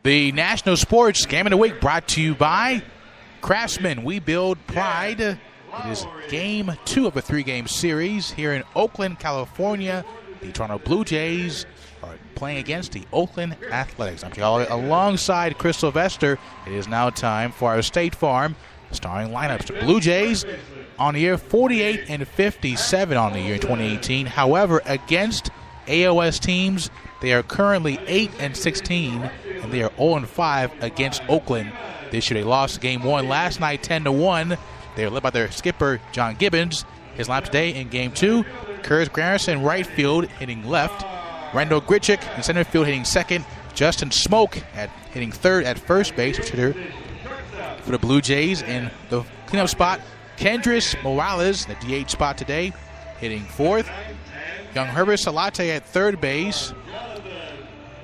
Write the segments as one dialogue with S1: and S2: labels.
S1: The National Sports Game of the Week brought to you by Craftsman. We build pride. It is game 2 of a 3-game series here in Oakland, California. The Toronto Blue Jays are playing against the Oakland Athletics. I'm Joe alongside Chris Sylvester. It is now time for our State Farm starting lineups. The Blue Jays on the year 48-57 on the year 2018. However, against AOS teams, they are currently 8-16, and they are 0-5 against Oakland. This year they lost game 1 last night 10-1. They are led by their skipper, John Gibbons. His lineup today in game 2, Curtis Garrison right field hitting left. Randall Gritchick in center field hitting second. Justin Smoke hitting third at first base, which hitter for the Blue Jays. In the cleanup spot, Kendrys Morales, the DH spot today, hitting fourth. Young Herbert Salate at third base.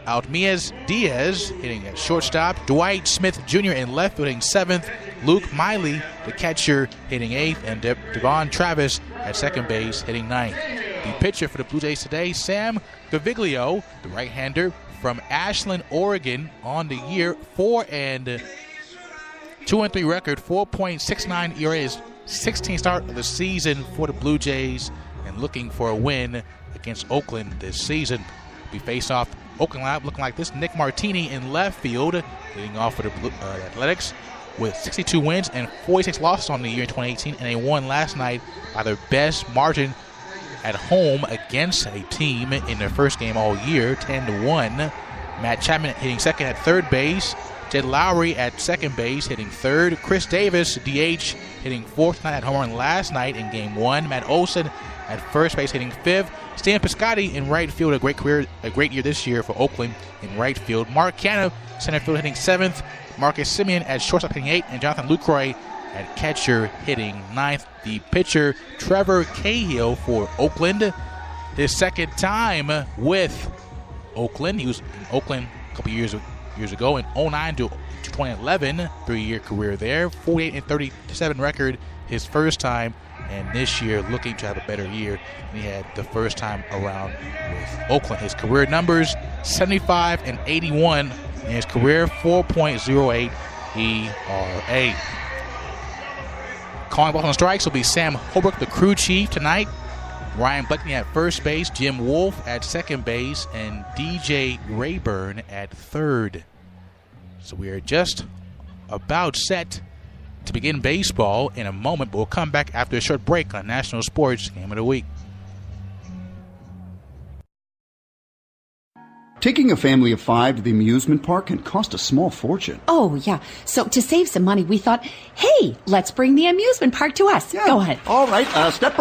S1: Altmiez Diaz hitting at shortstop. Dwight Smith Jr. in left field hitting seventh. Luke Miley, the catcher, hitting eighth. And Devon Travis at second base hitting ninth. The pitcher for the Blue Jays today, Sam Gaviglio, the right-hander from Ashland, Oregon, on the year 4-2-3 record, 4.69 ERA, is 16th start of the season for the Blue Jays, and looking for a win against Oakland this season. We face off Oakland lineup looking like this. Nick Martini in left field, leading off for the Athletics with 62 wins and 46 losses on the year in 2018, and they won last night by their best margin at home against a team in their first game all year, 10-1. Matt Chapman hitting second at third base. Jed Lowry at second base hitting third. Chris Davis, DH, hitting fourth tonight at home run last night in game 1. Matt Olson at first base hitting fifth. Stan Piscotty in right field, a great year this year for Oakland in right field. Mark Canna, center field, hitting seventh. Marcus Simeon at shortstop hitting eighth, and Jonathan Lucroy at catcher hitting ninth. The pitcher, Trevor Cahill for Oakland, his second time with Oakland. He was in Oakland a couple years ago in 2009 to 2011, 3-year career there. 48-37 record his first time, and this year looking to have a better year than he had the first time around with Oakland. His career numbers, 75-81 in his career, 4.08 ERA. Calling balls on strikes will be Sam Holbrook, the crew chief tonight. Ryan Blakeney at first base, Jim Wolf at second base, and DJ Rayburn at third. So we are just about set to begin baseball in a moment, but we'll come back after a short break on National Sports Game of the Week.
S2: Taking a family of 5 to the amusement park can cost a small fortune.
S3: Oh, yeah. So to save some money, we thought, hey, let's bring the amusement park to us.
S2: Yeah.
S3: Go ahead.
S2: All right, step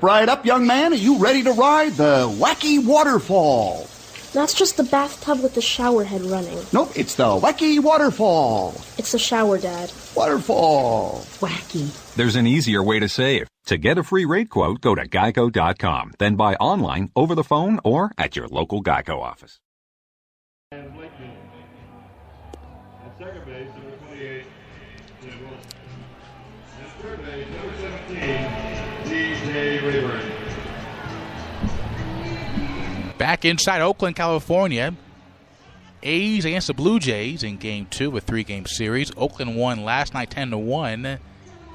S2: right up, young man. Are you ready to ride the Wacky Waterfall?
S4: That's just the bathtub with the shower head running.
S2: Nope, it's the Wacky Waterfall.
S4: It's the shower, Dad.
S2: Waterfall.
S3: Wacky.
S5: There's an easier way to save. To get a free rate quote, go to geico.com, then buy online, over the phone, or at your local Geico office.
S6: And Blakeman. At second base, number 28, Jim Wilson. At third base, number 17, DJ Rayburn.
S1: Back inside Oakland, California. A's against the Blue Jays in game 2 of a 3-game series. Oakland won last night 10-1,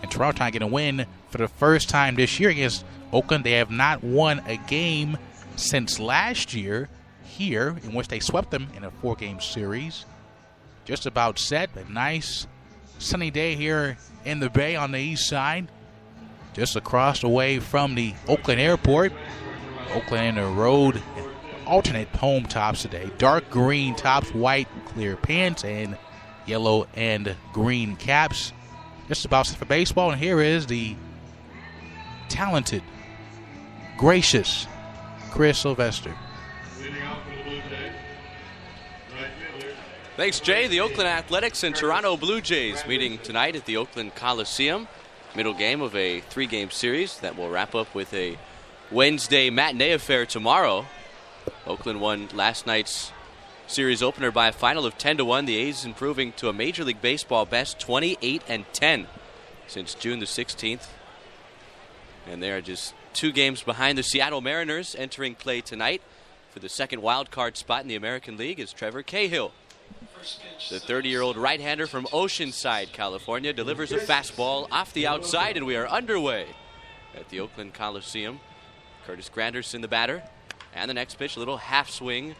S1: and Toronto trying to get a win for the first time this year against Oakland. They have not won a game since last year here, in which they swept them in a 4-game series. Just about set. A nice sunny day here in the Bay on the east side, just across the way from the Oakland airport. Oakland in the road, alternate home tops today. Dark green tops, white clear pants, and yellow and green caps. Just about set for baseball, and here is the talented, gracious Chris Sylvester.
S7: Thanks, Jay. The Oakland Athletics and Toronto Blue Jays meeting tonight at the Oakland Coliseum. Middle game of a 3-game series that will wrap up with a Wednesday matinee affair tomorrow. Oakland won last night's series opener by a final of 10-1. The A's improving to a Major League Baseball best 28-10 since June the 16th. And they are just 2 games behind the Seattle Mariners. Entering play tonight for the second wild card spot in the American League is Trevor Cahill. The 30-year-old right-hander from Oceanside, California, delivers a fastball off the outside, and we are underway at the Oakland Coliseum. Curtis Granderson, the batter. And the next pitch, a little half-swing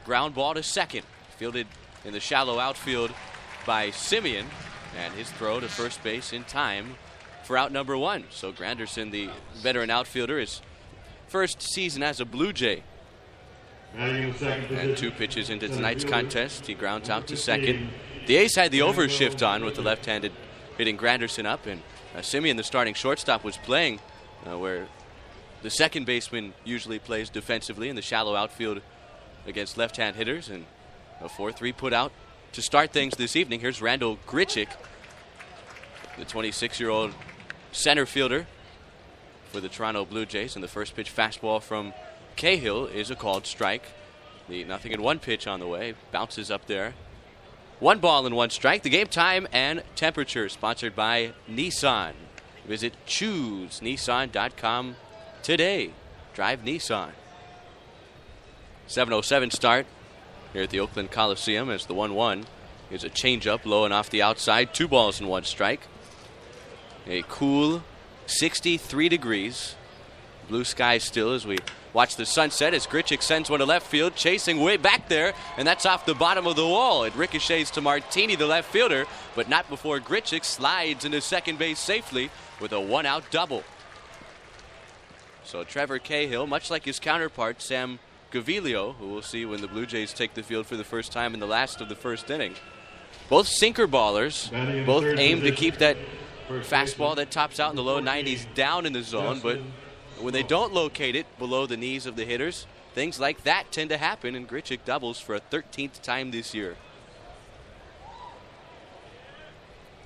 S7: ground ball to second. Fielded in the shallow outfield by Simeon. And his throw to first base in time for out number one. So Granderson, the veteran outfielder, his first season as a Blue Jay. And 2 pitches into tonight's contest, he grounds out to second. The A's had the overshift on with the left-handed hitting Granderson up, and Simeon, the starting shortstop, was playing where the second baseman usually plays defensively in the shallow outfield against left-hand hitters, and a 4-3 put out to start things this evening. Here's Randall Grichuk, the 26-year-old center fielder for the Toronto Blue Jays, and the first pitch fastball from Cahill is a called strike. The 0-1 pitch on the way bounces up there. 1 ball and 1 strike. The game time and temperature sponsored by Nissan. Visit choosenissan.com today. Drive Nissan. 7:07 start here at the Oakland Coliseum as the 1-1 is a changeup low and off the outside. 2 balls and 1 strike. A cool 63 degrees. Blue skies still as we watch the sunset as Grichuk sends one to left field, chasing way back there, and that's off the bottom of the wall. It ricochets to Martini, the left fielder, but not before Grichuk slides into second base safely with a 1-out double. So Trevor Cahill, much like his counterpart, Sam Gaviglio, who we'll see when the Blue Jays take the field for the first time in the last of the first inning. Both sinker ballers, both aim to keep that fastball that tops out in the low 90s down in the zone, but when they don't locate it below the knees of the hitters, things like that tend to happen, and Grichuk doubles for a 13th time this year.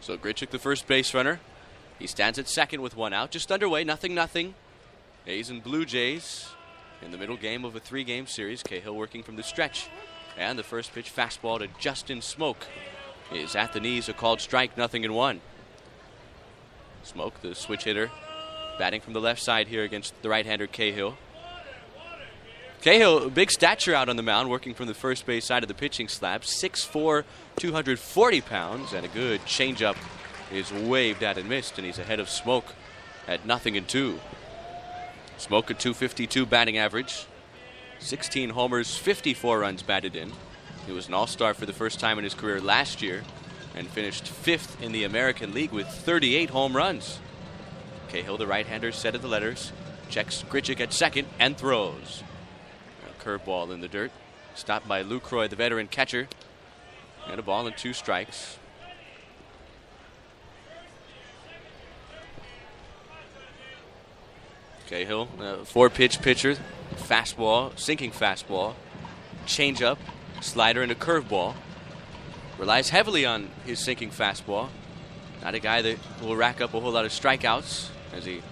S7: So Grichuk, the first base runner, he stands at second with 1 out. Just underway, 0-0. A's and Blue Jays in the middle game of a 3-game series. Cahill working from the stretch. And the first pitch fastball to Justin Smoke is at the knees, a called strike, 0-1. Smoke, the switch hitter, batting from the left side here against the right-hander Cahill. Cahill, big stature out on the mound, working from the first base side of the pitching slab. 6'4", 240 pounds, and a good changeup is waved at and missed, and he's ahead of Smoke at 0-2. Smoke a .252 batting average, 16 homers, 54 runs batted in. He was an all-star for the first time in his career last year and finished 5th in the American League with 38 home runs. Cahill, the right-hander, set of the letters, checks Grichuk at second and throws. A curveball in the dirt, stopped by Lucroy, the veteran catcher, and a ball and 2 strikes. Cahill, 4-pitch pitcher, fastball, sinking fastball, changeup, slider, and a curveball. Relies heavily on his sinking fastball. Not a guy that will rack up a whole lot of strikeouts as he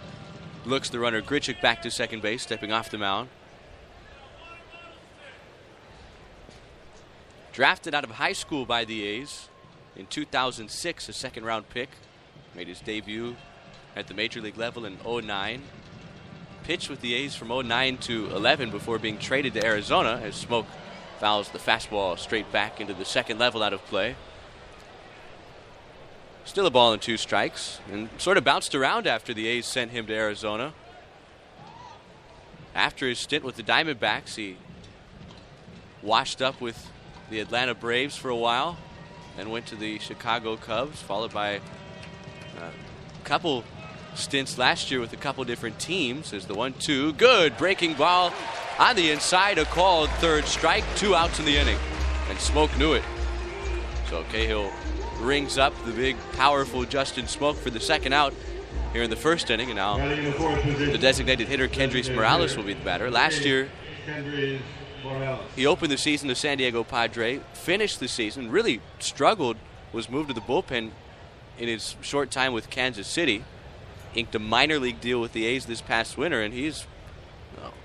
S7: looks the runner Grichuk back to second base, stepping off the mound. Drafted out of high school by the A's in 2006, a second-round pick. Made his debut at the major league level in 2009. Pitched with the A's from 2009 to 11 before being traded to Arizona as Smoke fouls the fastball straight back into the second level out of play. Still a ball and 2 strikes, and sort of bounced around after the A's sent him to Arizona. After his stint with the Diamondbacks, he washed up with the Atlanta Braves for a while, then went to the Chicago Cubs, followed by a couple stints last year with a couple different teams. There's the 1-2. Good breaking ball on the inside, a called third strike, 2 outs in the inning, and Smoke knew it. So Cahill rings up the big, powerful Justin Smoke for the second out here in the first inning, and now the designated hitter Kendrys Morales will be the batter. Last year, he opened the season the San Diego Padre, finished the season, really struggled, was moved to the bullpen in his short time with Kansas City, inked a minor league deal with the A's this past winter, and he's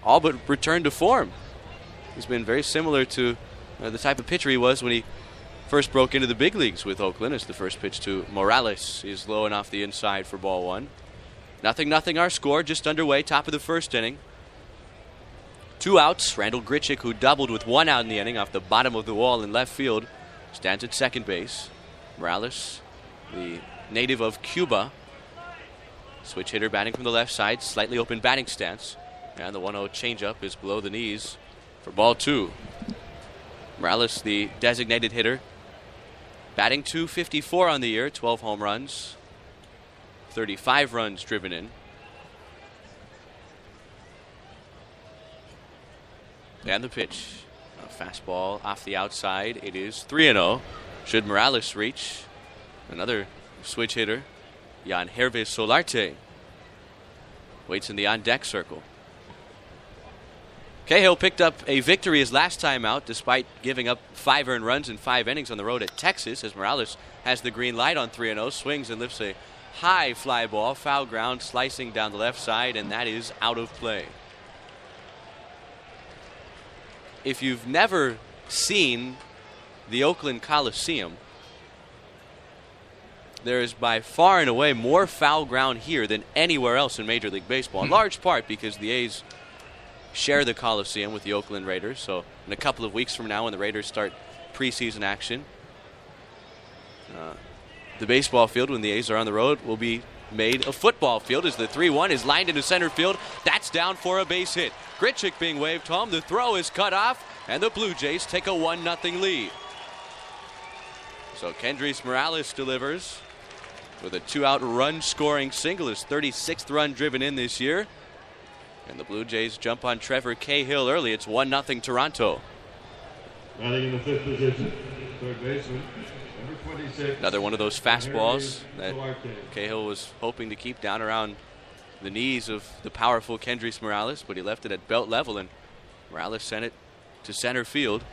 S7: all but returned to form. He's been very similar to the type of pitcher he was when he first broke into the big leagues with Oakland, as the first pitch to Morales is low and off the inside for ball 1. 0-0 our score, just underway, top of the first inning. 2 outs. Randall Grichuk, who doubled with 1 out in the inning off the bottom of the wall in left field, stands at second base. Morales, the native of Cuba. Switch hitter batting from the left side, slightly open batting stance. And the 1-0 changeup is below the knees for ball 2. Morales, the designated hitter, batting .254 on the year, 12 home runs, 35 runs driven in. And the pitch. A fastball off the outside. It is 3-0. Should Morales reach. Another switch hitter, Jan Hervé Solarte, waits in the on-deck circle. Cahill picked up a victory his last time out despite giving up 5 earned runs in 5 innings on the road at Texas, as Morales has the green light on 3-0, swings and lifts a high fly ball, foul ground, slicing down the left side, and that is out of play. If you've never seen the Oakland Coliseum, there is by far and away more foul ground here than anywhere else in Major League Baseball, in large part because the A's share the Coliseum with the Oakland Raiders. So in a couple of weeks from now, when the Raiders start preseason action, the baseball field, when the A's are on the road, will be made a football field as the 3-1 is lined into center field. That's down for a base hit. Grichuk being waved home. The throw is cut off, and the Blue Jays take a 1-0 lead. So Kendrys Morales delivers with a 2-out run-scoring single, his 36th run driven in this year. And the Blue Jays jump on Trevor Cahill early. It's 1-0 Toronto.
S6: Batting in the 5th position, third baseman, number 26.
S7: Another one of those fastballs that Cahill was hoping to keep down around the knees of the powerful Kendrys Morales, but he left it at belt level, and Morales sent it to center field.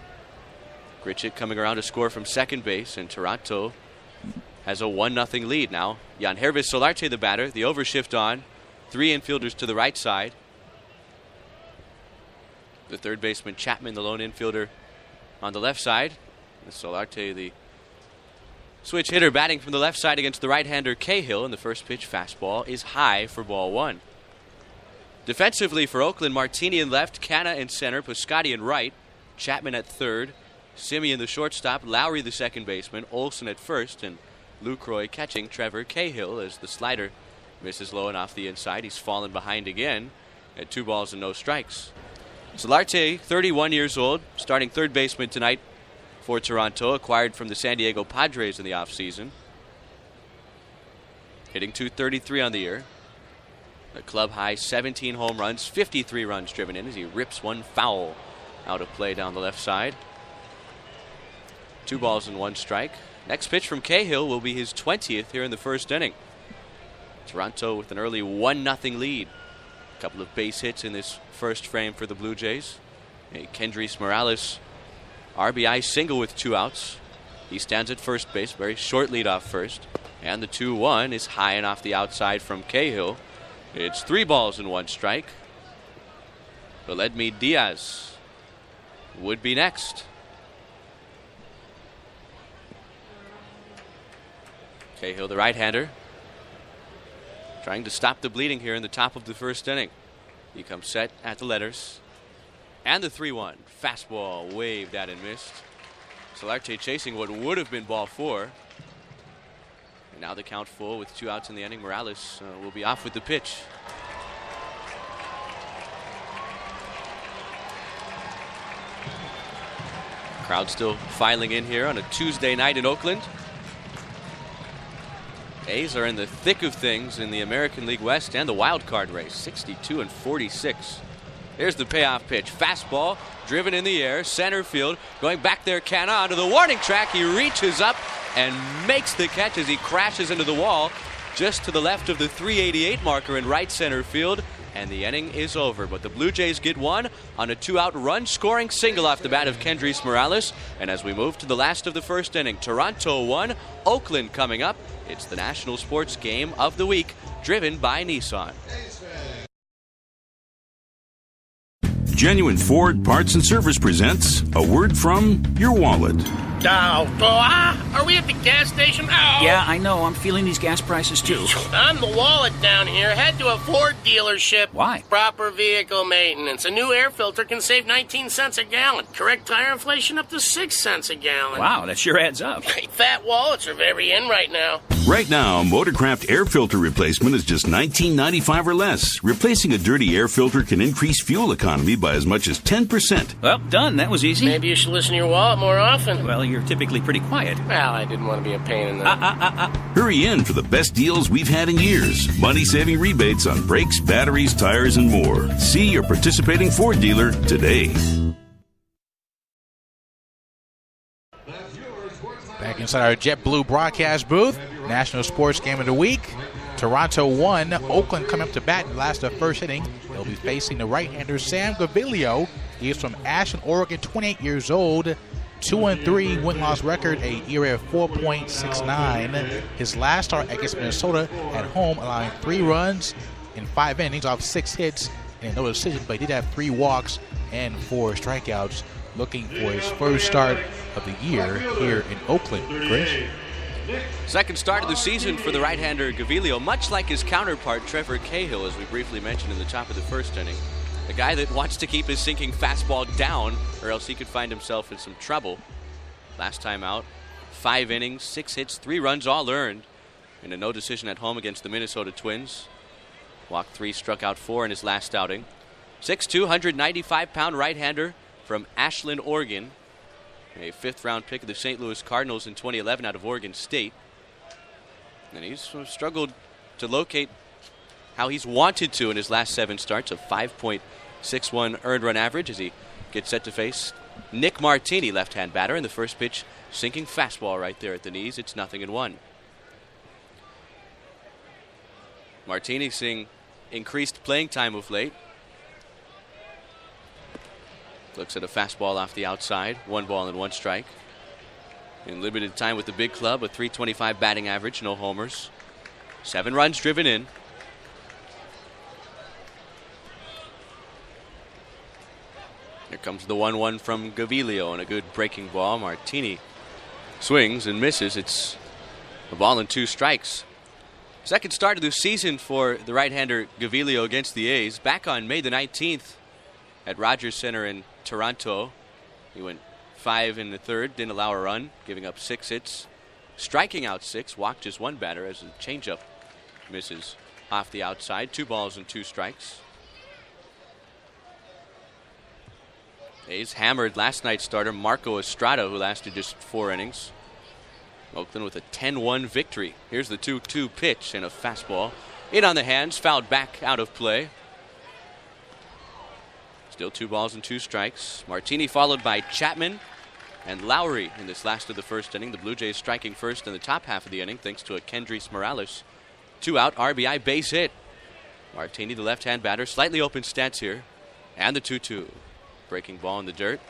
S7: Grichuk coming around to score from second base, and Toronto has a 1-0 lead now. Jan Hervé Solarte, the batter, the overshift on. 3 infielders to the right side. The third baseman Chapman, the lone infielder, on the left side. And Solarte, the switch hitter, batting from the left side against the right-hander Cahill, and the first pitch fastball is high for ball 1. Defensively for Oakland, Martini in left, Canna in center, Piscotti in right, Chapman at third, Simeon the shortstop, Lowry the second baseman, Olson at first, and Lucroy catching Trevor Cahill as the slider misses low and off the inside. He's fallen behind again at 2 balls and no strikes. Solarte, 31 years old, starting third baseman tonight for Toronto, acquired from the San Diego Padres in the offseason. Hitting .233 on the year. A club high 17 home runs, 53 runs driven in as he rips one foul out of play down the left side. 2 balls and 1 strike. Next pitch from Cahill will be his 20th here in the first inning. Toronto with an early 1-0 lead. A couple of base hits in this first frame for the Blue Jays. A Kendrys Morales RBI single with 2 outs. He stands at first base, very short lead off first. And the 2-1 is high and off the outside from Cahill. It's 3 balls and 1 strike. Valedmi Diaz would be next. Cahill, the right-hander, trying to stop the bleeding here in the top of the first inning. He comes set at the letters. And the 3-1. Fastball waved at and missed. Solarte chasing what would have been ball 4. And now the count full with 2 outs in the inning. Morales will be off with the pitch. Crowd still filing in here on a Tuesday night in Oakland. A's are in the thick of things in the American League West and the wild card race, 62-46. Here's the payoff pitch. Fastball driven in the air, center field, going back there, Canna onto the warning track. He reaches up and makes the catch as he crashes into the wall just to the left of the 388 marker in right center field, and the inning is over. But the Blue Jays get one on a 2-out run-scoring single off the bat of Kendrys Morales. And as we move to the last of the first inning, Toronto 1, Oakland coming up. It's the National Sports Game of the Week, driven by Nissan.
S8: Genuine Ford Parts and Service presents A Word from Your Wallet. Are we at the gas station? Ow.
S9: Yeah, I know. I'm feeling these gas prices, too.
S8: I'm the wallet down here. Head to a Ford dealership.
S9: Why?
S8: Proper vehicle maintenance. A new air filter can save 19 cents a gallon. Correct tire inflation up to 6 cents a gallon.
S9: Wow, that sure adds up.
S8: Fat wallets are very in right now.
S10: Right now, Motorcraft air filter replacement is just $19.95 or less. Replacing a dirty air filter can increase fuel economy by as much as 10%.
S9: Well, done. That was easy.
S8: Maybe you should listen to your wallet more often.
S9: Well, you're typically pretty quiet.
S8: Well, I didn't want to be a pain in the...
S10: Hurry in for the best deals we've had in years. Money-saving rebates on brakes, batteries, tires, and more. See your participating Ford dealer today.
S1: Back inside our JetBlue broadcast booth, National Sports Game of the Week. Toronto won. Oakland coming up to bat in the last of the first inning. They'll be facing the right-hander Sam Gaviglio. He is from Ashland, Oregon, 28 years old. 2-3 win-loss record, a ERA of 4.69. His last start against Minnesota at home, allowing 3 runs in 5 innings off 6 hits and no decision, but he did have 3 walks and 4 strikeouts. Looking for his first start of the year here in Oakland. Chris?
S7: Second start of the season for the right-hander Gaviglio, much like his counterpart Trevor Cahill, as we briefly mentioned in the top of the first inning. A guy that wants to keep his sinking fastball down, or else he could find himself in some trouble. Last time out, 5 innings, 6 hits, 3 runs all earned, and a no decision at home against the Minnesota Twins. Walked 3, struck out 4 in his last outing. 6'2", 195-pound right-hander from Ashland, Oregon. A 5th-round pick of the St. Louis Cardinals in 2011 out of Oregon State. And he's struggled to locate how he's wanted to in his last 7 starts, a 5.61 earned run average as he gets set to face Nick Martini, left-hand batter, and the first pitch, sinking fastball right there at the knees. It's 0-1. Martini seeing increased playing time of late. Looks at a fastball off the outside. 1 ball and 1 strike. In limited time with the big club, a .325 batting average, no homers. 7 runs driven in. Here comes the 1-1 from Gaviglio and a good breaking ball. Martini swings and misses. It's a ball and 2 strikes. Second start of the season for the right-hander Gaviglio against the A's. Back on May the 19th at Rogers Center in Toronto. He went 5 in the 3rd, didn't allow a run, giving up 6 hits, striking out 6, walked just 1 batter as a changeup misses off the outside. 2 balls and 2 strikes. A's hammered last night's starter Marco Estrada, who lasted just 4 innings. Oakland with a 10-1 victory. Here's the 2-2 pitch and a fastball. In on the hands, fouled back out of play. Still 2 balls and 2 strikes. Martini followed by Chapman and Lowry in this last of the first inning. The Blue Jays striking first in the top half of the inning thanks to a Kendrys Morales 2-out RBI base hit. Martini, the left-hand batter, slightly open stance here. And the 2-2. Breaking ball in the dirt.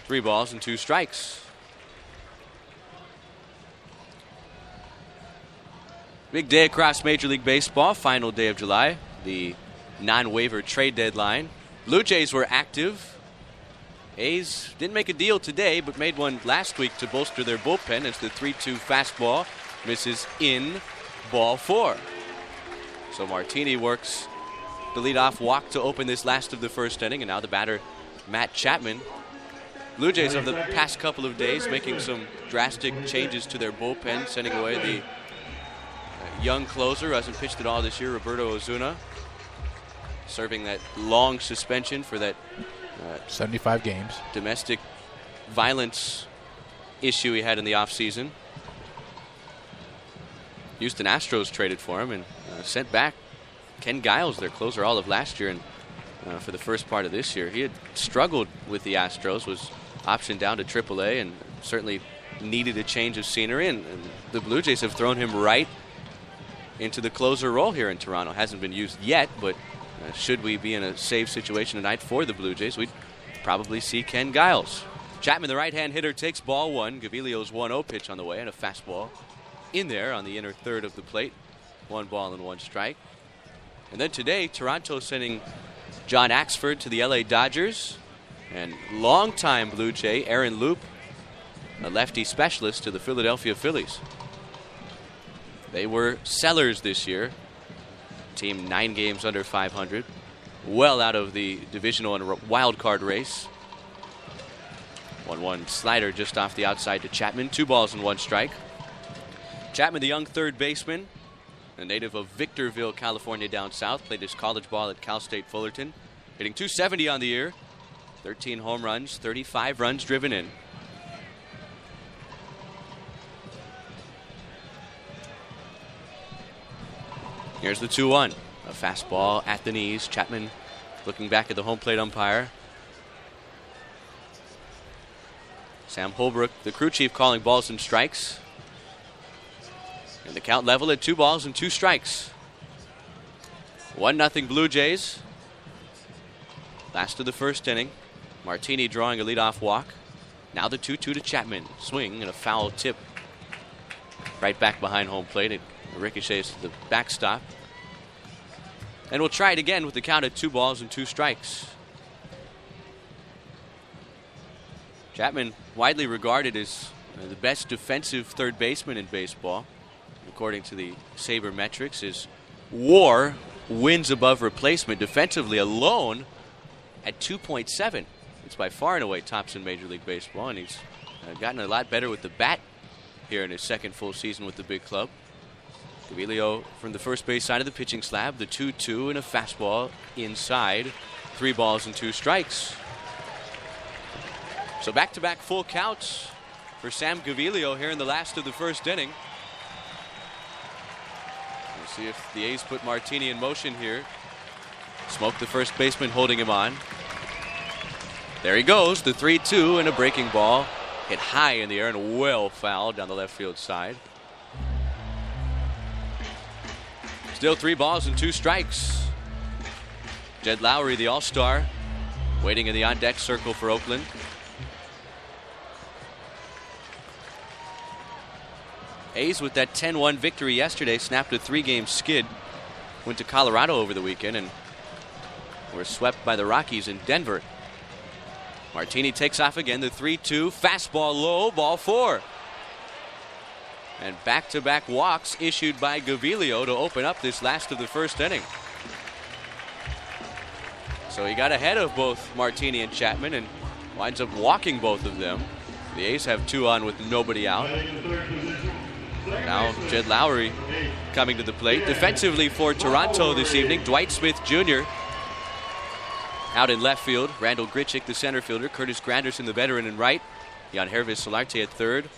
S7: 3 balls and 2 strikes. Big day across Major League Baseball. Final day of July. The non-waiver trade deadline. Blue Jays were active. A's didn't make a deal today, but made one last week to bolster their bullpen as the 3-2 fastball misses in ball 4. So Martini works the leadoff walk to open this last of the first inning, and now the batter, Matt Chapman. Blue Jays of the past couple of days making some drastic changes to their bullpen, sending away the young closer who hasn't pitched at all this year, Roberto Ozuna, serving that long suspension for that
S1: 75 games.
S7: Domestic violence issue he had in the offseason. Houston Astros traded for him and sent back Ken Giles, their closer, all of last year, and for the first part of this year. He had struggled with the Astros, was optioned down to AAA, and certainly needed a change of scenery, and the Blue Jays have thrown him right into the closer role here in Toronto. Hasn't been used yet, but should we be in a save situation tonight for the Blue Jays, we'd probably see Ken Giles. Chapman, the right-hand hitter, takes ball 1. Gaviglio's 1-0 pitch on the way, and a fastball in there on the inner third of the plate. 1 ball and 1 strike. And then today, Toronto sending John Axford to the LA Dodgers, and longtime Blue Jay Aaron Loop a lefty specialist to the Philadelphia Phillies. They were sellers this year. Team 9 games under 500. Well out of the divisional and wild card race. 1-1 slider just off the outside to Chapman. 2 balls and 1 strike. Chapman, the young third baseman, a native of Victorville, California down south. Played his college ball at Cal State Fullerton. Hitting .270 on the year. 13 home runs, 35 runs driven in. Here's the 2-1. A fastball at the knees. Chapman looking back at the home plate umpire. Sam Holbrook, the crew chief, calling balls and strikes. And the count level at 2 balls and 2 strikes. 1-0 Blue Jays. Last of the first inning. Martini drawing a leadoff walk. Now the 2-2 to Chapman. Swing and a foul tip. Right back behind home plate. It ricochets to the backstop. And we'll try it again with the count at 2 balls and 2 strikes. Chapman, widely regarded as the best defensive third baseman in baseball. According to the Sabre metrics, his WAR, wins above replacement, defensively alone at 2.7. It's by far and away tops in Major League Baseball, and he's gotten a lot better with the bat here in his second full season with the big club. Gavilio from the first base side of the pitching slab, the 2-2 and a fastball inside. 3 balls and 2 strikes. So back-to-back full counts for Sam Gavilio here in the last of the first inning. We'll see if the A's put Martini in motion here. Smoke, the first baseman, holding him on. There he goes, the 3-2 and a breaking ball. Hit high in the air and well fouled down the left field side. Still 3 balls and 2 strikes. Jed Lowry, the all-star, waiting in the on-deck circle for Oakland. A's with that 10-1 victory yesterday snapped a 3-game skid. Went to Colorado over the weekend and were swept by the Rockies in Denver. Martini takes off again, the 3-2, fastball low, ball 4. And back-to-back walks issued by Gavilio to open up this last of the first inning. So he got ahead of both Martini and Chapman and winds up walking both of them. The A's have 2 on with nobody out. Now Jed Lowry coming to the plate. Defensively for Toronto this evening, Dwight Smith Jr. out in left field. Randall Grichuk, the center fielder. Curtis Granderson, the veteran, in right. Jan Hervis Solarte at third.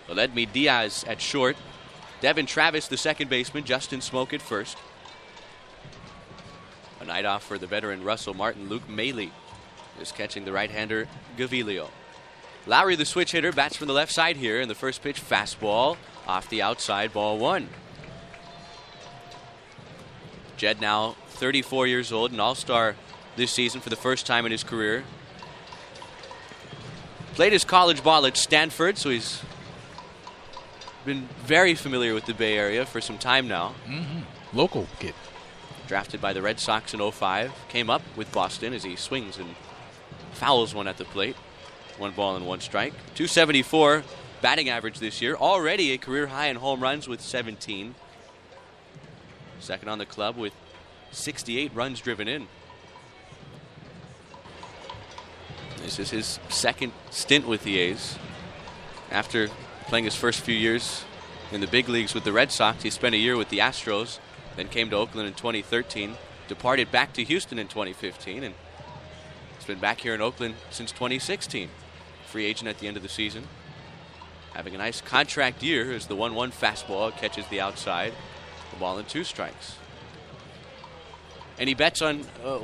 S7: Oledmi Diaz at short. Devin Travis, the second baseman. Justin Smoke at first. A night off for the veteran Russell Martin. Luke Maley is catching the right-hander Gavilio. Lowry, the switch hitter, bats from the left side here. And the first pitch, fastball off the outside, ball 1. Jed now 34 years old, an all-star this season for the first time in his career. Played his college ball at Stanford, so he's been very familiar with the Bay Area for some time now.
S1: Local kid.
S7: Drafted by the Red Sox in 2005. Came up with Boston as he swings and fouls one at the plate. 1 ball and 1 strike. .274 batting average this year. Already a career high in home runs with 17. Second on the club with 68 runs driven in. This is his second stint with the A's. After playing his first few years in the big leagues with the Red Sox, he spent a year with the Astros, then came to Oakland in 2013, departed back to Houston in 2015, and he's been back here in Oakland since 2016. Free agent at the end of the season. Having a nice contract year as the 1-1 fastball catches the outside. The ball and 2 strikes. Any bets on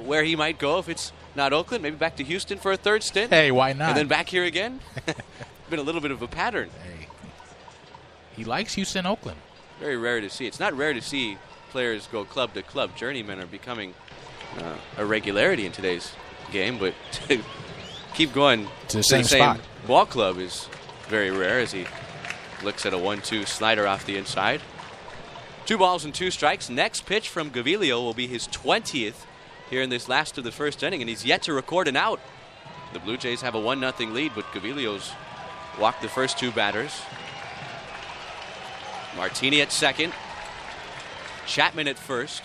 S7: where he might go if it's not Oakland? Maybe back to Houston for a third stint?
S1: Hey, why not?
S7: And then back here again? Been a little bit of a pattern.
S1: Hey. He likes Houston, Oakland.
S7: Very rare to see. It's not rare to see players go club to club. Journeymen are becoming a regularity in today's game, but to keep going
S1: to the same spot.
S7: Ball club is very rare as he looks at a 1-2 slider off the inside. 2 balls and 2 strikes. Next pitch from Gavilio will be his 20th here in this last of the first inning, and he's yet to record an out. The Blue Jays have a 1-0 lead, but Gavilio's walked the first two batters. Martini at second. Chapman at first.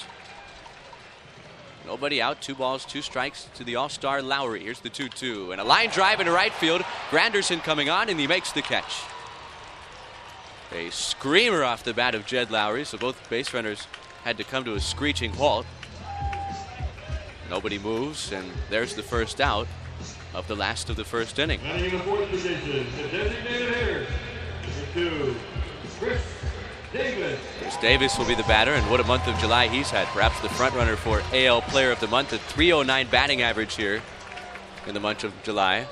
S7: Nobody out. 2 balls, 2 strikes to the all-star Lowry. Here's the 2-2. And a line drive into right field. Granderson coming on, and he makes the catch. A screamer off the bat of Jed Lowry, so both base runners had to come to a screeching halt. Nobody moves, and there's the first out of the last of the first inning.
S6: Batting in the 4th position, the designated hitter, number 2, Chris Davis.
S7: Chris Davis will be the batter, and what a month of July he's had. Perhaps the front runner for AL Player of the Month. A .309 batting average here in the month of July.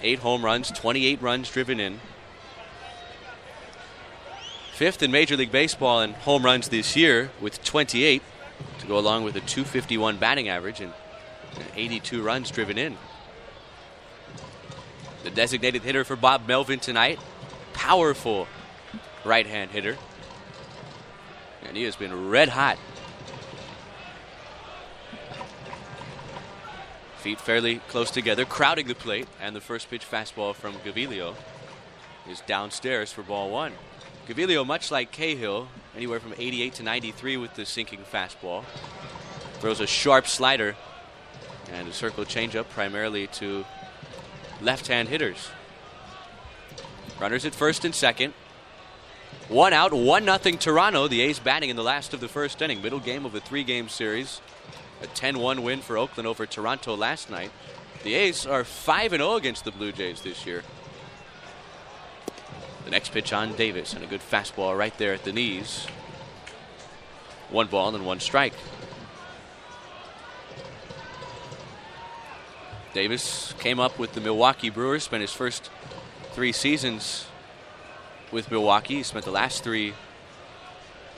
S7: 8 home runs, 28 runs driven in. 5th in Major League Baseball in home runs this year with 28 to go along with a .251 batting average and 82 runs driven in. The designated hitter for Bob Melvin tonight. Powerful right-hand hitter. And he has been red hot. Feet fairly close together, crowding the plate. And the first pitch fastball from Gaviglio is downstairs for ball 1. Gaviglio, much like Cahill, anywhere from 88 to 93 with the sinking fastball. Throws a sharp slider and a circle changeup primarily to left-hand hitters. Runners at first and second. 1 out, 1-0 Toronto. The A's batting in the last of the first inning. Middle game of a 3-game series. A 10-1 win for Oakland over Toronto last night. The A's are 5-0 against the Blue Jays this year. The next pitch on Davis, and a good fastball right there at the knees. 1 ball and 1 strike. Davis came up with the Milwaukee Brewers, spent his first 3 seasons with Milwaukee. He spent the last 3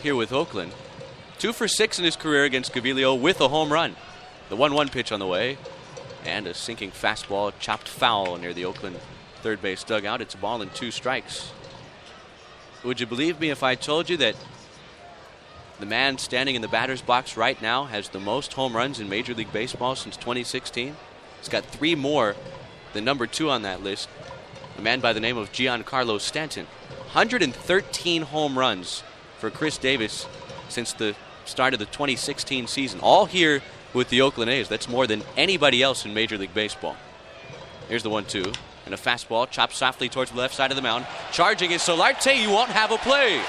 S7: here with Oakland. 2 for 6 in his career against Gaviglio with a home run. The 1-1 pitch on the way, and a sinking fastball chopped foul near the Oakland third base dugout. It's a ball and 2 strikes. Would you believe me if I told you that the man standing in the batter's box right now has the most home runs in Major League Baseball since 2016? He's got 3 more than number 2 on that list, a man by the name of Giancarlo Stanton. 113 home runs for Chris Davis since the start of the 2016 season, all here with the Oakland A's. That's more than anybody else in Major League Baseball. Here's the 1-2, and a fastball chopped softly towards the left side of the mound. Charging is Solarte. You won't have a play.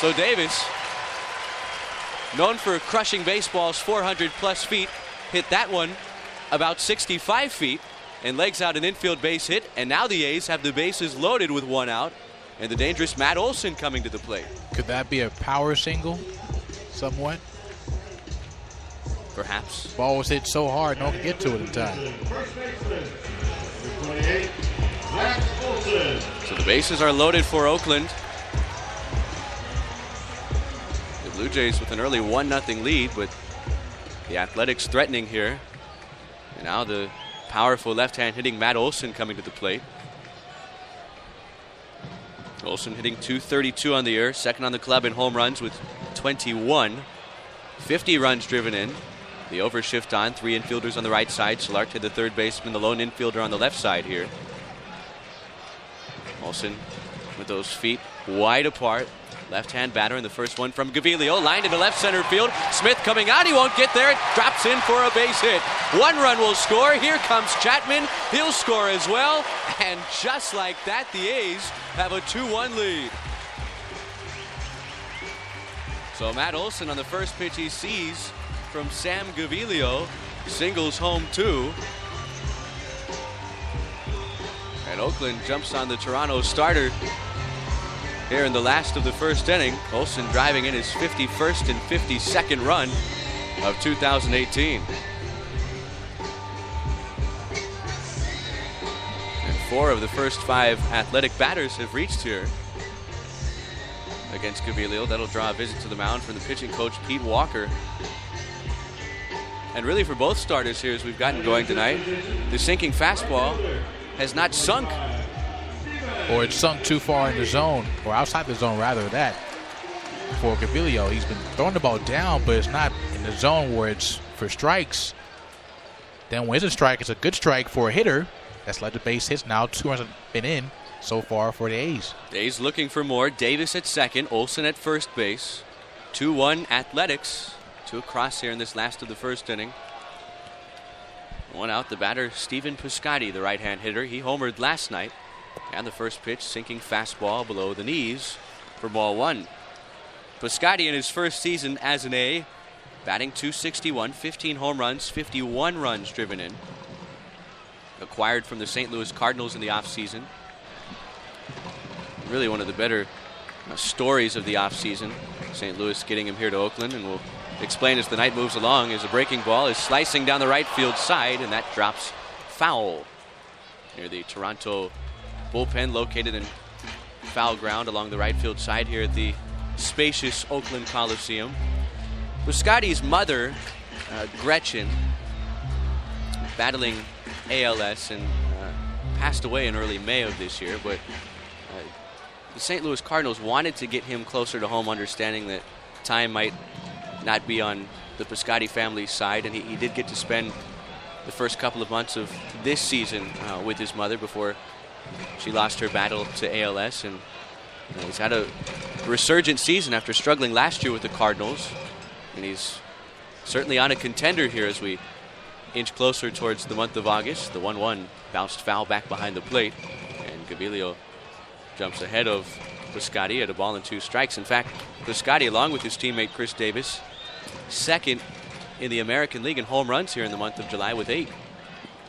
S7: So Davis, known for crushing baseballs 400-plus feet, hit that one about 65 feet and legs out an infield base hit. And now the A's have the bases loaded with 1 out, and the dangerous Matt Olson coming to the plate.
S1: Could that be a power single somewhat?
S7: Perhaps.
S1: Ball was hit so hard, no one could get to it in time.
S7: So the bases are loaded for Oakland. The Blue Jays with an early 1-0 lead, but the Athletics threatening here. And now the powerful left-hand hitting Matt Olson coming to the plate. Olson hitting .232 on the year, second on the club in home runs with 21. 50 runs driven in. The overshift on, 3 infielders on the right side. Solarte, the third baseman, the lone infielder on the left side here. Olson with those feet wide apart. Left-hand batter in the first one from Gaviglio. Lined into left center field. Smith coming out. He won't get there. It drops in for a base hit. 1 run will score. Here comes Chapman. He'll score as well. And just like that, the A's have a 2-1 lead. So Matt Olson on the first pitch he sees from Sam Gaviglio. Singles home 2. And Oakland jumps on the Toronto starter here in the last of the first inning. Olson driving in his 51st and 52nd run of 2018. And 4 of the first 5 Athletic batters have reached here against Gaviglio. That'll draw a visit to the mound from the pitching coach, Pete Walker. And really for both starters here as we've gotten going tonight, the sinking fastball has not sunk.
S1: Or it's sunk too far in the zone, or outside the zone rather, that. For Gaviglio, he's been throwing the ball down, but it's not in the zone where it's for strikes. Then when it's a strike, it's a good strike for a hitter. that's led to base hits. Now 2 runs have been in so far for the A's.
S7: The A's looking for more. Davis at second, Olsen at first base. 2-1 Athletics. 2 across here in this last of the first inning. 1 out, the batter, Stephen Piscotty, the right-hand hitter. He homered last night. And the first pitch, sinking fastball below the knees for ball 1. Piscotty in his first season as an A, batting .261, 15 home runs, 51 runs driven in. Acquired from the St. Louis Cardinals in the offseason. Really one of the better stories of the offseason. St. Louis getting him here to Oakland, and we'll explain as the night moves along as a breaking ball is slicing down the right field side, and that drops foul near the Toronto bullpen, located in foul ground along the right field side here at the spacious Oakland Coliseum. Piscotty's mother, Gretchen, battling ALS and passed away in early May of this year, but the St. Louis Cardinals wanted to get him closer to home, understanding that time might not be on the Piscotty family's side, and he did get to spend the first couple of months of this season with his mother before she lost her battle to ALS, and he's had a resurgent season after struggling last year with the Cardinals, and he's certainly on a contender here as we inch closer towards the month of August. The 1-1 bounced foul back behind the plate, and Gaviglio jumps ahead of Piscotty at a ball and 2 strikes. In fact, Piscotty, along with his teammate Chris Davis, second in the American League in home runs here in the month of July with 8.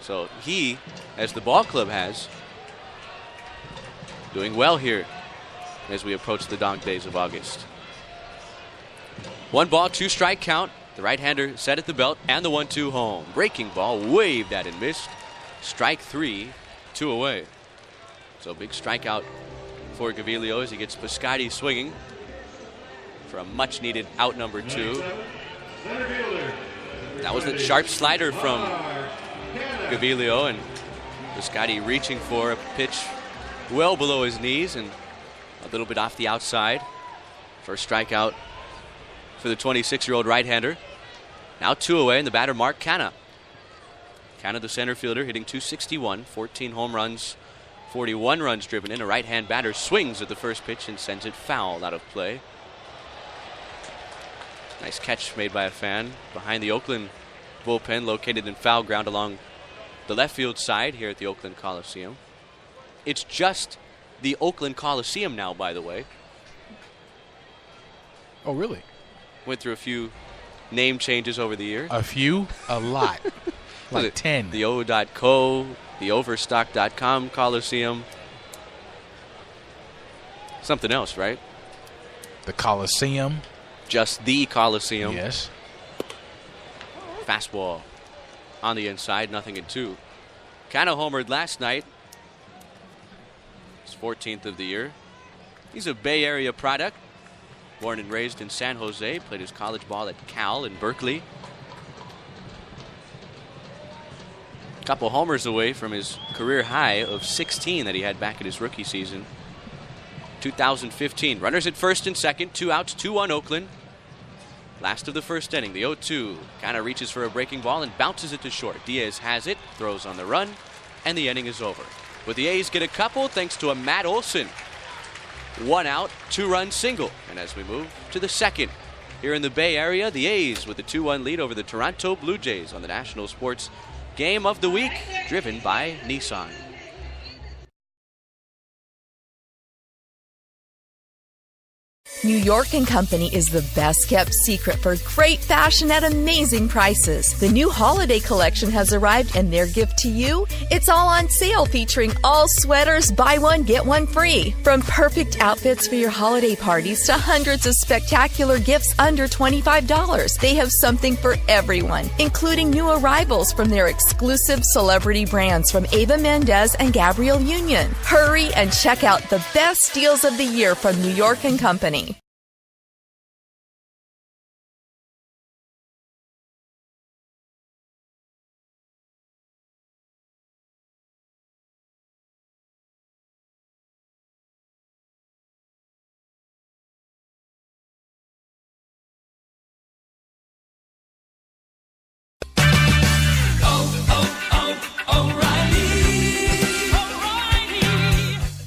S7: So he, as the ball club has, doing well here as we approach the dog days of August. 1 ball, 2 strike count. The right-hander set at the belt, and the 1-2 home. Breaking ball, waved at and missed. Strike 3, 2 away. So big strikeout for Gaviglio as he gets Piscotty swinging for a much-needed out number 2. That was the sharp slider from Gaviglio, and Piscotty reaching for a pitch well below his knees and a little bit off the outside. First strikeout for the 26-year-old right-hander. Now 2 away, and the batter, Mark Canha. Canha, the center fielder, hitting .261, 14 home runs, 41 runs driven in. A right-hand batter swings at the first pitch and sends it foul out of play. Nice catch made by a fan behind the Oakland bullpen, located in foul ground along the left field side here at the Oakland Coliseum. It's just the Oakland Coliseum now, by the way.
S1: Oh, really?
S7: Went through a few name changes over the years.
S1: A few? A lot. Like 10.
S7: The O.co, the Overstock.com Coliseum. Something else, right?
S1: The Coliseum.
S7: Just the Coliseum.
S1: Yes.
S7: Fastball on the inside, 0-2. Canha homered last night. His 14th of the year. He's a Bay Area product. Born and raised in San Jose. Played his college ball at Cal in Berkeley. A couple homers away from his career high of 16 that he had back in his rookie season. 2015. Runners at first and second. 2 outs, 2-1 Oakland. Last of the first inning, the 0-2. Canha reaches for a breaking ball and bounces it to short. Diaz has it, throws on the run, and the inning is over. But the A's get a couple thanks to a Matt Olson. 1 out, 2-run single. And as we move to the second, here in the Bay Area, the A's with a 2-1 lead over the Toronto Blue Jays on the National Sports Game of the Week, driven by Nissan.
S11: New York & Company is the best kept secret for great fashion at amazing prices. The new holiday collection has arrived, and their gift to you, it's all on sale, featuring all sweaters, buy one, get one free. From perfect outfits for your holiday parties to hundreds of spectacular gifts under $25, they have something for everyone, including new arrivals from their exclusive celebrity brands from Eva Mendes and Gabrielle Union. Hurry and check out the best deals of the year from New York & Company.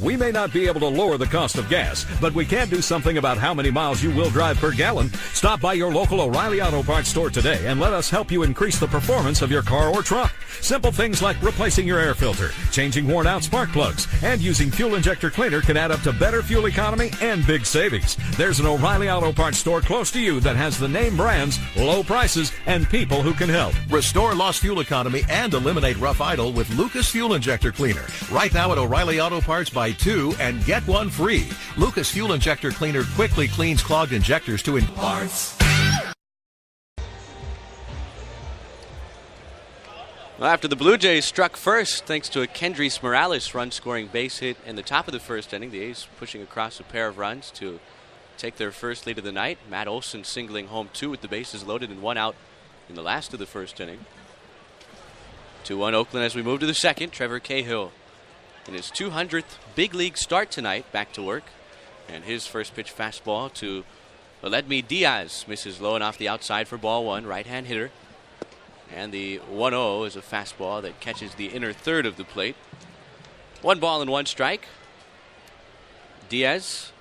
S12: We may not be able to lower the cost of gas, but we can do something about how many miles you will drive per gallon. Stop by your local O'Reilly Auto Parts store today and let us help you increase the performance of your car or truck. Simple things like replacing your air filter, changing worn-out spark plugs, and using fuel injector cleaner can add up to better fuel economy and big savings. There's an O'Reilly Auto Parts store close to you that has the name brands, low prices, and people who can help.
S13: Restore lost fuel economy and eliminate rough idle with Lucas Fuel Injector Cleaner. Right now at O'Reilly Auto Parts, buy 2 and get 1 free. Lucas Fuel Injector Cleaner quickly cleans clogged injectors to parts.
S7: Well, after the Blue Jays struck first, thanks to a Kendrys Morales run-scoring base hit in the top of the first inning, the A's pushing across a pair of runs to take their first lead of the night. Matt Olson singling home 2 with the bases loaded and 1 out in the last of the first inning. 2-1 Oakland as we move to the second. Trevor Cahill in his 200th big league start tonight, back to work. And his first pitch fastball to Aledmi Diaz. Misses low and off the outside for ball 1, right-hand hitter. And the 1-0 is a fastball that catches the inner third of the plate. 1 ball and 1 strike. Diaz,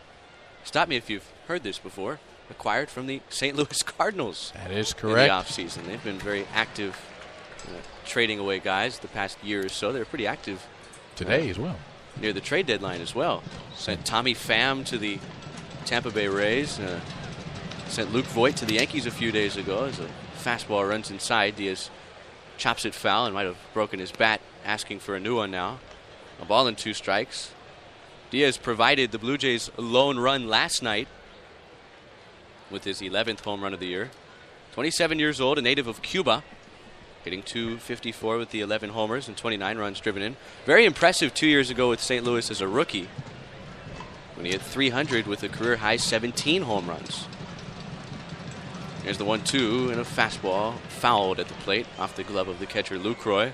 S7: stop me if you've heard this before, acquired from the St. Louis Cardinals.
S1: That is correct.
S7: In the offseason. They've been very active trading away guys the past year or so. They're pretty active
S1: today as well.
S7: Near the trade deadline as well. Sent Tommy Pham to the Tampa Bay Rays. Sent Luke Voigt to the Yankees a few days ago as a fastball runs inside. Diaz chops it foul and might have broken his bat, asking for a new one now. A ball and 2 strikes. Diaz provided the Blue Jays a lone run last night with his 11th home run of the year. 27 years old, a native of Cuba, hitting .254 with the 11 homers and 29 runs driven in. Very impressive 2 years ago with St. Louis as a rookie, when he hit .300 with a career-high 17 home runs. Here's the 1-2 and a fastball fouled at the plate off the glove of the catcher Lucroy.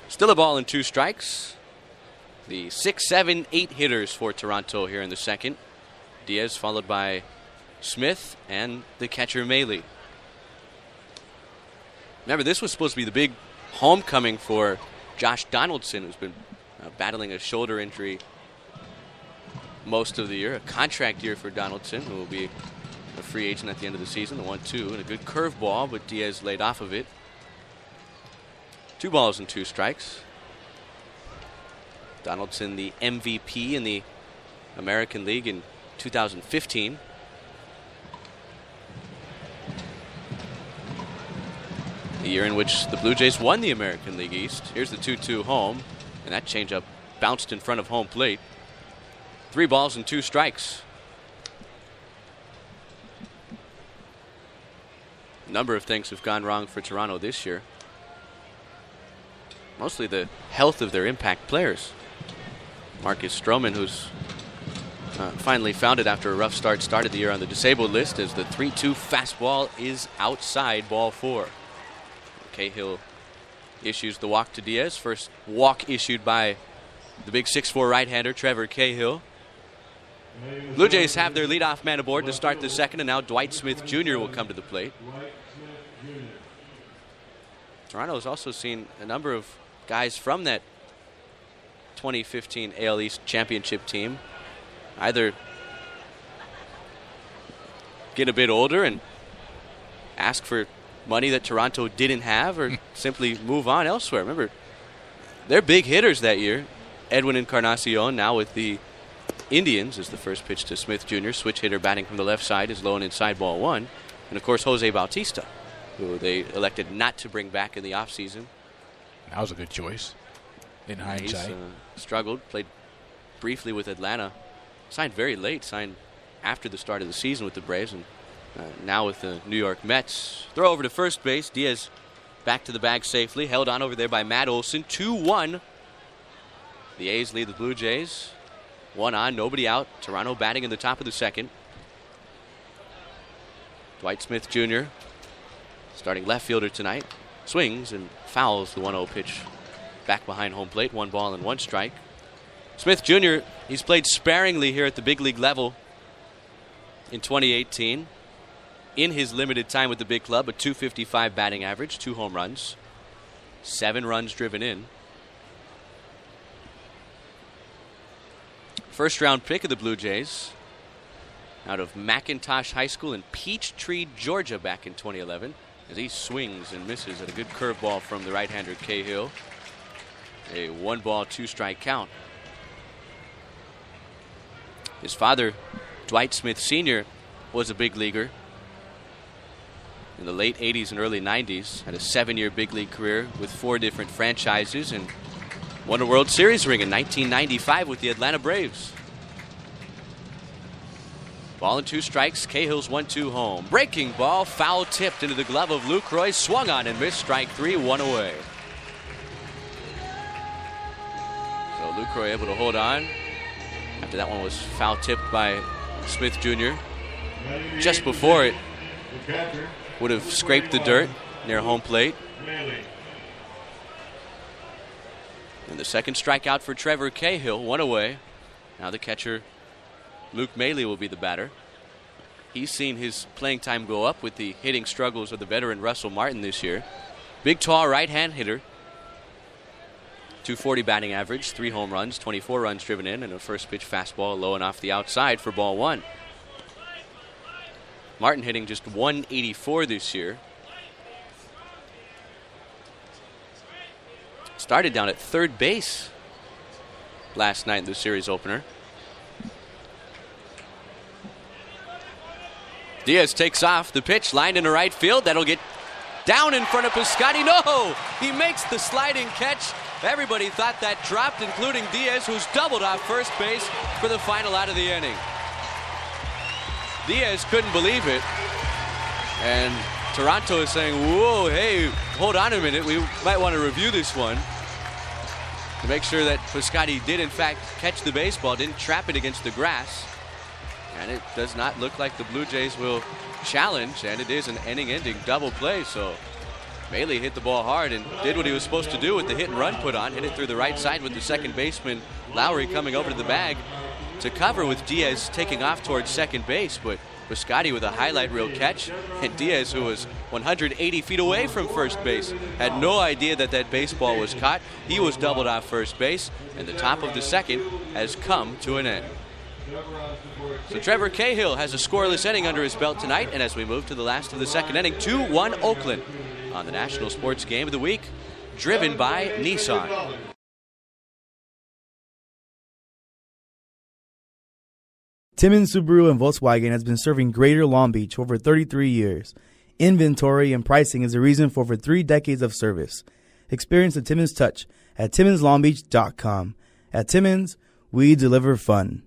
S7: Still a ball and 2 strikes. The 6, 7, 8 hitters for Toronto here in the second. Diaz followed by Smith and the catcher Maley. Remember, this was supposed to be the big homecoming for Josh Donaldson, who's been battling a shoulder injury most of the year. A contract year for Donaldson, who will be a free agent at the end of the season. The 1-2 and a good curveball, but Diaz laid off of it. 2 balls and 2 strikes. Donaldson, the MVP in the American League in 2015. The year in which the Blue Jays won the American League East. Here's the 2-2 home, and that changeup bounced in front of home plate. 3 balls and 2 strikes. A number of things have gone wrong for Toronto this year. Mostly the health of their impact players. Marcus Stroman, who's finally found it after a rough start, started the year on the disabled list as the 3-2 fastball is outside, ball 4. Cahill issues the walk to Diaz. First walk issued by the big 6'4" right-hander, Trevor Cahill. Blue Jays have their leadoff man aboard to start the second, and now Dwight Smith Jr. will come to the plate. Toronto has also seen a number of guys from that 2015 AL East championship team either get a bit older and ask for money that Toronto didn't have, or simply move on elsewhere. Remember, they're big hitters that year. Edwin Encarnacion now with the Indians is the first pitch to Smith Jr. Switch hitter batting from the left side is low and inside, ball 1. And of course, Jose Bautista, who they elected not to bring back in the offseason.
S1: That was a good choice in hindsight.
S7: He's struggled, played briefly with Atlanta, signed very late, signed after the start of the season with the Braves, and now with the New York Mets. Throw over to first base. Diaz back to the bag safely, held on over there by Matt Olson. 2-1. The A's lead the Blue Jays. 1 on, nobody out. Toronto batting in the top of the second. Dwight Smith Jr., starting left fielder tonight, swings and fouls the 1-0 pitch back behind home plate. 1 ball and 1 strike. Smith Jr., he's played sparingly here at the big league level in 2018. In his limited time with the big club, a .255 batting average, 2 home runs, 7 runs driven in. First round pick of the Blue Jays out of McIntosh High School in Peachtree, Georgia back in 2011, as he swings and misses at a good curveball from the right-hander Cahill. A 1-ball, 2-strike count. His father, Dwight Smith Sr., was a big leaguer in the late 80s and early 90s. Had a 7-year big league career with 4 different franchises and won a World Series ring in 1995 with the Atlanta Braves. Ball and 2 strikes. Cahill's 1-2 home. Breaking ball, foul tipped into the glove of Lucroy. Swung on and missed. Strike 3, 1 away. So Lucroy able to hold on after that one was foul tipped by Smith Jr. Just before it would have scraped the dirt near home plate. And the second strikeout for Trevor Cahill, 1 away. Now the catcher, Luke Maley, will be the batter. He's seen his playing time go up with the hitting struggles of the veteran Russell Martin this year. Big, tall right-hand hitter. 240 batting average, 3 home runs, 24 runs driven in, and a first pitch fastball low and off the outside for ball 1. Martin hitting just 184 this year. Started down at third base last night in the series opener. Diaz takes off. The pitch lined into right field. That'll get down in front of Piscotti. No! He makes the sliding catch. Everybody thought that dropped, including Diaz, who's doubled off first base for the final out of the inning. Diaz couldn't believe it. And Toronto is saying, whoa, hey, hold on a minute. We might want to review this one to make sure that Piscotti did, in fact, catch the baseball, didn't trap it against the grass. And it does not look like the Blue Jays will challenge, and it is an inning-ending double play. So Maley hit the ball hard and did what he was supposed to do with the hit and run put on. Hit it through the right side with the second baseman, Lowry, coming over to the bag to cover, with Diaz taking off towards second base. But Piscotti with a highlight reel catch, and Diaz, who was 180 feet away from first base, had no idea that that baseball was caught. He was doubled off first base, and the top of the second has come to an end. So Trevor Cahill has a scoreless inning under his belt tonight, and as we move to the last of the second inning, 2-1 Oakland on the National Sports Game of the Week, driven by Nissan.
S14: Timmins Subaru and Volkswagen has been serving Greater Long Beach for over 33 years. Inventory and pricing is the reason for over 3 decades of service. Experience the Timmins touch at TimminsLongBeach.com. At Timmins, we deliver fun.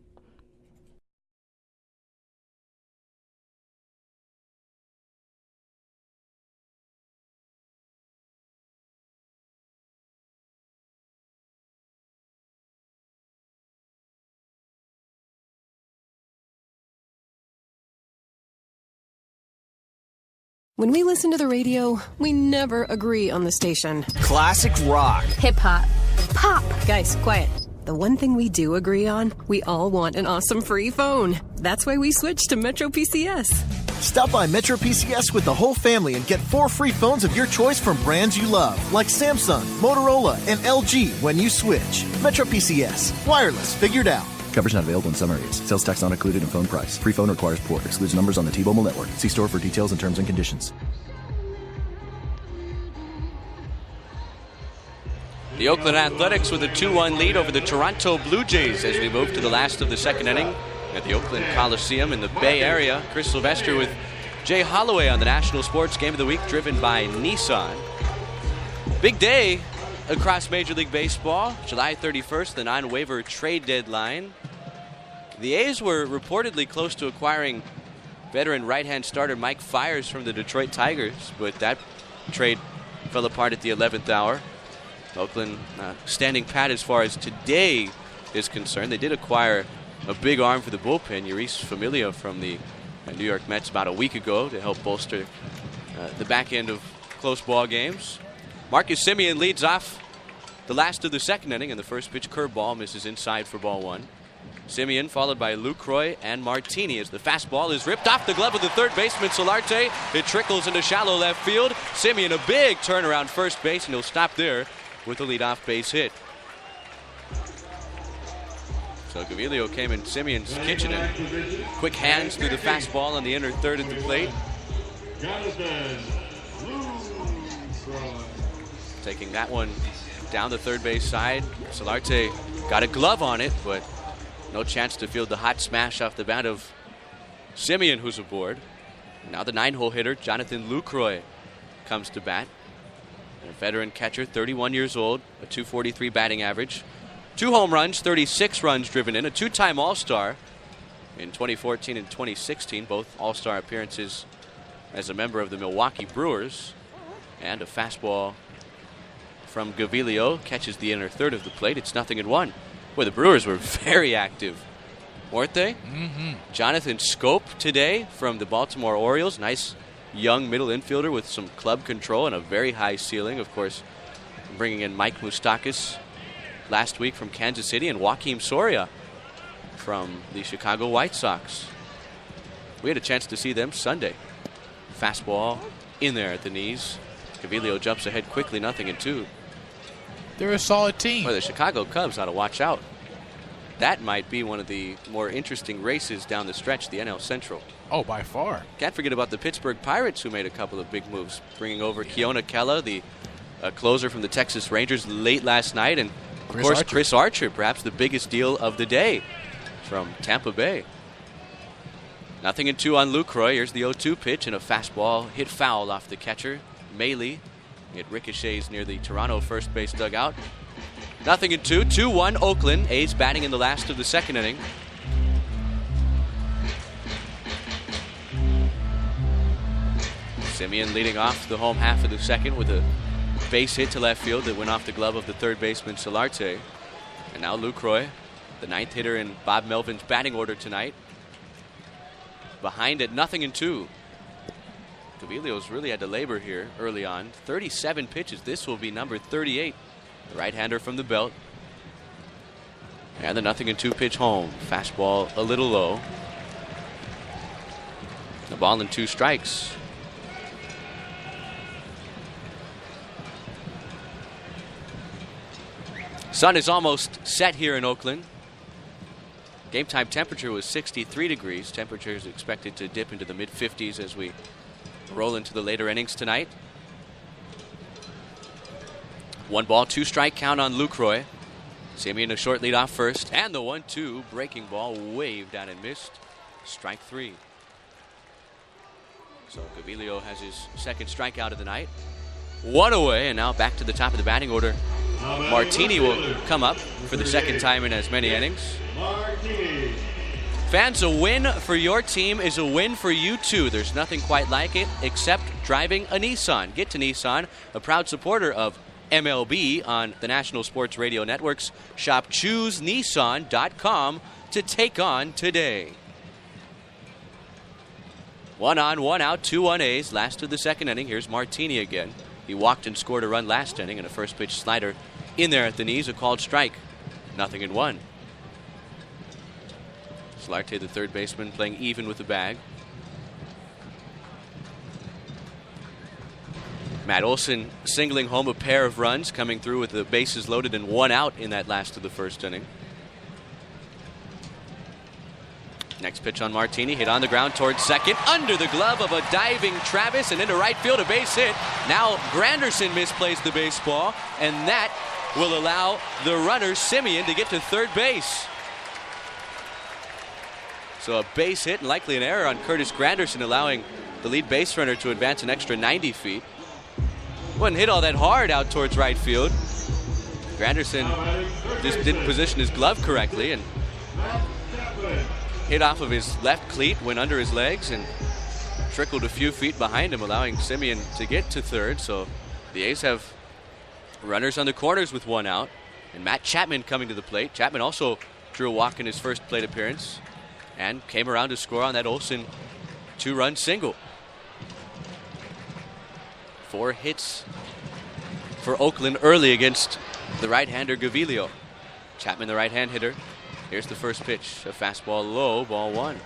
S15: When we listen to the radio, we never agree on the station.
S16: Classic rock.
S15: Hip-hop. Pop. Guys, quiet. The one thing we do agree on, we all want an awesome free phone. That's why we switched to Metro PCS.
S16: Stop by Metro PCS with the whole family and get 4 free phones of your choice from brands you love, like Samsung, Motorola, and LG when you switch. Metro PCS. Wireless. Figured out.
S17: Coverage not available in some areas. Sales tax not included in phone price. Free phone requires port. Excludes numbers on the T-Mobile network. See store for details and terms and conditions.
S7: The Oakland Athletics with a 2-1 lead over the Toronto Blue Jays as we move to the last of the second inning at the Oakland Coliseum in the Bay Area. Chris Sylvester with Jay Holloway on the National Sports Game of the Week, driven by Nissan. Big day across Major League Baseball. July 31st, the non-waiver trade deadline. The A's were reportedly close to acquiring veteran right-hand starter Mike Fiers from the Detroit Tigers, but that trade fell apart at the 11th hour. Oakland standing pat as far as today is concerned. They did acquire a big arm for the bullpen, Uris Familia from the New York Mets about a week ago to help bolster the back end of close ball games. Marcus Semien leads off the last of the second inning, and the first pitch curveball misses inside for ball 1. Simeon followed by Lucroy and Martini as the fastball is ripped off the glove of the third baseman Solarte. It trickles into shallow left field. Simeon a big turnaround first base, and he'll stop there with a leadoff base hit. So Gaviglio came in Simeon's kitchen and quick hands through the fastball on the inner third at the plate. Taking that one down the third base side. Solarte got a glove on it, but no chance to field the hot smash off the bat of Simeon, who's aboard. Now the 9-hole hitter, Jonathan Lucroy, comes to bat. A veteran catcher, 31 years old, a .243 batting average. 2 home runs, 36 runs driven in, a 2-time All-Star in 2014 and 2016, both All-Star appearances as a member of the Milwaukee Brewers. And a fastball from Gaviglio catches the inner third of the plate. It's 0-1. Boy, the Brewers were very active, weren't they?
S1: Mm-hmm.
S7: Jonathan Scope today from the Baltimore Orioles. Nice young middle infielder with some club control and a very high ceiling. Of course, bringing in Mike Moustakas last week from Kansas City and Joakim Soria from the Chicago White Sox. We had a chance to see them Sunday. Fastball in there at the knees. Gaviglio jumps ahead quickly, 0-2.
S1: They're a solid team.
S7: Well, the Chicago Cubs ought to watch out. That might be one of the more interesting races down the stretch, the NL Central.
S1: Oh, by far.
S7: Can't forget about the Pittsburgh Pirates, who made a couple of big moves, bringing over Keona Kela, the closer from the Texas Rangers, late last night, and of course Chris Archer, perhaps the biggest deal of the day from Tampa Bay. 0-2 on Lucroy. Here's the 0-2 pitch and a fastball hit foul off the catcher, Maley. It ricochets near the Toronto first base dugout. 0-2, 2-1 Oakland. A's batting in the last of the second inning. Simeon leading off the home half of the second with a base hit to left field that went off the glove of the third baseman Solarte. And now Lucroy, the 9th hitter in Bob Melvin's batting order tonight. Behind at 0-2. Gaviglio's really had to labor here early on. 37 pitches. This will be number 38. The right-hander from the belt. And the 0-2 pitch home. Fastball a little low. The ball and 2 strikes. Sun is almost set here in Oakland. Game time temperature was 63 degrees. Temperature is expected to dip into the mid-50s as we roll into the later innings tonight. 1 ball, 2 strike count on Lucroy. Simeon a short lead off first. And the 1-2 breaking ball waved out and missed. Strike 3. So Gaviglio has his second strikeout of the night. 1 away, and now back to the top of the batting order. Martini will come up for the second time in as many innings. Fans, a win for your team is a win for you too. There's nothing quite like it except driving a Nissan. Get to Nissan, a proud supporter of MLB on the National Sports Radio Networks. Shop ChooseNissan.com to take on today. 1 on, 1 out, 2-1 A's. Last of the second inning. Here's Martini again. He walked and scored a run last inning, and a first pitch slider in there at the knees, a called strike. 0-1. Solarte, the third baseman, playing even with the bag. Matt Olson singling home a pair of runs, coming through with the bases loaded and 1 out in that last of the first inning. Next pitch on Martini, hit on the ground towards second, under the glove of a diving Travis, and into right field, a base hit. Now Granderson misplaced the baseball, and that will allow the runner Simeon to get to third base. So a base hit and likely an error on Curtis Granderson, allowing the lead base runner to advance an extra 90 feet. Wasn't hit all that hard out towards right field. Granderson just didn't position his glove correctly and hit off of his left cleat, went under his legs and trickled a few feet behind him, allowing Simeon to get to third. So the A's have runners on the corners with 1 out. And Matt Chapman coming to the plate. Chapman also drew a walk in his first plate appearance and came around to score on that Olsen 2-run single. 4 hits for Oakland early against the right-hander Gaviglio. Chapman, the right-hand hitter, Here's the first pitch. A fastball low, ball 1.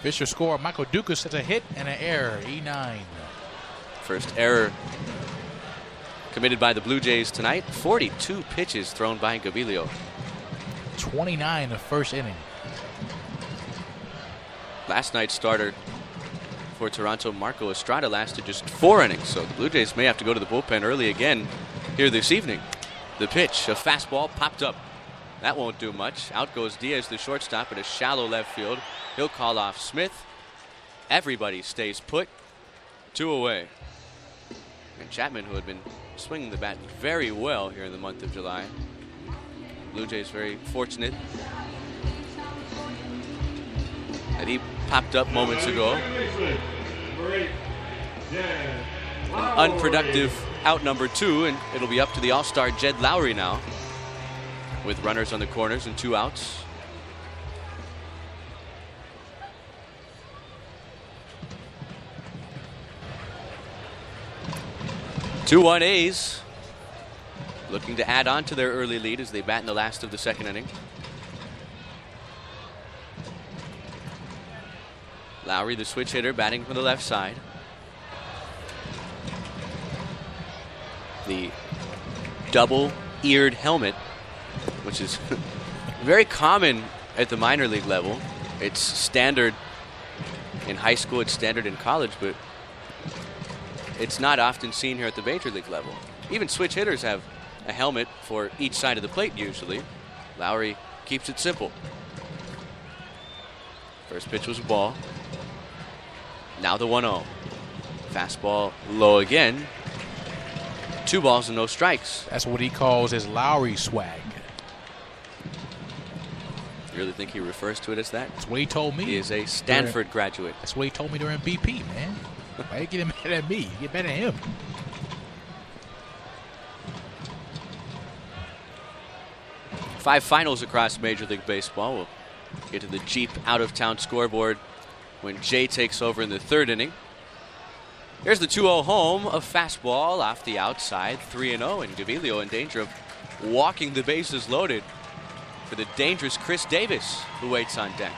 S1: Fisher score. Michael Dukas has a hit and an error. E9.
S7: First error committed by the Blue Jays tonight. 42 pitches thrown by Gaviglio.
S1: 29 in the first inning.
S7: Last night's starter for Toronto, Marco Estrada, lasted just 4 innings. So the Blue Jays may have to go to the bullpen early again here this evening. The pitch, a fastball popped up. That won't do much. Out goes Diaz, the shortstop, at a shallow left field. He'll call off Smith. Everybody stays put. 2 away. And Chapman, who had been swinging the bat very well here in the month of July. Blue Jays very fortunate that he popped up moments ago. An unproductive out number 2, and it'll be up to the All-Star Jed Lowry now, with runners on the corners and 2 outs. Two-one A's looking to add on to their early lead as they bat in the last of the second inning. Lowry, the switch hitter, batting from the left side. The double-eared helmet, which is very common at the minor league level. It's standard in high school, it's standard in college, but it's not often seen here at the major league level. Even switch hitters have a helmet for each side of the plate usually. Lowry keeps it simple. First pitch was a ball. Now the 1-0. Fastball low again. 2 balls and no strikes.
S1: That's what he calls his Lowry swag.
S7: You really think he refers to it as that?
S1: That's what he told me.
S7: He is a Stanford graduate.
S1: That's what he told me during BP, man. Why you get mad at me? Get mad at him.
S7: Five finals across Major League Baseball. We'll get to the Jeep out-of-town scoreboard when Jay takes over in the 3rd inning. Here's the 2-0 home. A fastball off the outside. 3-0, and Gaviglio in danger of walking the bases loaded for the dangerous Chris Davis, who waits on deck.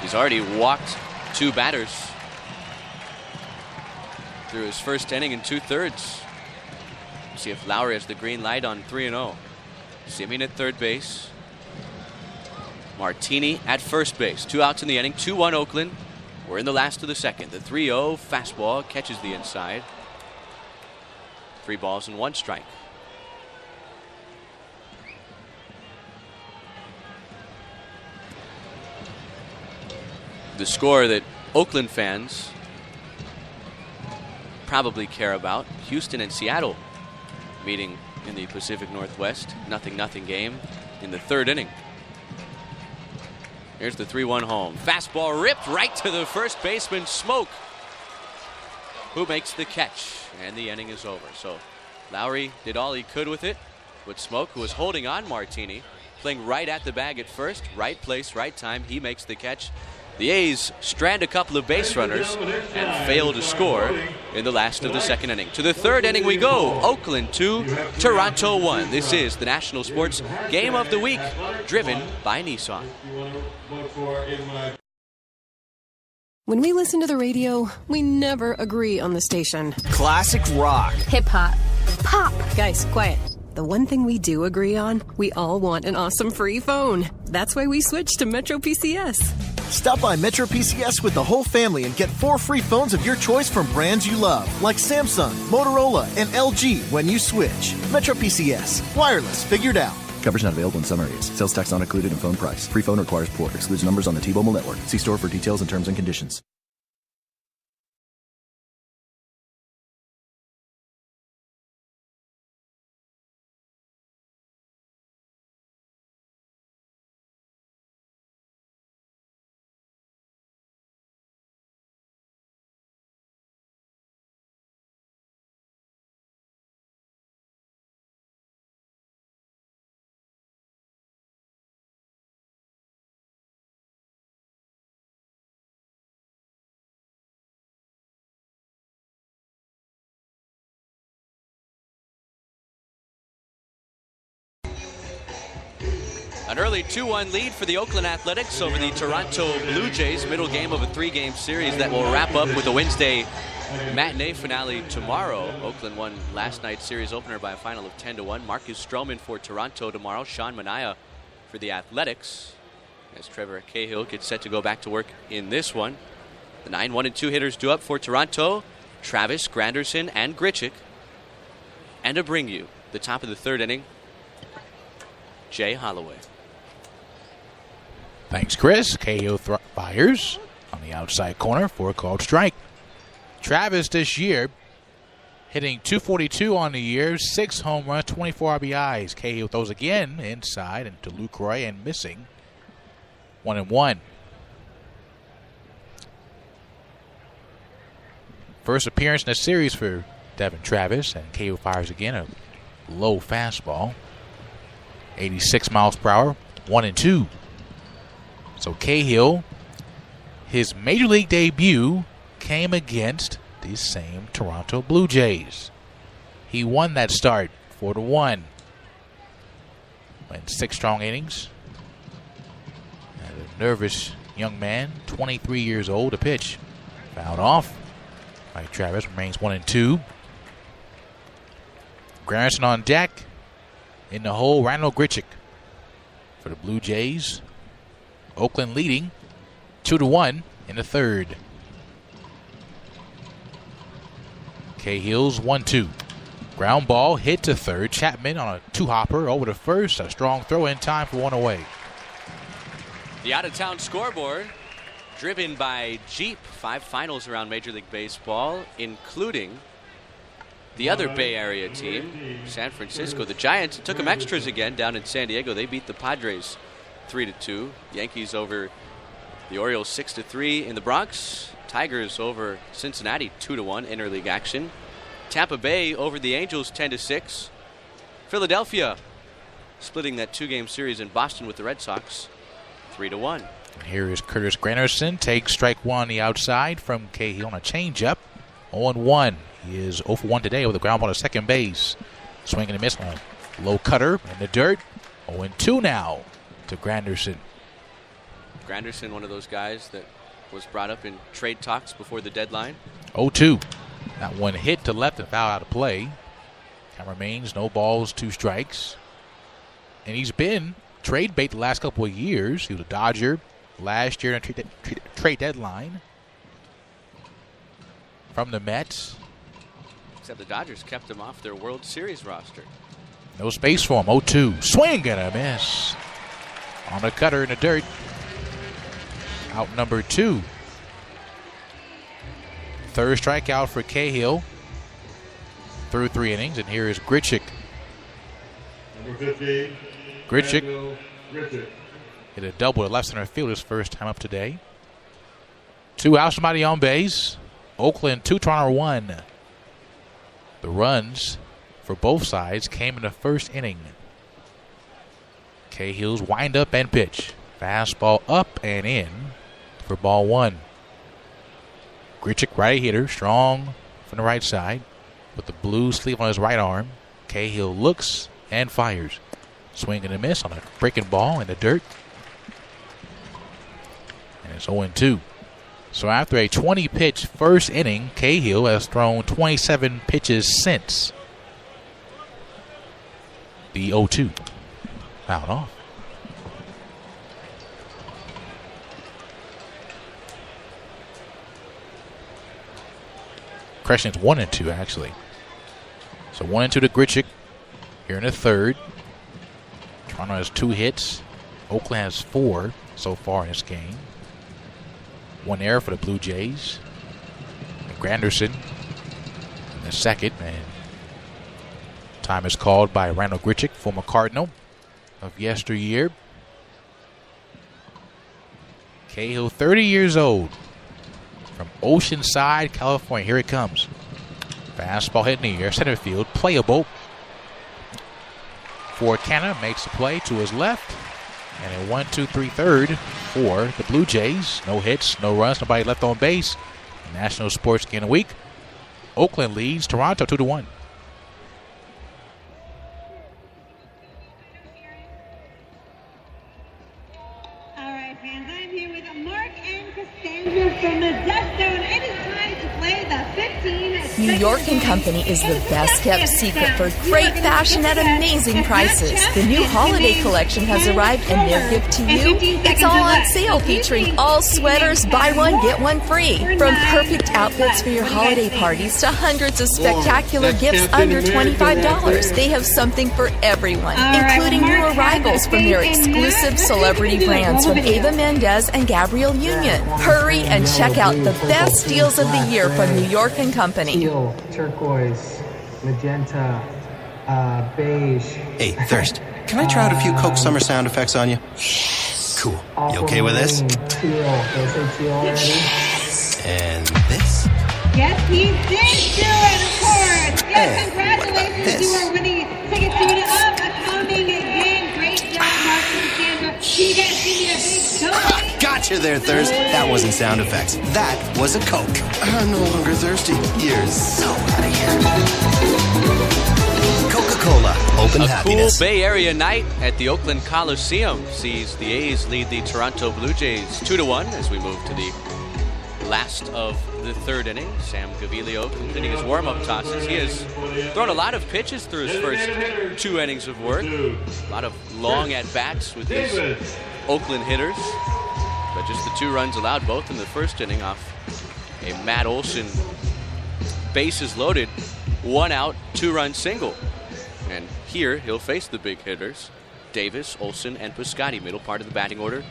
S7: He's already walked 2 batters through his first inning and 2/3. See if Lowry has the green light on 3-0. Simeon at third base. Martini at first base. 2 outs in the inning. 2-1 Oakland. We're in the last of the second. The 3-0 fastball catches the inside. 3 balls and 1 strike. The score that Oakland fans probably care about. Houston and Seattle meeting in the Pacific Northwest. 0-0 game in the 3rd inning. Here's the 3-1 home. Fastball ripped right to the first baseman, Smoke, who makes the catch, and the inning is over. So Lowry did all he could with it, with Smoke, who was holding on Martini, playing right at the bag at first. Right place, right time. He makes the catch. The A's strand a couple of base runners and fail to score in the last of the second inning. To the 3rd inning we go. Oakland 2, Toronto 1. This is the National Sports Game of the Week, driven by Nissan.
S15: When we listen to the radio, we never agree on the station.
S16: Classic rock.
S15: Hip hop. Pop. Guys, quiet. The one thing we do agree on, we all want an awesome free phone. That's why we switched to Metro PCS.
S16: Stop by Metro PCS with the whole family and get 4 free phones of your choice from brands you love, like Samsung, Motorola, and LG when you switch. Metro PCS. Wireless. Figured out.
S17: Coverage not available in some areas. Sales tax not included in phone price. Free phone requires port. Excludes numbers on the T-Mobile network. See store for details and terms and conditions.
S7: An early 2-1 lead for the Oakland Athletics over the Toronto Blue Jays. Middle game of a 3-game series that will wrap up with a Wednesday matinee finale tomorrow. Oakland won last night's series opener by a final of 10-1. Marcus Stroman for Toronto tomorrow. Sean Manaea for the Athletics, as Trevor Cahill gets set to go back to work in this one. The 9-1-2 hitters due up for Toronto: Travis, Granderson, and Grichuk. And to bring you the top of the third inning, Jay Holloway.
S1: Thanks, Chris. Cahill fires on the outside corner for a called strike. Travis this year hitting .242 on the year, 6 home runs, 24 RBIs. Cahill throws again inside into Lucroy and missing. 1-1. First appearance in the series for Devin Travis, and Cahill fires again, a low fastball. 86 miles per hour, 1-2. So Cahill, his major league debut came against these same Toronto Blue Jays. He won that start 4-1. Went 6 strong innings. And a nervous young man, 23 years old, to pitch. Fouled off by Travis, remains 1-2. Granderson on deck. In the hole, Randall Grichuk for the Blue Jays. Oakland leading 2-1 in the third. Cahill's 1-2. Ground ball hit to third. Chapman on a 2-hopper over to first. A strong throw in time for 1 away.
S7: The out-of-town scoreboard driven by Jeep. 5 finals around Major League Baseball, including the other Bay Area team, San Francisco. The Giants, it took them extras again down in San Diego. They beat the Padres 3-2. Yankees over the Orioles 6-3 in the Bronx. Tigers over Cincinnati 2-1 interleague action. Tampa Bay over the Angels 10-6. Philadelphia splitting that 2-game series in Boston with the Red Sox 3-1.
S1: Here is Curtis Granderson. Takes strike 1 on the outside from Cahill on a changeup. 0-1. He is 0-for-1 today with a ground ball to second base. Swing and a miss on a low cutter in the dirt. 0-2 now to Granderson.
S7: Granderson, one of those guys that was brought up in trade talks before the deadline.
S1: 0-2. That one hit to left and foul out of play. Count remains no balls, 2 strikes. And he's been trade bait the last couple of years. He was a Dodger last year in a trade deadline from the Mets.
S7: Except the Dodgers kept him off their World Series roster.
S1: No space for him. 0-2. Swing and a miss. On a cutter in the dirt. Out number 2. Third strikeout for Cahill through 3 innings. And here is Grichuk.
S6: Number 15.
S1: Grichuk hit a double to left center field his first time up today. 2 outs, somebody on base. Oakland 2, Toronto 1. The runs for both sides came in the first inning. Cahill's wind up and pitch. Fastball up and in for ball 1. Grichuk, right hitter, strong from the right side with the blue sleeve on his right arm. Cahill looks and fires. Swing and a miss on a breaking ball in the dirt. And it's 0-2. So after a 20-pitch first inning, Cahill has thrown 27 pitches since. The 0-2. Fouled off. Correction, it's 1-2 actually. So 1-2 to Grichuk here in the third. Toronto has 2 hits. Oakland has 4 so far in this game. 1 error for the Blue Jays. And Granderson in the second. And time is called by Randall Grichuk, former Cardinal of yesteryear. Cahill, 30 years old, from Oceanside, California. Here it comes. Fastball hit in the air, center field, playable. For Canna, makes the play to his left. And a 1-2-3 third for the Blue Jays. No hits, no runs, nobody left on base. National Sports Game of the Week. Oakland leads Toronto 2-1.
S11: New York & Company is the best kept secret for great fashion at amazing prices. The new holiday collection has arrived, and their gift to you, it's all on sale, featuring all sweaters, buy one, get one free. From perfect outfits for your holiday parties to hundreds of spectacular gifts under $25, they have something for everyone, including new arrivals from their exclusive celebrity brands from Eva Mendes and Gabrielle Union. Hurry and check out the best deals of the year from New York & Company.
S18: Teal, turquoise, magenta, beige.
S19: Hey, Thirst, can I try out a few Coke Summer sound effects on you? Cool. You okay with this?
S18: Teal. Did I say teal already?
S19: And this?
S20: Yes, he did do it, of course. Yes, congratulations. You are winning tickets to the upcoming game. Great job, Mark and Sandra. Can you guys give me a big show?
S19: Gotcha there, Thirst. That wasn't sound effects. That was a Coke. I'm no longer thirsty. You're so out of here. Coca-Cola. Open happiness.
S7: Cool Bay Area night at the Oakland Coliseum sees the A's lead the Toronto Blue Jays 2-1 as we move to the last of the third inning. Sam Gaviglio completing his warm-up tosses. He has thrown a lot of pitches through his first 2 innings of work. A lot of long at-bats with these Oakland hitters. But just the 2 runs allowed, both in the first inning, off a Matt Olson bases loaded, 1 out, 2-run single. And here he'll face the big hitters, Davis, Olson, and Piscotty, middle part of the batting order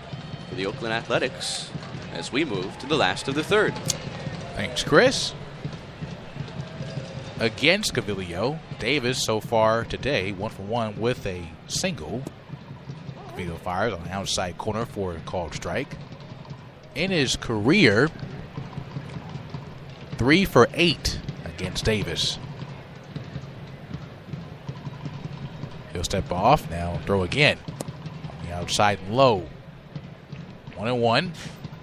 S7: for the Oakland Athletics as we move to the last of the third.
S1: Thanks, Chris. Against Gaviglio, Davis so far today 1 for 1 with a single. Gaviglio fires on the outside corner for a called strike. In his career, 3 for 8 against Davis. He'll step off, now throw again. On the outside and low. 1-1.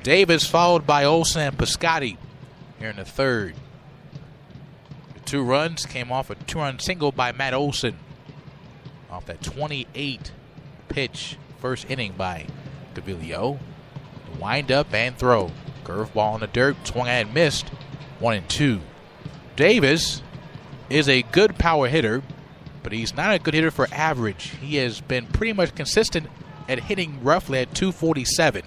S1: Davis followed by Olson and Piscotty here in the third. The 2 runs came off a 2-run single by Matt Olson off that 28 pitch first inning by Gaviglio. Wind up and throw. Curveball in the dirt, swung at and missed. 1-2. Davis is a good power hitter, but he's not a good hitter for average. He has been pretty much consistent at hitting roughly at 247.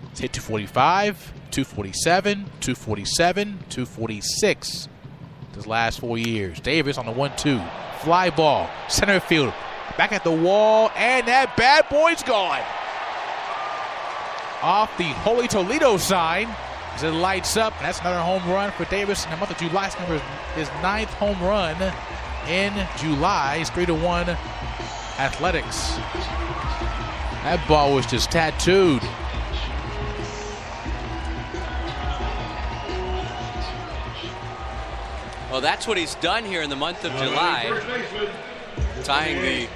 S1: He's hit 245, 247, 247, 246 his last 4 years. Davis on the 1-2. Fly ball, center field, back at the wall, and that bad boy's gone. Off the Holy Toledo sign as it lights up. That's another home run for Davis in the month of July. It's his 9th home run in July. It's 3-1 Athletics. That ball was just tattooed.
S7: Well, that's what he's done here in the month of July, tying the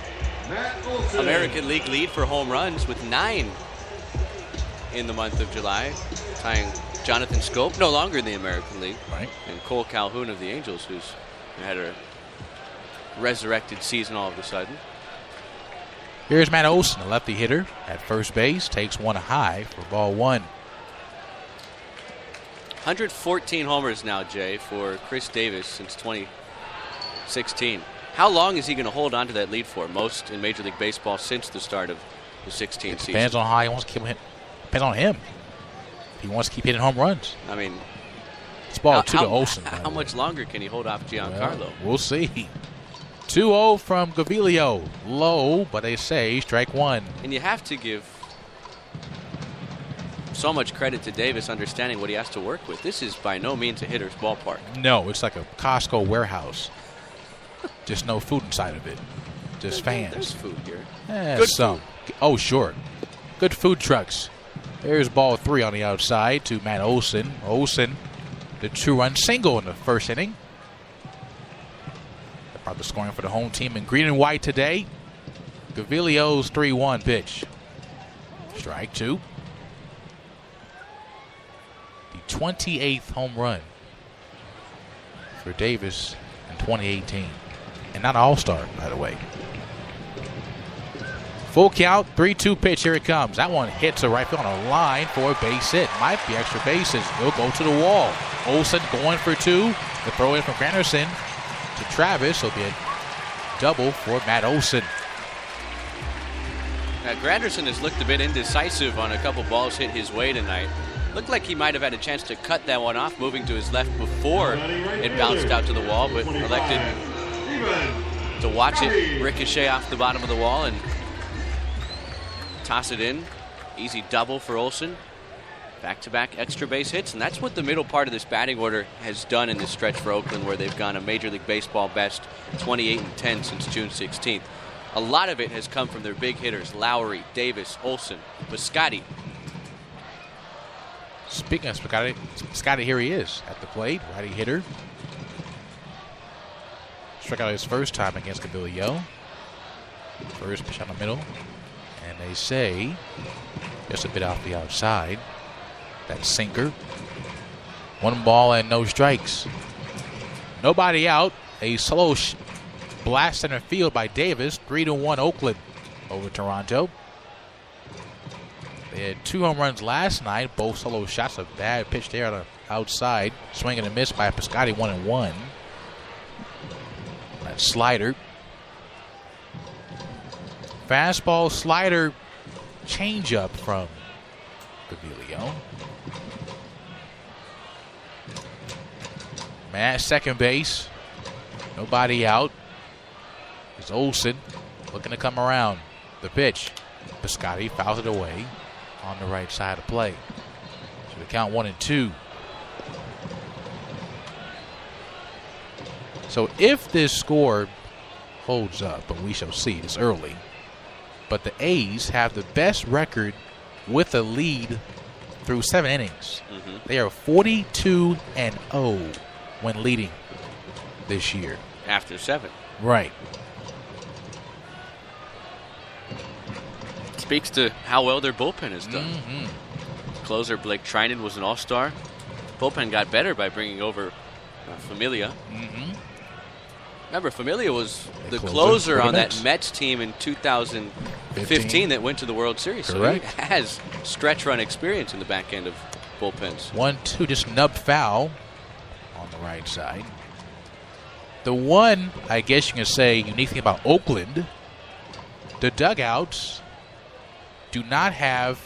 S7: American League lead for home runs with 9 in the month of July, tying Jonathan Scope, no longer in the American League,
S1: right,
S7: and Cole Calhoun of the Angels, who's had a resurrected season all of a sudden.
S1: Here's Matt Olson, a lefty hitter at first base, takes one high for ball 1.
S7: 114 homers now, Jay, for Chris Davis since 2016. How long is he going to hold on to that lead for? Most in Major League Baseball since the start of the 16 season.
S1: Depends on how he wants to keep hitting. Depends on him. If he wants to keep hitting home runs.
S7: I mean,
S1: it's ball 2 to Olson.
S7: How much longer can he hold off Giancarlo?
S1: Well, we'll see. 2-0 from Gaviglio. Low, but they say strike 1.
S7: And you have to give so much credit to Davis understanding what he has to work with. This is by no means a hitter's ballpark.
S1: No, it's like a Costco warehouse. Just no food inside of it. Just fans.
S7: There's food here.
S1: Good some. Food. Oh, sure. Good food trucks. There's ball 3 on the outside to Matt Olson. Olson, the 2-run single in the first inning. Probably scoring for the home team in green and white today. Gaviglio's 3-1 pitch. Strike 2. The 28th home run for Davis in 2018. And not an all-star, by the way. Full count, 3-2 pitch. Here it comes. That one hits a right field on a line for a base hit. Might be extra bases. He'll go to the wall. Olson going for 2. The throw in from Granderson to Travis will be a double for Matt Olson.
S7: Now, Granderson has looked a bit indecisive on a couple balls hit his way tonight. Looked like he might have had a chance to cut that one off, moving to his left before it bounced out to the wall, but elected to watch it ricochet off the bottom of the wall and toss it in. Easy double for Olson. Back-to-back extra base hits, and that's what the middle part of this batting order has done in this stretch for Oakland, where they've gone a Major League Baseball best 28-10 since June 16th. A lot of it has come from their big hitters, Lowry, Davis, Olson, Piscotty.
S1: Speaking of Piscotty, here he is at the plate, righty hitter. Struck out his first time against Cabilio. First pitch on the middle. And they say, just a bit off the outside, that sinker. 1 ball and no strikes. Nobody out. A solo blast center field by Davis. 3-1 Oakland over Toronto. They had 2 home runs last night. Both solo shots. A bad pitch there on the outside. Swing and a miss by Piscotty. 1-1. That slider. Fastball, slider, changeup from Gavilio. Man at second base. Nobody out. It's Olson looking to come around. The pitch. Piscotty fouls it away on the right side of play. So the count 1-2. So if this score holds up, but we shall see, it's early, but the A's have the best record with a lead through 7 innings. They are 42-0 when leading this year.
S7: After 7.
S1: Right.
S7: Speaks to how well their bullpen has done. Closer Blake Trinan was an all-star. Bullpen got better by bringing over Familia. Remember, Familia was the closer on that Mets team in 2015 that went to the World Series.
S1: Correct.
S7: So he has stretch run experience in the back end of bullpens.
S1: 1-2, just nub foul on the right side. The one, I guess you can say, unique thing about Oakland, the dugouts do not have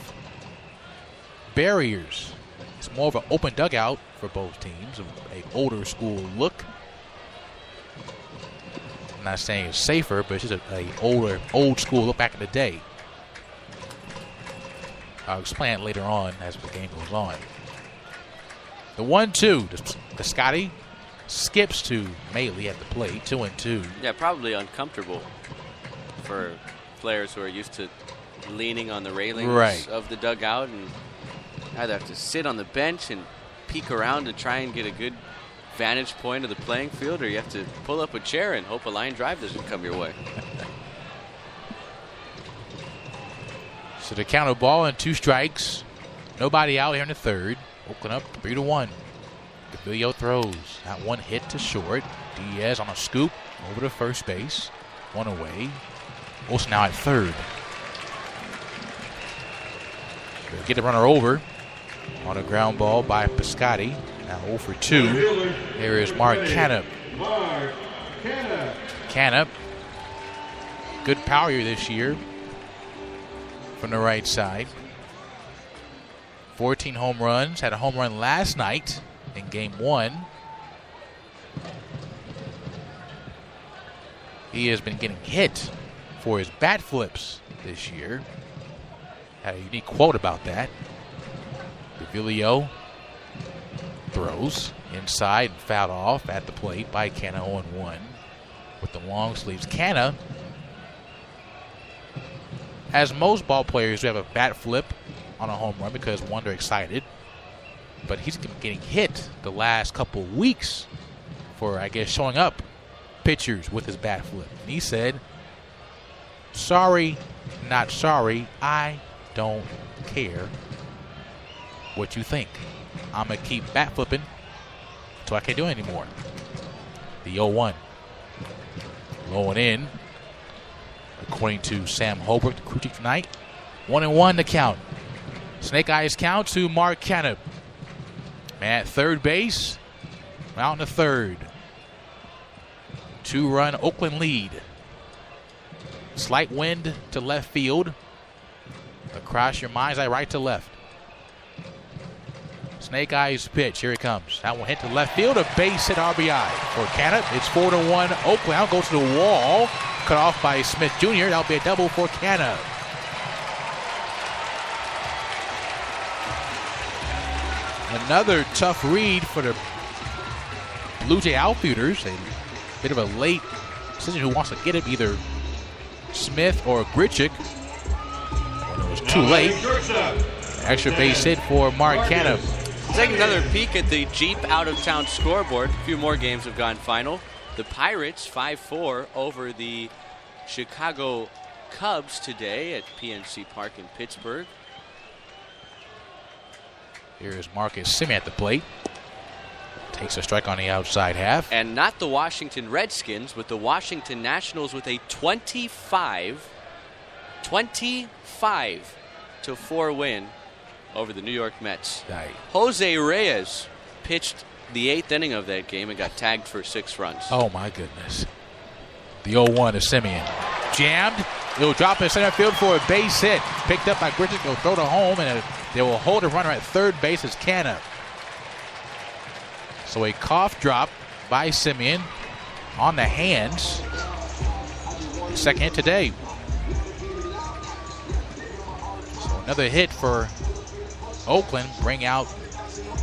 S1: barriers. It's more of an open dugout for both teams, an older school look. I'm not saying it's safer, but it's just a old school look back in the day. I'll explain it later on as the game goes on. The 1-2, Piscotty skips to Maley at the plate, 2-2.
S7: Yeah, probably uncomfortable for players who are used to leaning on the railings of the dugout and either have to sit on the bench and peek around to try and get a good vantage point of the playing field, or you have to pull up a chair and hope a line drive doesn't come your way.
S1: So the count of ball and 2 strikes. Nobody out here in the third. Oakland up 3-1. Gavilio throws. That one hit to short. Diaz on a scoop over to first base. 1 away. Olson now at third. They'll get the runner over on a ground ball by Piscotty. Now 0 for 2. There is Mark Canup. Canup. Good power here this year from the right side. 14 home runs. Had a home run last night in game 1. He has been getting hit for his bat flips this year. Had a unique quote about that. Gavilio throws inside and fouled off at the plate by Canna. 0-1 with the long sleeves. Canna, as most ball players who have a bat flip on a home run because, one, they're excited, but he's been getting hit the last couple weeks for, I guess, showing up pitchers with his bat flip. And he said, sorry, not sorry, I don't care what you think. I'm going to keep bat flipping until I can't do it anymore. The 0-1. Low and in. According to Sam Holbrook, the crew chief tonight. 1-1 to count. Snake eyes count to Mark Canup. Man at third base. Out in the third. 2-run Oakland lead. Slight wind to left field. Across your mind's eye, right to left. Snake eyes pitch. Here it comes. That one hit to left field. A base hit RBI for Canna. It's 4-1 Oakland. Now goes to the wall. Cut off by Smith Jr. That'll be a double for Canna. Another tough read for the Blue Jay outfielders. A bit of a late decision who wants to get it, either Smith or Grichuk. When it was too late. Extra base hit for Mark Canna.
S7: Taking another peek at the Jeep out-of-town scoreboard. A few more games have gone final. The Pirates 5-4 over the Chicago Cubs today at PNC Park in Pittsburgh.
S1: Here is Marcus Semien at the plate. Takes a strike on the outside half.
S7: And not the Washington Redskins, but the Washington Nationals with a 25-4 win over the New York Mets.
S1: Right.
S7: Jose Reyes pitched the 8th inning of that game and got tagged for 6 runs.
S1: Oh, my goodness. The 0-1 is Semien. Jammed. He'll drop in center field for a base hit. Picked up by Grichuk. He'll throw to home, and they will hold a runner at third base as Canna. So a cough drop by Semien on the hands. Second hit today. So another hit for Oakland. Bring out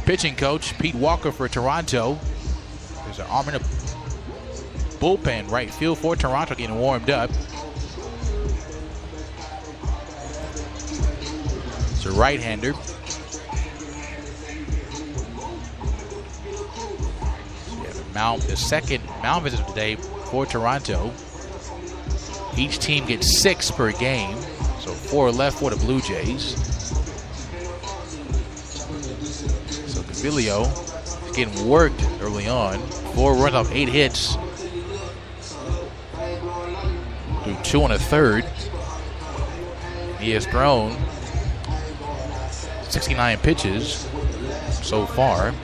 S1: pitching coach Pete Walker for Toronto. There's an arm in a bullpen right field for Toronto getting warmed up. It's a right-hander. The second mound visit today for Toronto. Each team gets 6 per game, so 4 left for the Blue Jays. So Gavilio is getting worked early on. 4 runs off 8 hits. Through 2 and a third. He has thrown 69 pitches so far.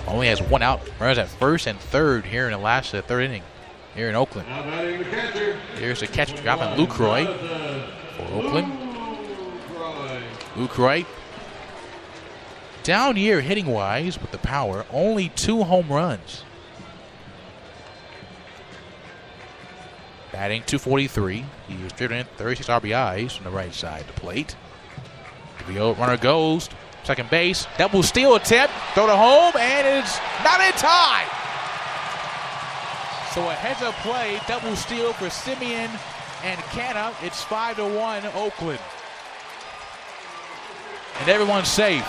S1: Only has 1 out. Runners at first and third here in the last third inning here in Oakland. Here's the catcher dropping Lucroy for Oakland. Lucroy down year hitting wise with the power. Only 2 home runs. Batting .243. He was driven in 36 RBIs from the right side of the plate. The runner goes. Second base, double steal attempt, throw to home, and it's not in time. So a heads-up play, double steal for Semien and Canna. It's 5-1 Oakland. And everyone's safe.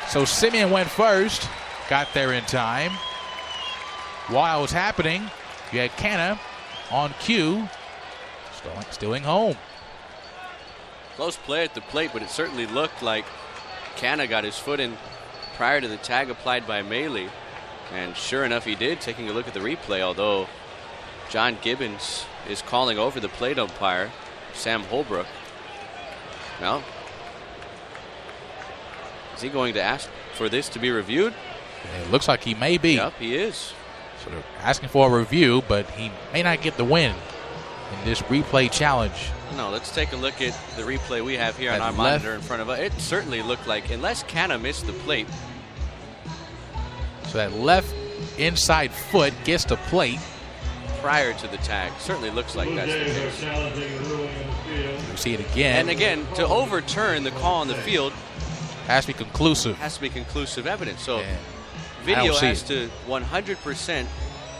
S1: So Semien went first, got there in time. While it was happening, you had Canna on cue, stealing home.
S7: Close play at the plate, but it certainly looked like Canna got his foot in prior to the tag applied by Maley. And sure enough, he did, taking a look at the replay, although John Gibbons is calling over the plate umpire, Sam Holbrook. Well, is he going to ask for this to be reviewed?
S1: It looks like he may be.
S7: Yep, he is.
S1: So they're asking for a review, but he may not get the win in this replay challenge.
S7: No, let's take a look at the replay we have here on our monitor in front of us. It certainly looked like, unless Canna missed the plate.
S1: So that left inside foot gets the plate.
S7: Prior to the tag. Certainly looks like that's the case.
S1: We see it again.
S7: And again, to overturn the call on the field.
S1: Has to be conclusive.
S7: Has to be conclusive evidence. So video has to 100%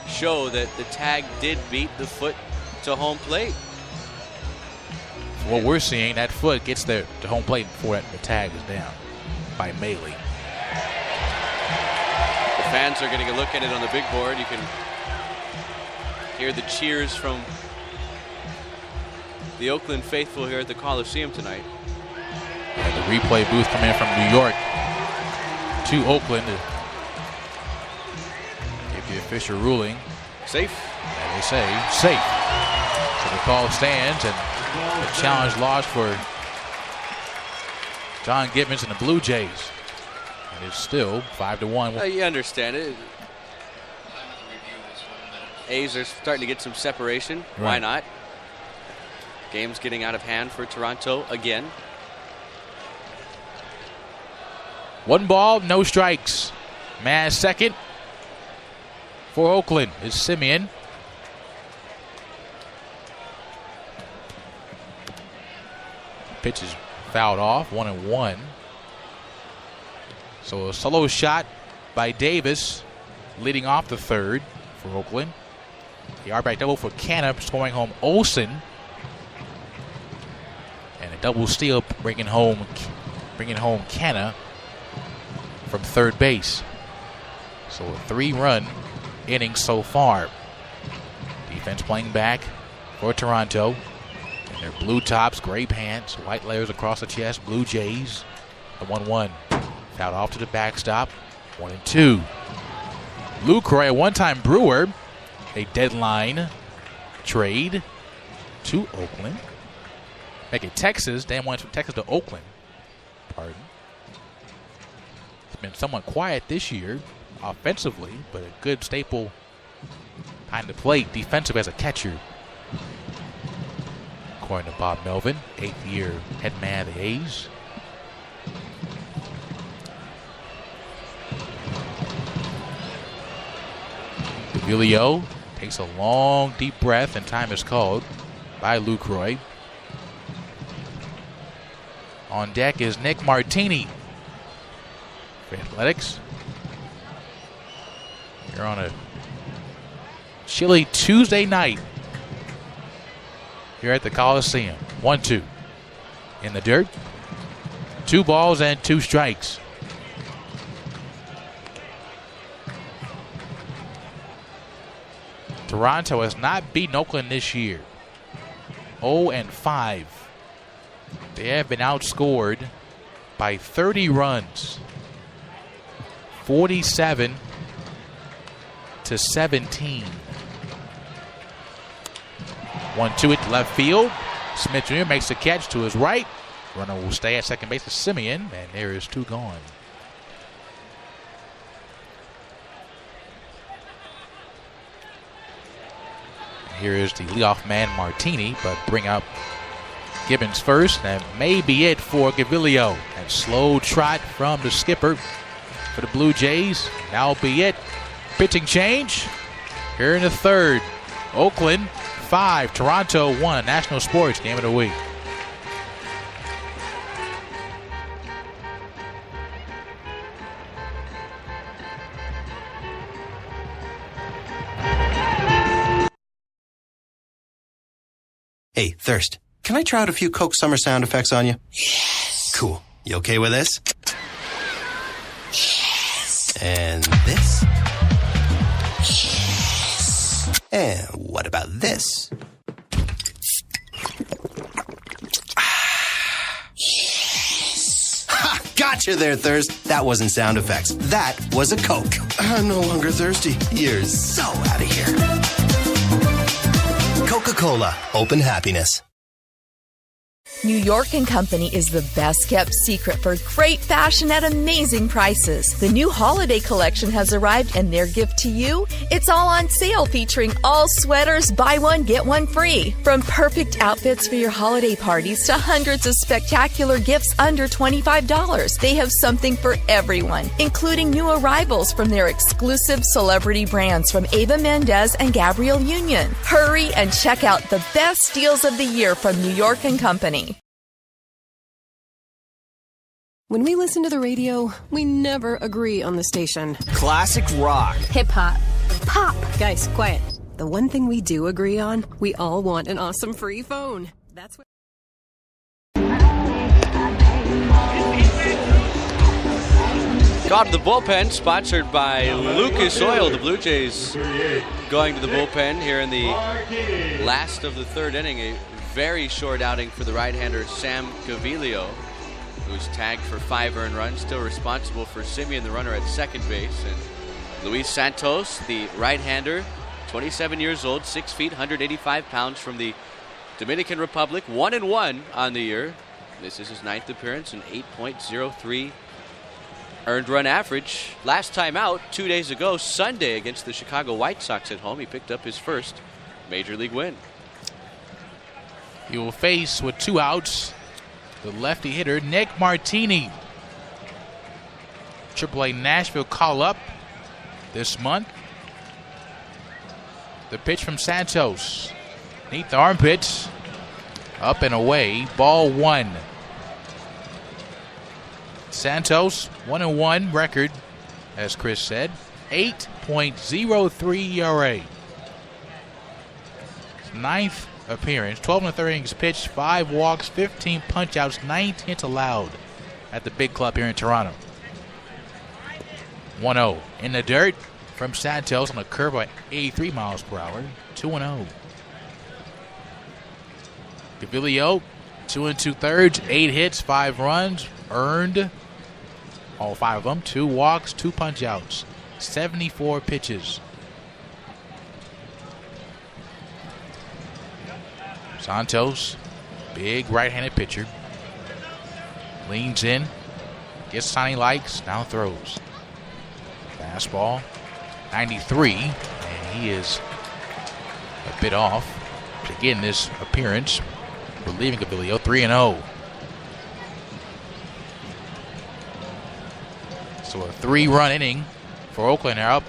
S7: show that the tag did beat the foot to home plate.
S1: What we're seeing, that foot gets there to home plate before the tag is down by Maley.
S7: The fans are getting a look at it on the big board. You can hear the cheers from the Oakland faithful here at the Coliseum tonight.
S1: And the replay booth coming in from New York to Oakland to give the official ruling.
S7: Safe.
S1: And they say safe. So the call stands, and the challenge lost for John Gibbons and the Blue Jays. And it's still 5-1.
S7: You understand it. A's are starting to get some separation.
S1: Right.
S7: Why not? Game's getting out of hand for Toronto again.
S1: 1 ball, no strikes. Man second. For Oakland is Simeon. Pitch is fouled off, 1-1. So a solo shot by Davis, leading off the third for Oakland. The RBI double for Canna, scoring home Olsen. And a double steal bringing home Canna from third base. So a 3-run inning so far. Defense playing back for Toronto. And their blue tops, gray pants, white layers across the chest, Blue Jays. The 1-1. Fouled off to the backstop. 1-2. Lucroy, a one-time Brewer. A deadline trade to Oakland. Make it Texas. Dan went from Texas to Oakland. Pardon. It's been somewhat quiet this year offensively, but a good staple behind the plate defensive as a catcher. According to Bob Melvin, 8th year head man of the A's. Gavilio takes a long, deep breath, and time is called by Lucroy. On deck is Nick Martini for Athletics. You're on a chilly Tuesday night here at the Coliseum. 1-2 in the dirt. 2 balls and 2 strikes. Toronto has not beaten Oakland this year. 0-5. They have been outscored by 30 runs. 47-17. 1-2 at left field. Smith Jr. makes the catch to his right. Runner will stay at second base for Simeon, and there is 2 gone. Here is the leadoff man, Martini, but bring up Gibbons first. That may be it for Gavilio. And slow trot from the skipper for the Blue Jays. That'll be it. Pitching change here in the third. Oakland 5, Toronto 1. National Sports Game of the Week.
S19: Hey, Thirst, can I try out a few Coke Summer sound effects on you? Yes. Cool. You okay with this? Yes. And this? Yes. And what about this? Yes. Ha! Gotcha there, Thirst. That wasn't sound effects. That was a Coke. I'm no longer thirsty. You're so out of here. Coca-Cola, open happiness.
S11: New York & Company is the best kept secret for great fashion at amazing prices. The new holiday collection has arrived, and their gift to you, it's all on sale, featuring all sweaters, buy one, get one free. From perfect outfits for your holiday parties to hundreds of spectacular gifts under $25, they have something for everyone, including new arrivals from their exclusive celebrity brands from Eva Mendes and Gabrielle Union. Hurry and check out the best deals of the year from New York & Company.
S15: When we listen to the radio, we never agree on the station.
S16: Classic rock.
S15: Hip hop. Pop. Guys, quiet. The one thing we do agree on, we all want an awesome free phone. That's what.
S7: Caught to the bullpen, sponsored by Lucas Oil. The Blue Jays going to the bullpen here in the last of the third inning. A very short outing for the right-hander Sam Gavilio, who's tagged for 5 earned runs, still responsible for Simeon, the runner at second base. And Luis Santos, the right-hander, 27 years old, 6 feet, 185 pounds, from the Dominican Republic, 1-1 on the year. This is his 9th appearance, an 8.03 earned run average. Last time out, 2 days ago, Sunday, against the Chicago White Sox at home, he picked up his first major league win.
S1: He will face, with 2 outs, the lefty hitter, Nick Martini. AAA Nashville call-up this month. The pitch from Santos. Beneath the armpits. Up and away. Ball 1. Santos, 1-1 record, as Chris said. 8.03 ERA. 9th appearance. 12 and a third innings pitched. 5 walks, 15 punch-outs, 19 hits allowed at the big club here in Toronto. 1-0 in the dirt from Santos on a curve at 83 miles per hour. 2-0. Gavilio, 2 2/3, 8 hits, 5 runs, earned all 5 of them. 2 walks, 2 punch-outs, 74 pitches. Santos, big right-handed pitcher, leans in, gets sign he likes, now throws. Fastball, 93, and he is a bit off. But again, this appearance, relieving Gavilio, 3-0. So a 3-run inning for Oakland. They're up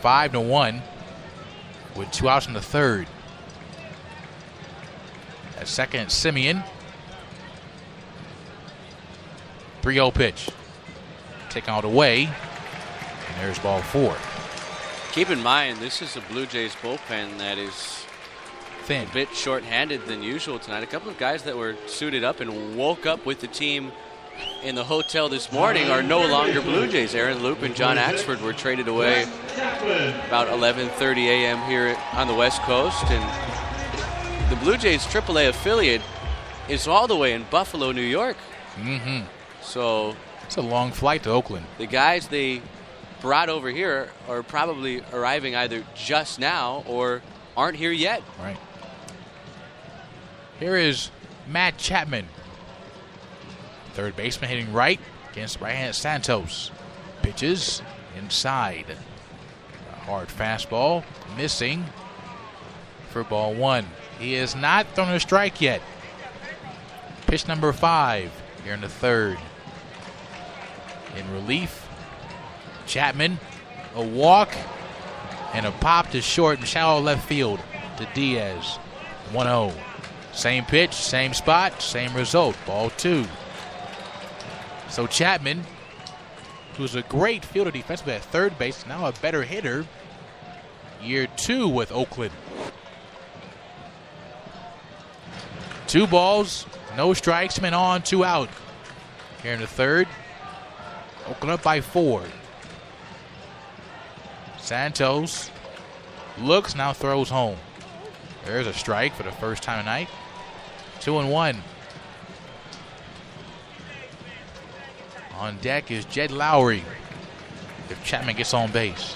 S1: 5-1 with 2 outs in the third. At second, Simeon. 3-0 pitch. Taken out away. And there's ball 4.
S7: Keep in mind, this is a Blue Jays bullpen that is
S1: thin,
S7: a bit short-handed than usual tonight. A couple of guys that were suited up and woke up with the team in the hotel this morning are no longer Blue Jays. Aaron Loop and John Axford were traded away about 11:30 a.m. here on the West Coast. And the Blue Jays AAA affiliate is all the way in Buffalo, New York.
S1: Mm-hmm.
S7: So
S1: it's a long flight to Oakland.
S7: The guys they brought over here are probably arriving either just now or aren't here yet.
S1: Right. Here is Matt Chapman. Third baseman hitting right against right-handed Santos. Pitches inside. A hard fastball missing for ball 1. He has not thrown a strike yet. Pitch number 5 here in the third. In relief, Chapman, a walk and a pop to short and shallow left field to Diaz. 1-0. Same pitch, same spot, same result. Ball 2. So Chapman, who's a great fielder defensively at third base, now a better hitter. Year 2 with Oakland. 2 balls, no strikes, men on, 2 out. Here in the third, Oakland up by 4. Santos looks, now throws home. There's a strike for the first time tonight. 2-1. On deck is Jed Lowry if Chapman gets on base.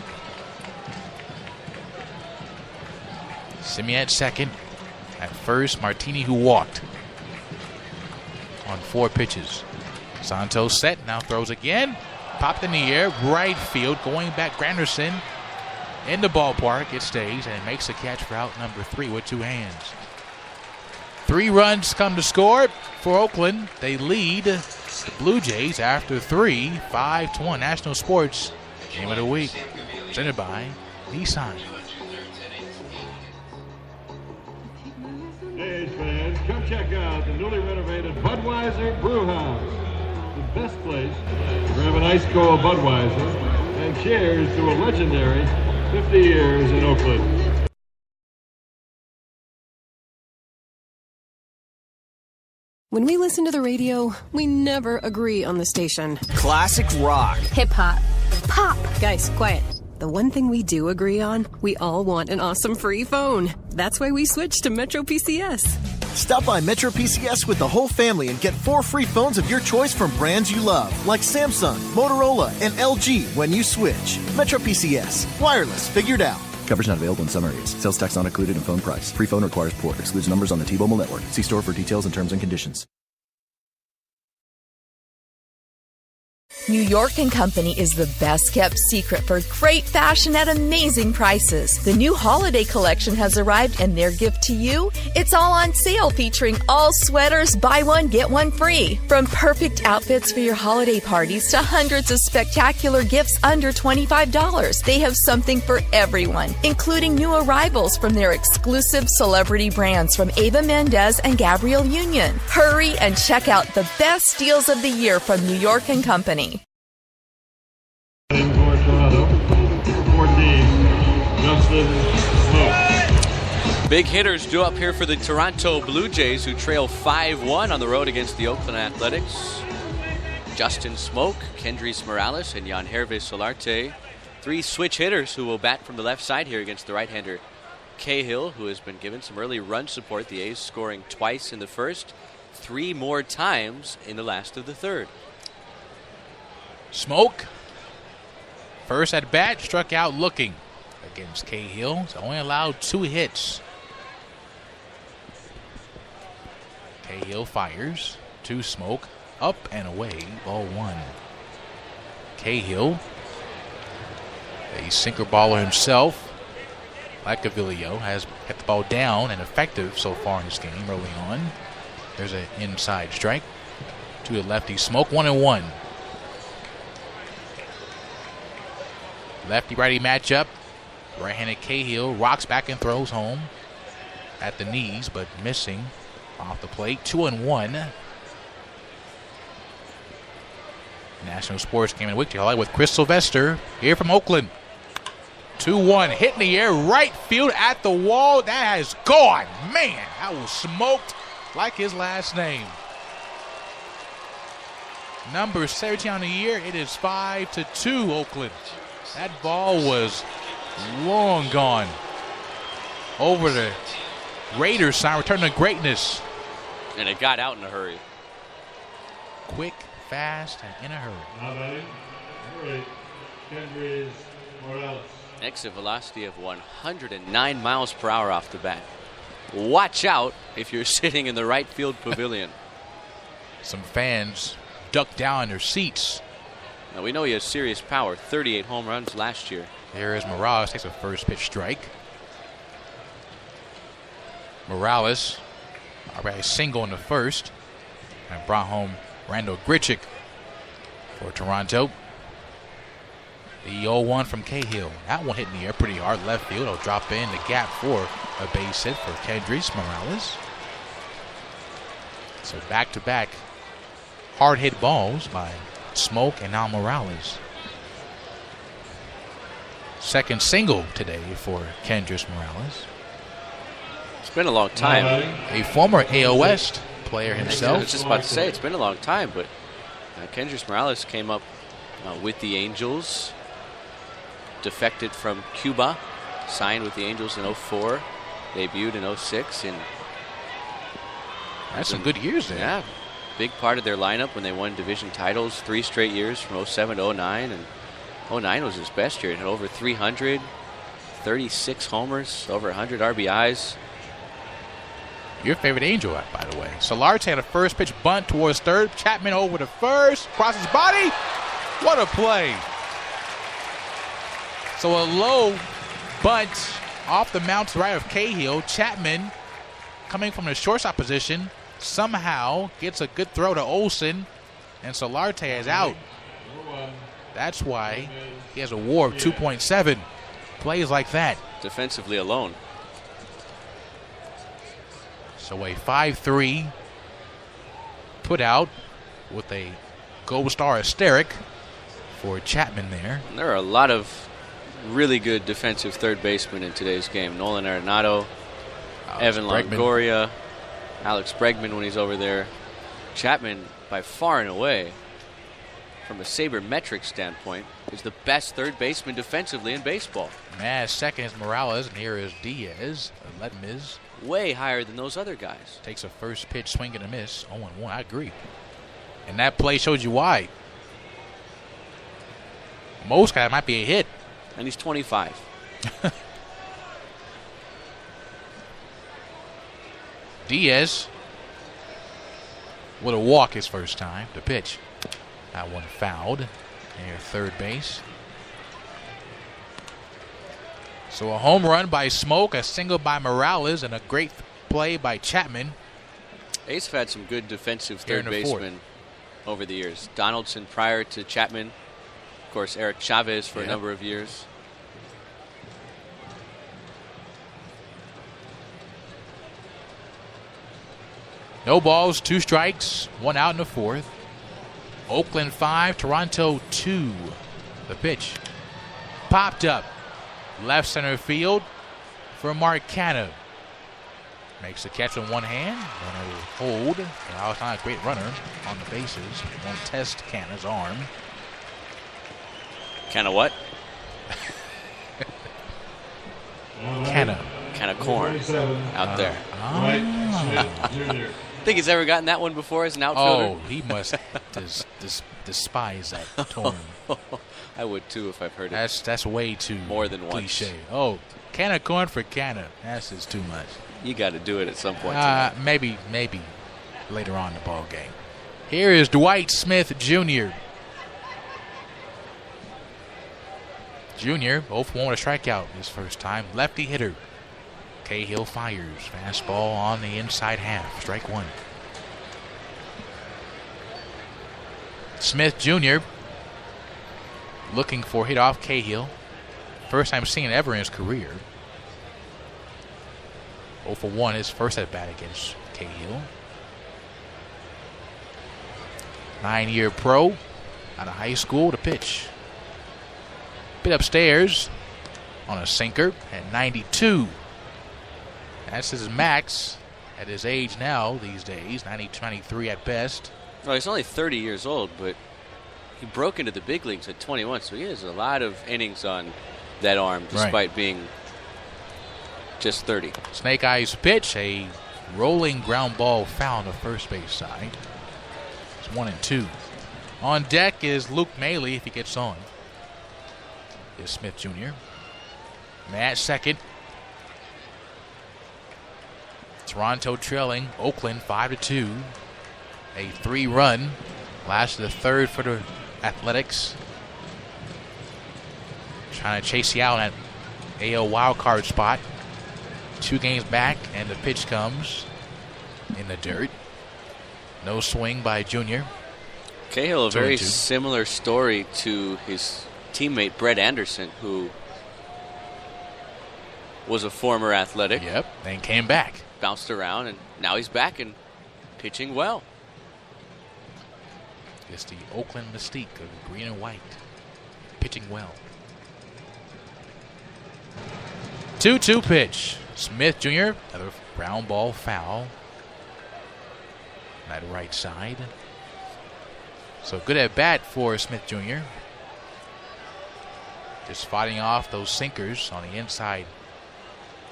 S1: Simeon at second. At first, Martini, who walked on 4 pitches. Santos set, now throws again. Popped in the air, right field, going back. Granderson in the ballpark. It stays and makes a catch for out number 3 with 2 hands. 3 runs come to score for Oakland. They lead the Blue Jays after 3, 5-1. National Sports Game of the Week, presented by Nissan.
S6: Hey fans, come check out the newly renovated Budweiser Brew House. The best place to grab an ice cold Budweiser and cheers to a legendary 50 years in Oakland.
S15: When we listen to the radio, we never agree on the station.
S9: Classic rock.
S15: Hip hop. Pop. Guys, quiet. The one thing we do agree on, we all want an awesome free phone. That's why we switched to Metro PCS.
S16: Stop by Metro PCS with the whole family and get 4 free phones of your choice from brands you love, like Samsung, Motorola, and LG when you switch. Metro PCS. Wireless. Figured out.
S17: Coverage not available in some areas. Sales tax not included in phone price. Free phone requires port. Excludes numbers on the T-Mobile network. See store for details and terms and conditions.
S11: New York & Company is the best kept secret for great fashion at amazing prices. The new holiday collection has arrived and their gift to you, it's all on sale featuring all sweaters, buy one, get one free. From perfect outfits for your holiday parties to hundreds of spectacular gifts under $25, they have something for everyone, including new arrivals from their exclusive celebrity brands from Eva Mendes and Gabrielle Union. Hurry and check out the best deals of the year from New York & Company.
S6: For Toronto, 14, Justin Smoke.
S7: Big hitters due up here for the Toronto Blue Jays, who trail 5-1 on the road against the Oakland Athletics. Justin Smoke, Kendrys Morales, and Yangervis Solarte. 3 switch hitters who will bat from the left side here against the right-hander Cahill, who has been given some early run support. The A's scoring twice in the first, 3 more times in the last of the third.
S1: Smoke, first at bat, struck out looking against Cahill. He's only allowed 2 hits. Cahill fires to Smoke, up and away, ball 1. Cahill, a sinker baller himself, like Gavilio, has kept the ball down and effective so far in this game early on. There's an inside strike to the lefty Smoke, 1-1. Lefty-righty matchup. Right-handed Cahill rocks back and throws home at the knees, but missing off the plate. 2-1. National Sports Game of the Week to highlight with Chris Sylvester here from Oakland. 2-1, hit in the air, right field at the wall. That has gone. Man, that was smoked like his last name. Number 17 on the year. It is 5-2 Oakland. That ball was long gone. Over the Raiders side, return to greatness.
S7: And it got out in a hurry.
S1: Quick, fast, and in a hurry.
S6: Kendrys Morales.
S7: Exit velocity of 109 miles per hour off the bat. Watch out if you're sitting in the right field pavilion.
S1: Some fans ducked down in their seats.
S7: Now we know he has serious power, 38 home runs last year.
S1: Here is Morales, takes a first pitch strike. Morales already single in the first and brought home Randall Grichuk for Toronto. The 0-1 from Cahill. That one hit in the air pretty hard left field. It'll drop in the gap for a base hit for Kendrys Morales. So back-to-back hard hit balls by Smoke and now Morales. Second single today for Kendrys Morales.
S7: It's been a long time.
S1: A former AL West player himself.
S7: I was just about to say, it's been a long time, but Kendrys Morales came up with the Angels, defected from Cuba, signed with the Angels in 04, debuted in 06. And
S1: that's some good years there.
S7: Yeah, big part of their lineup when they won division titles 3 straight years from 07 to 09. And 09 was his best year. It had over 300, 36 homers, over 100 RBIs.
S1: Your favorite Angel, by the way. Solarte had a first pitch bunt towards third. Chapman over to first, crosses body. What a play. So a low bunt off the mound to the right of Cahill. Chapman, coming from the shortstop position, somehow gets a good throw to Olsen, and Solarte is out. That's why he has a WAR of 2.7. Plays like that.
S7: Defensively alone.
S1: So a 5-3 put out with a Gold Star asterisk for Chapman there.
S7: And there are a lot of really good defensive third basemen in today's game. Nolan Arenado, Evan Longoria, Alex Bregman when he's over there. Chapman, by far and away, from a sabermetric standpoint, is the best third baseman defensively in baseball.
S1: Maz second is Morales, and here is Diaz. Letmiz.
S7: Way higher than those other guys.
S1: Takes a first pitch, swing and a miss. 0-1, I agree. And that play showed you why. Most guy might be a hit.
S7: And he's 25.
S1: Diaz with a walk his first time. The pitch. That one fouled near third base. So a home run by Smoke, a single by Morales, and a great play by Chapman.
S7: A's have had some good defensive third basemen over the years. Donaldson prior to Chapman. Of course, Eric Chavez for a number of years.
S1: No balls, 2 strikes, 1 out in the fourth. Oakland 5, Toronto 2. The pitch popped up left center field for Marcano. Makes the catch with one hand. Runner will hold. And it's not a great runner on the bases. Won't test Canna's arm.
S7: Canna what?
S1: Canna.
S7: Canna corn out there. Think he's ever gotten that one before as an outfielder?
S1: Oh, he must despise that term.
S7: I would too if I've heard it.
S1: That's way too
S7: more than
S1: cliche.
S7: once.
S1: Oh, Canna corn for Canna. That's just too much.
S7: You got to do it at some point.
S1: Maybe later on in the ball game. Here is Dwight Smith Jr. Jr. 0 for 1 with a strikeout his first time. Lefty hitter. Cahill fires. Fastball on the inside half. Strike 1. Smith Jr. looking for hit off Cahill. First time seeing it ever in his career. 0 for 1, his first at bat against Cahill. 9-year pro out of high school to pitch. Bit upstairs on a sinker at 92. That's his max at his age now these days, 93 at best.
S7: Well, he's only 30 years old, but he broke into the big leagues at 21, so he has a lot of innings on that arm despite being just 30.
S1: Snake Eyes pitch, a rolling ground ball foul on the first base side. It's 1-2. On deck is Luke Maley if he gets on. Is Smith Jr. Matt second. Toronto trailing Oakland 5-2. A 3-run. Last of the third for the Athletics. Trying to chase you out at AL wildcard spot. 2 games back, and the pitch comes in the dirt. No swing by Junior.
S7: Cahill, a very similar story to his teammate Brett Anderson, who was a former Athletic.
S1: Yep, and came back.
S7: Bounced around, and now he's back and pitching well.
S1: It's the Oakland mystique of green and white. Pitching well. 2-2 pitch. Smith Jr., another ground ball foul. That right side. So good at bat for Smith Jr. Just fighting off those sinkers on the inside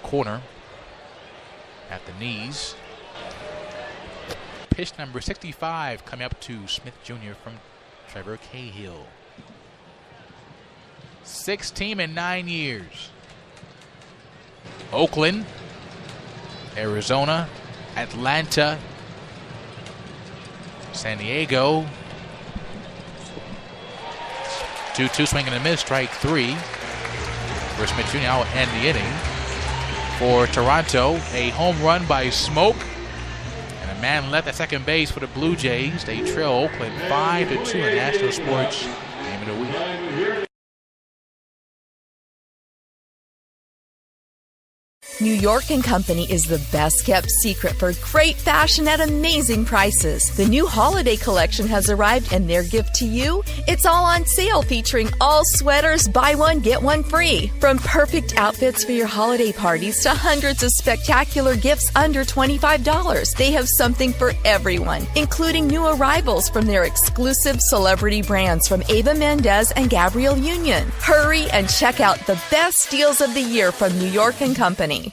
S1: corner at the knees. Pitch number 65 coming up to Smith Jr. from Trevor Cahill. 6th team in 9 years. Oakland, Arizona, Atlanta, San Diego. 2-2 swing and a miss, strike 3. For Smith Jr. will end the inning. For Toronto, a home run by Smoke. And a man left at second base for the Blue Jays. They trail Oakland 5-2 in National Sports Game of the Week.
S11: New York & Company is the best kept secret for great fashion at amazing prices. The new holiday collection has arrived, and their gift to you, it's all on sale, featuring all sweaters, buy one, get one free. From perfect outfits for your holiday parties to hundreds of spectacular gifts under $25, they have something for everyone, including new arrivals from their exclusive celebrity brands from Eva Mendes and Gabrielle Union. Hurry and check out the best deals of the year from New York & Company.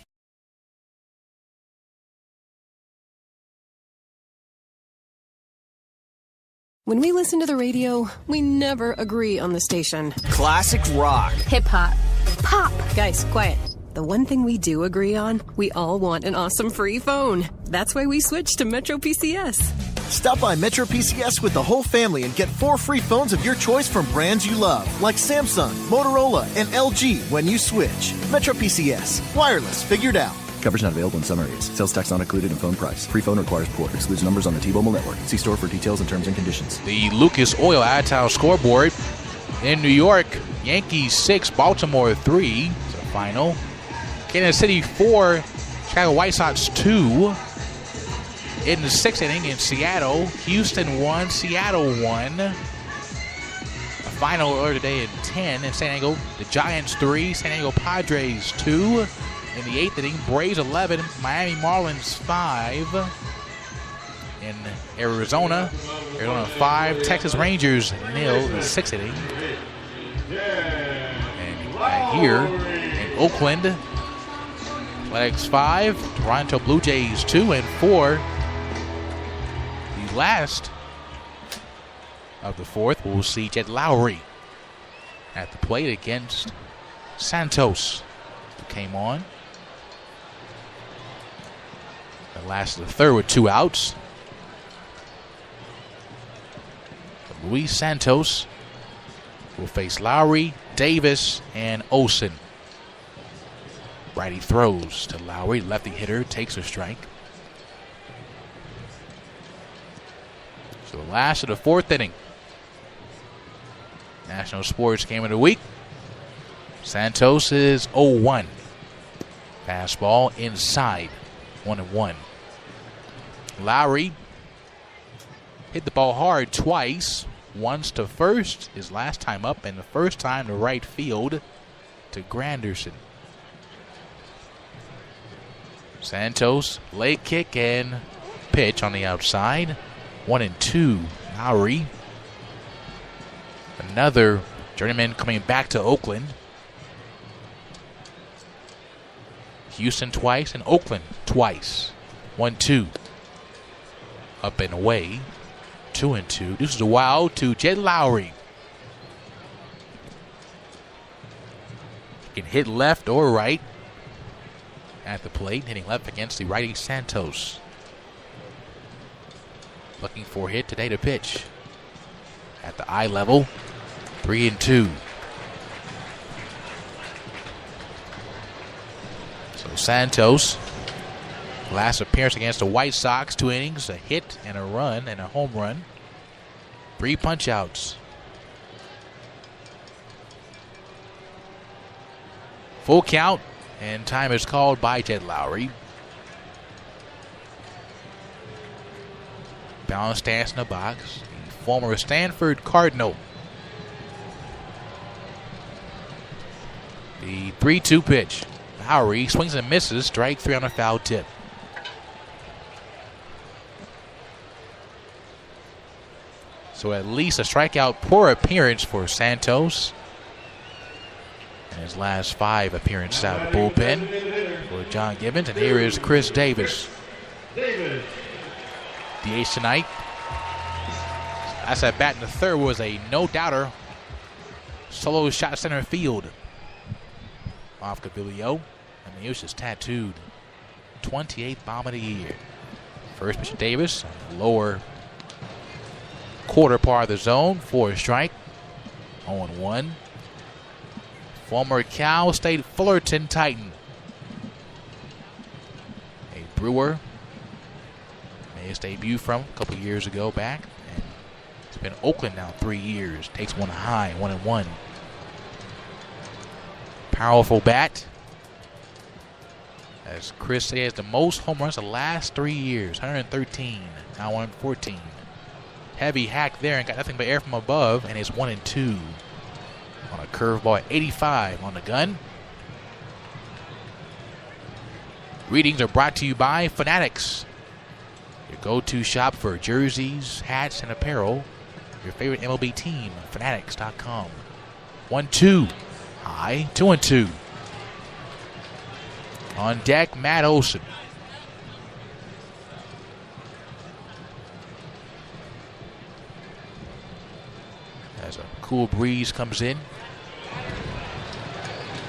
S15: When we listen to the radio, we never agree on the station.
S16: Classic rock.
S15: Hip hop. Pop. Guys, quiet. The one thing we do agree on, we all want an awesome free phone. That's why we switched to Metro PCS.
S16: Stop by Metro PCS with the whole family and get 4 free phones of your choice from brands you love, like Samsung, Motorola, and LG when you switch. Metro PCS. Wireless figured out.
S17: Coverage not available in some areas. Sales tax not included in phone price. Free phone requires port. Excludes numbers on the T-Mobile network. See store for details and terms and conditions.
S1: The Lucas Oil Adtown scoreboard in New York. Yankees 6, Baltimore 3. It's a final. Kansas City 4, Chicago White Sox 2. In the 6th inning in Seattle, Houston 1, Seattle 1. A final earlier today in 10 in San Diego. The Giants 3, San Diego Padres 2. In the 8th inning, Braves 11, Miami Marlins 5. In Arizona 5, Texas Rangers 0 in the 6th inning. And here in Oakland, Athletics 5, Toronto Blue Jays 2, and 4. The last of the 4th, we'll see Jed Lowry at the plate against Santos, who came on. The last of the 3rd with 2 outs. Luis Santos will face Lowry, Davis, and Olsen. Righty throws to Lowry. Lefty hitter takes a strike. So the last of the 4th inning. National Sports Game of the Week. Santos is 0-1. Fastball inside. 1-1. Lowry hit the ball hard twice. Once to first, his last time up, and the first time to right field to Granderson. Santos, leg kick and pitch on the outside. 1-2. Lowry. Another journeyman coming back to Oakland. Houston twice and Oakland twice. 1-2. Up and away. 2-2. This is a wild to Jed Lowry. He can hit left or right at the plate, hitting left against the righty Santos. Looking for a hit today to pitch. At the eye level, 3-2. So Santos, last appearance against the White Sox, 2 innings, a hit and a run and a home run. 3 punch outs. Full count, and time is called by Jed Lowry. Balanced stance in the box. The former Stanford Cardinal. The 3-2 pitch. Lowry swings and misses. Strike 3 on a foul tip. So at least a strikeout per appearance for Santos. And his last 5 appearances out of the bullpen for John Gibbons. And here is Chris Davis. The ace tonight. Last at bat in the 3rd was a no-doubter. Solo shot center field off Cabilio. And the Use is tattooed. 28th bomb of the year. First pitch to Davis. Lower quarter part of the zone for a strike. 0-1. Former Cal State Fullerton Titan. A Brewer. Made his debut from a couple years ago back. And it's been Oakland now 3 years. Takes one high, 1-1. Powerful bat. As Chris said, he has the most home runs the last 3 years. 113, now 114. Heavy hack there and got nothing but air from above, and it's 1-2. On a curveball at 85 on the gun. Readings are brought to you by Fanatics, your go-to shop for jerseys, hats, and apparel. Your favorite MLB team, Fanatics.com. 1-2. High, 2-2. On deck, Matt Olson. As a cool breeze comes in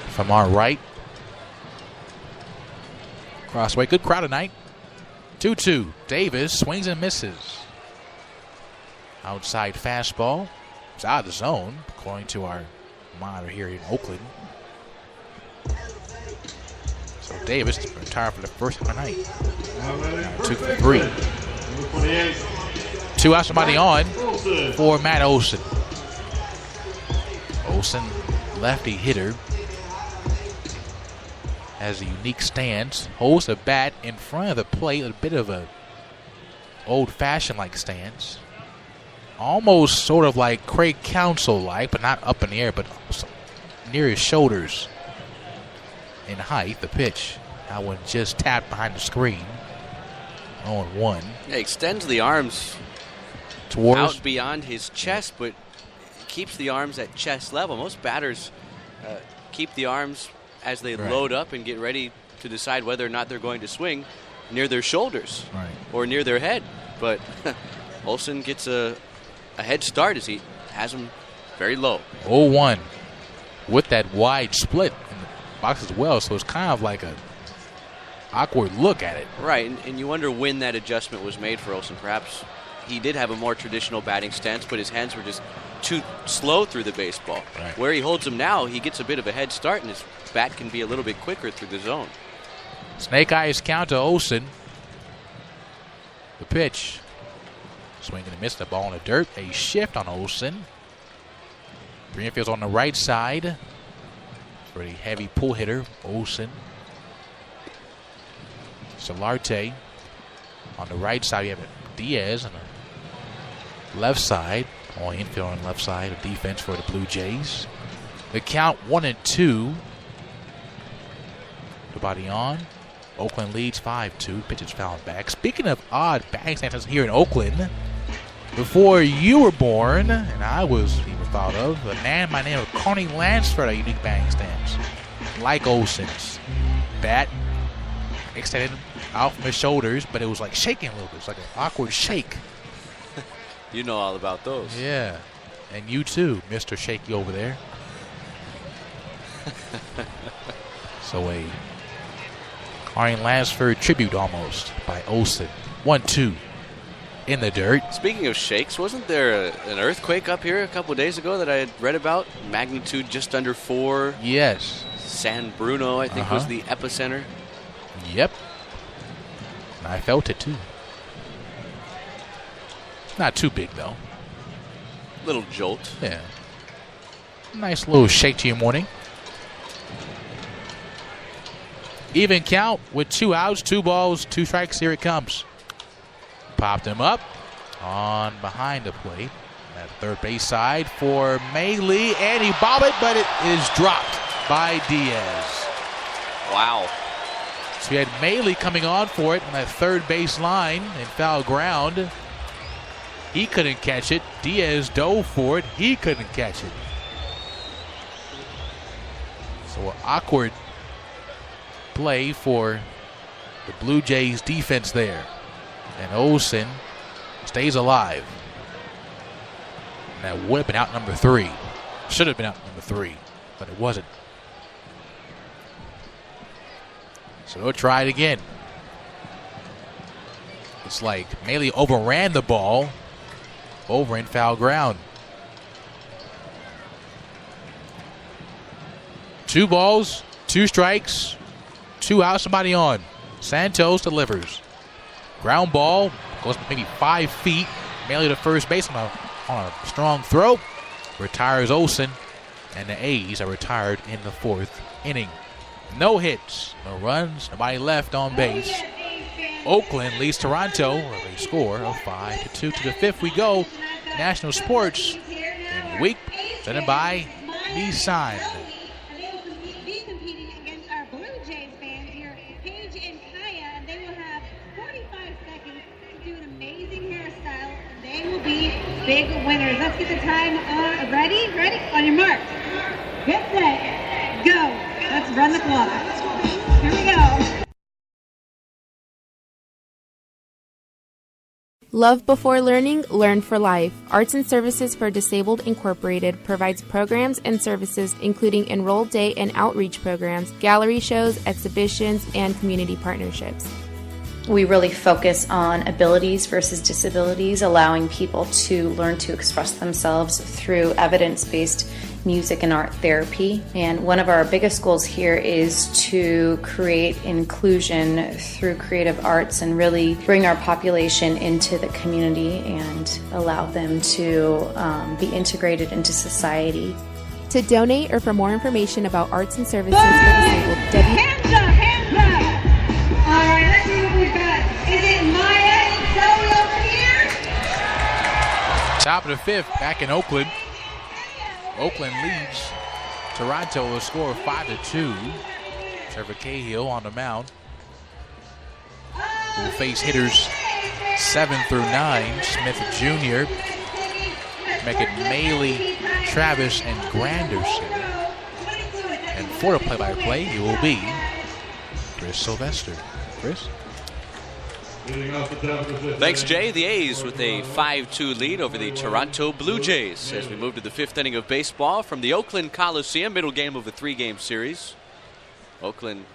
S1: from our right. Crossway, good crowd tonight. 2-2. Davis swings and misses. Outside fastball. It's out of the zone, according to our monitor here in Oakland. So Davis retired for the first time tonight. 2 for 3. 2 out, somebody on for Matt Olson. Olson, lefty hitter, has a unique stance. Holds the bat in front of the plate, a bit of a old-fashioned like stance. Almost sort of like Craig Counsell-like, but not up in the air, but near his shoulders in height. The pitch, that one just tapped behind the screen. 0-1.
S7: Yeah, extends the arms
S1: towards
S7: out beyond his chest, but keeps the arms at chest level. Most batters keep the arms as they load up and get ready to decide whether or not they're going to swing near their shoulders or near their head. But Olson gets a head start as he has him very low.
S1: 0-1 with that wide split in the box as well, so it's kind of like a awkward look at it.
S7: Right, and you wonder when that adjustment was made for Olson. Perhaps he did have a more traditional batting stance, but his hands were just too slow through the baseball. Where he holds him now, he gets a bit of a head start, and his bat can be a little bit quicker through the zone.
S1: Snake eyes count to Olson. The pitch. Swing and a miss, the ball in the dirt. A shift on Olson. Greenfield's on the right side. Pretty heavy pull hitter, Olson. Solarte on the right side. You have Diaz on the left side. Only infield on the left side of defense for the Blue Jays. The count 1-2. The body on. Oakland leads 5-2. Pitches fouling back. Speaking of odd batting stances here in Oakland, before you were born, and I was even thought of, a man by the name of Carney Lansford, a unique batting stance. Like Olson's. Bat extended out from his shoulders, but it was like shaking a little bit. It's like an awkward shake.
S7: You know all about those.
S1: Yeah. And you too, Mr. Shaky over there. So a Carney Lansford tribute almost by Olson. 1-2 in the dirt.
S7: Speaking of shakes, wasn't there an earthquake up here a couple days ago that I had read about? Magnitude just under 4.
S1: Yes.
S7: San Bruno, I think, was the epicenter.
S1: Yep. And I felt it too. Not too big though.
S7: Little jolt.
S1: Yeah. Nice little shake to your morning. Even count with 2 outs, 2 balls, 2 strikes. Here it comes. Popped him up on behind the plate. At third base side for Mayley, and he bobbed it, but it is dropped by Diaz.
S7: Wow.
S1: So you had Mayley coming on for it on that third base line and foul ground. He couldn't catch it. Diaz dove for it. He couldn't catch it. So an awkward play for the Blue Jays defense there. And Olson stays alive. And that would have been out number 3. Should have been out number 3, but it wasn't. So he'll try it again. It's like Mayley overran the ball over in foul ground. 2 balls, 2 strikes, 2 outs, somebody on. Santos delivers. Ground ball goes maybe 5 feet. Mayley to first base on a strong throw. Retires Olson, and the A's are retired in the 4th inning. No hits, no runs, nobody left on base. Oakland leads Toronto with a score of 5-2. To the 5th we go. National Sports in the week, presented by Nissan.
S20: Big winners. Let's get the time on. Ready? On your mark. Get set. Go. Let's run the clock. Here we go.
S21: Love Before Learning, Learn for Life. Arts and Services for Disabled Incorporated provides programs and services including enrolled day and outreach programs, gallery shows, exhibitions, and community partnerships.
S4: We really focus on abilities versus disabilities, allowing people to learn to express themselves through evidence-based music and art therapy. And one of our biggest goals here is to create inclusion through creative arts and really bring our population into the community and allow them to be integrated into society.
S21: To donate or for more information about arts and services for disabled,
S20: Hands up, hands up. All right, let's see what we've got. Is it Maya and Zoe over here?
S1: Top of the fifth, back in Oakland. Oakland leads Toronto with a score of 5-2. Trevor Cahill on the mound. Will face hitters 7 through 9. Smith Jr., McAnally, Travis, and Granderson. And for the play-by-play, it will be Chris Sylvester. Chris?
S7: Thanks, Jay. The A's with a 5-2 lead over the Toronto Blue Jays as we move to the fifth inning of baseball from the Oakland Coliseum, middle game of a 3-game series. Oakland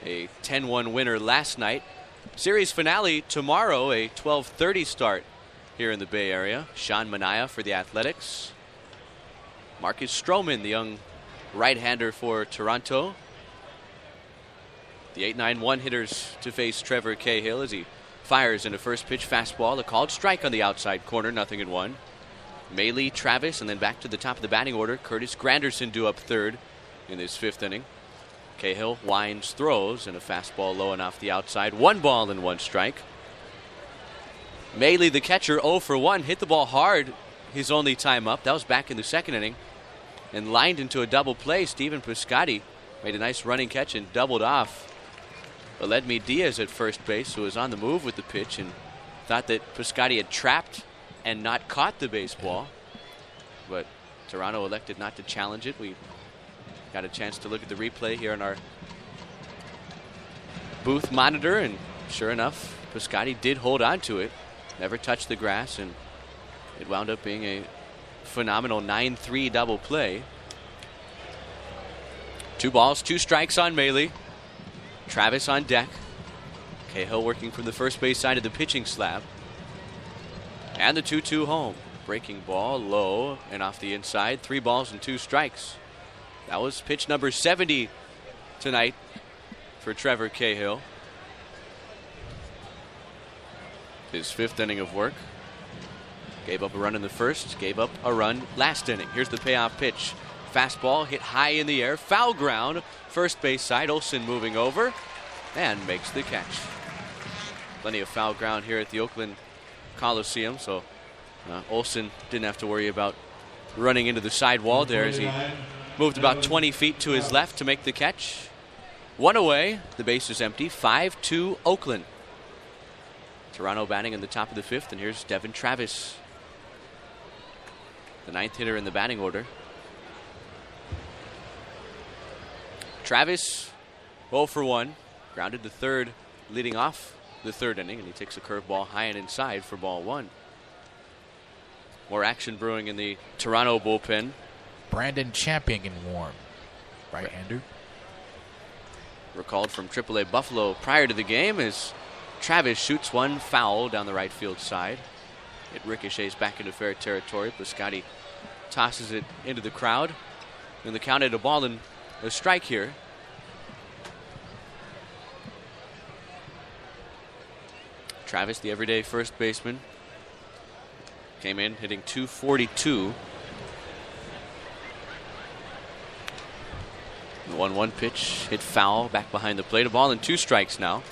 S7: a 10-1 winner last night. Series finale tomorrow, a 12:30 start here in the Bay Area. Sean Manaea for the Athletics. Marcus Stroman, the young right-hander for Toronto. The 8-9-1 hitters to face Trevor Cahill as he fires in a first pitch fastball, a called strike on the outside corner, 0-1. Maley, Travis, and then back to the top of the batting order. Curtis Granderson due up third in this fifth inning. Cahill winds, throws, and a fastball low and off the outside. 1 ball and 1 strike. Maley, the catcher, 0 for 1, hit the ball hard his only time up. That was back in the second inning. And lined into a double play. Stephen Piscotty made a nice running catch and doubled off Aledmi Diaz at first base, who was on the move with the pitch and thought that Piscotty had trapped and not caught the baseball. But Toronto elected not to challenge it. We got a chance to look at the replay here on our booth monitor, and sure enough, Piscotty did hold on to it, never touched the grass, and it wound up being a phenomenal 9-3 double play. 2 balls, 2 strikes on Maley. Travis on deck. Cahill working from the first base side of the pitching slab. And the 2-2 home. Breaking ball low and off the inside. 3 balls and 2 strikes. That was pitch number 70 tonight for Trevor Cahill. His 5th inning of work. Gave up a run in the first, gave up a run last inning. Here's the payoff pitch. Fastball hit high in the air, foul ground, first base side. Olsen moving over and makes the catch. Plenty of foul ground here at the Oakland Coliseum, so Olsen didn't have to worry about running into the side wall there as he moved about 20 feet to his left to make the catch. 1 away, the base is empty, 5-2 Oakland. Toronto batting in the top of the 5th, and here's Devin Travis, the 9th hitter in the batting order. Travis, 0 for 1, grounded to third leading off the 3rd inning, and he takes a curveball high and inside for ball 1. More action brewing in the Toronto bullpen.
S1: Brandon Champion warm, right-hander.
S7: Recalled from AAA Buffalo prior to the game as Travis shoots one foul down the right field side. It ricochets back into fair territory. Piscotty tosses it into the crowd. And the count at a ball and a strike here. Travis, the everyday first baseman, came in hitting .242. The 1-1 pitch hit foul back behind the plate. A ball and 2 strikes now.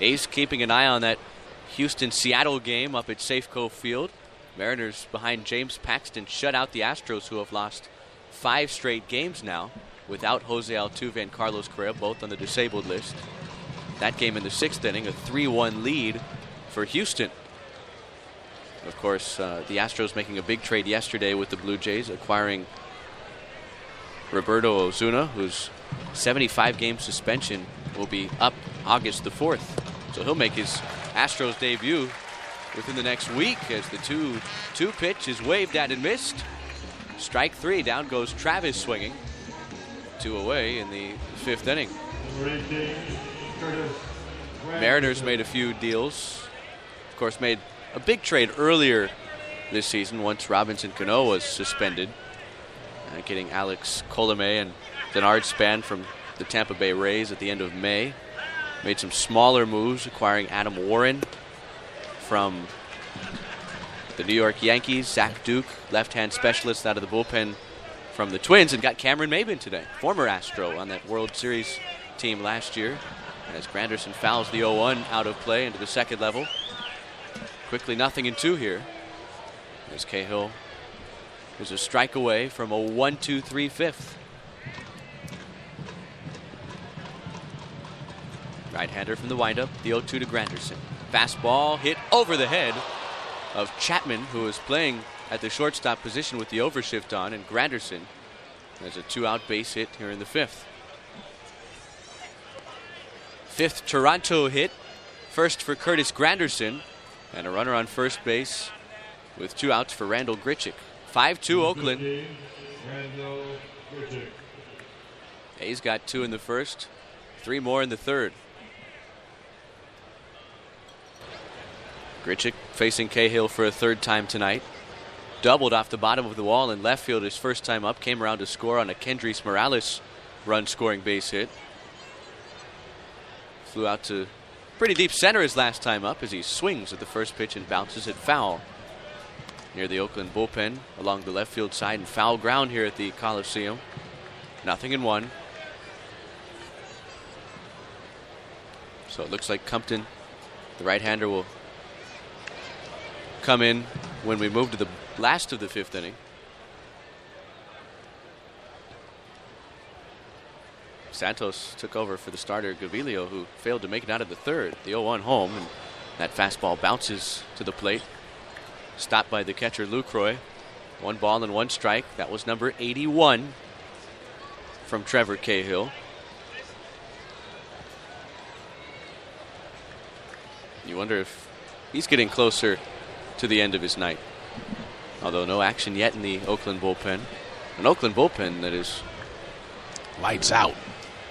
S7: A's keeping an eye on that Houston-Seattle game up at Safeco Field. Mariners behind James Paxton shut out the Astros, who have lost 5 straight games now without Jose Altuve and Carlos Correa, both on the disabled list. That game in the 6th inning, a 3-1 lead for Houston. Of course, the Astros making a big trade yesterday with the Blue Jays, acquiring Roberto Osuna, whose 75-game suspension will be up August the 4th. So he'll make his Astros debut within the next week as the 2-2 pitch is waved at and missed. Strike 3, down goes Travis swinging. 2 away in the 5th inning. Mariners made a few deals. Of course, made a big trade earlier this season once Robinson Cano was suspended. Getting Alex Colomé and Denard Span from the Tampa Bay Rays at the end of May. Made some smaller moves, acquiring Adam Warren from the New York Yankees. Zach Duke, left-hand specialist out of the bullpen from the Twins, and got Cameron Maybin today, former Astro on that World Series team last year. As Granderson fouls the 0-1 out of play into the second level. Quickly 0-2 here. As Cahill is a strike away from a 1-2-3 fifth. Right-hander from the windup, the 0-2 to Granderson. Fastball hit over the head of Chapman, who is playing at the shortstop position with the overshift on, and Granderson has a 2-out base hit here in the fifth. Fifth Toronto hit, first for Curtis Granderson, and a runner on first base with 2 outs for Randall Grichuk. 5-2 Oakland. A's got 2 in the first, 3 more in the third. Grichuk facing Cahill for a third time tonight. Doubled off the bottom of the wall in left field his first time up. Came around to score on a Kendrys Morales run-scoring base hit. Flew out to pretty deep center his last time up as he swings at the first pitch and bounces it foul near the Oakland bullpen along the left field side, and foul ground here at the Coliseum. 0-1. So it looks like Compton, the right-hander, will come in when we move to the last of the fifth inning. Santos took over for the starter Gavilio, who failed to make it out of the third. The 0-1 home, and that fastball bounces to the plate. Stopped by the catcher Lucroy. 1 ball and 1 strike. That was number 81 from Trevor Cahill. You wonder if he's getting closer to the end of his night. Although no action yet in the Oakland bullpen. An Oakland bullpen that is
S1: lights out.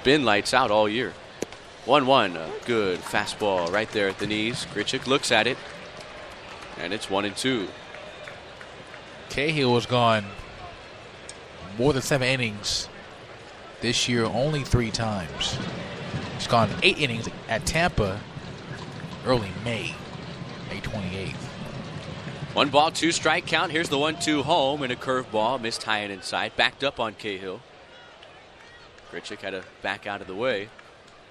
S7: Been lights out all year. 1-1, a good fastball right there at the knees. Grichuk looks at it, and it's 1-2.
S1: Cahill has gone more than 7 innings this year, only 3 times. He's gone 8 innings at Tampa early May 28th.
S7: 1 ball, 2 strike count. Here's the 1-2 home, and a curveball missed high and inside. Backed up on Cahill. Grichuk had to back out of the way.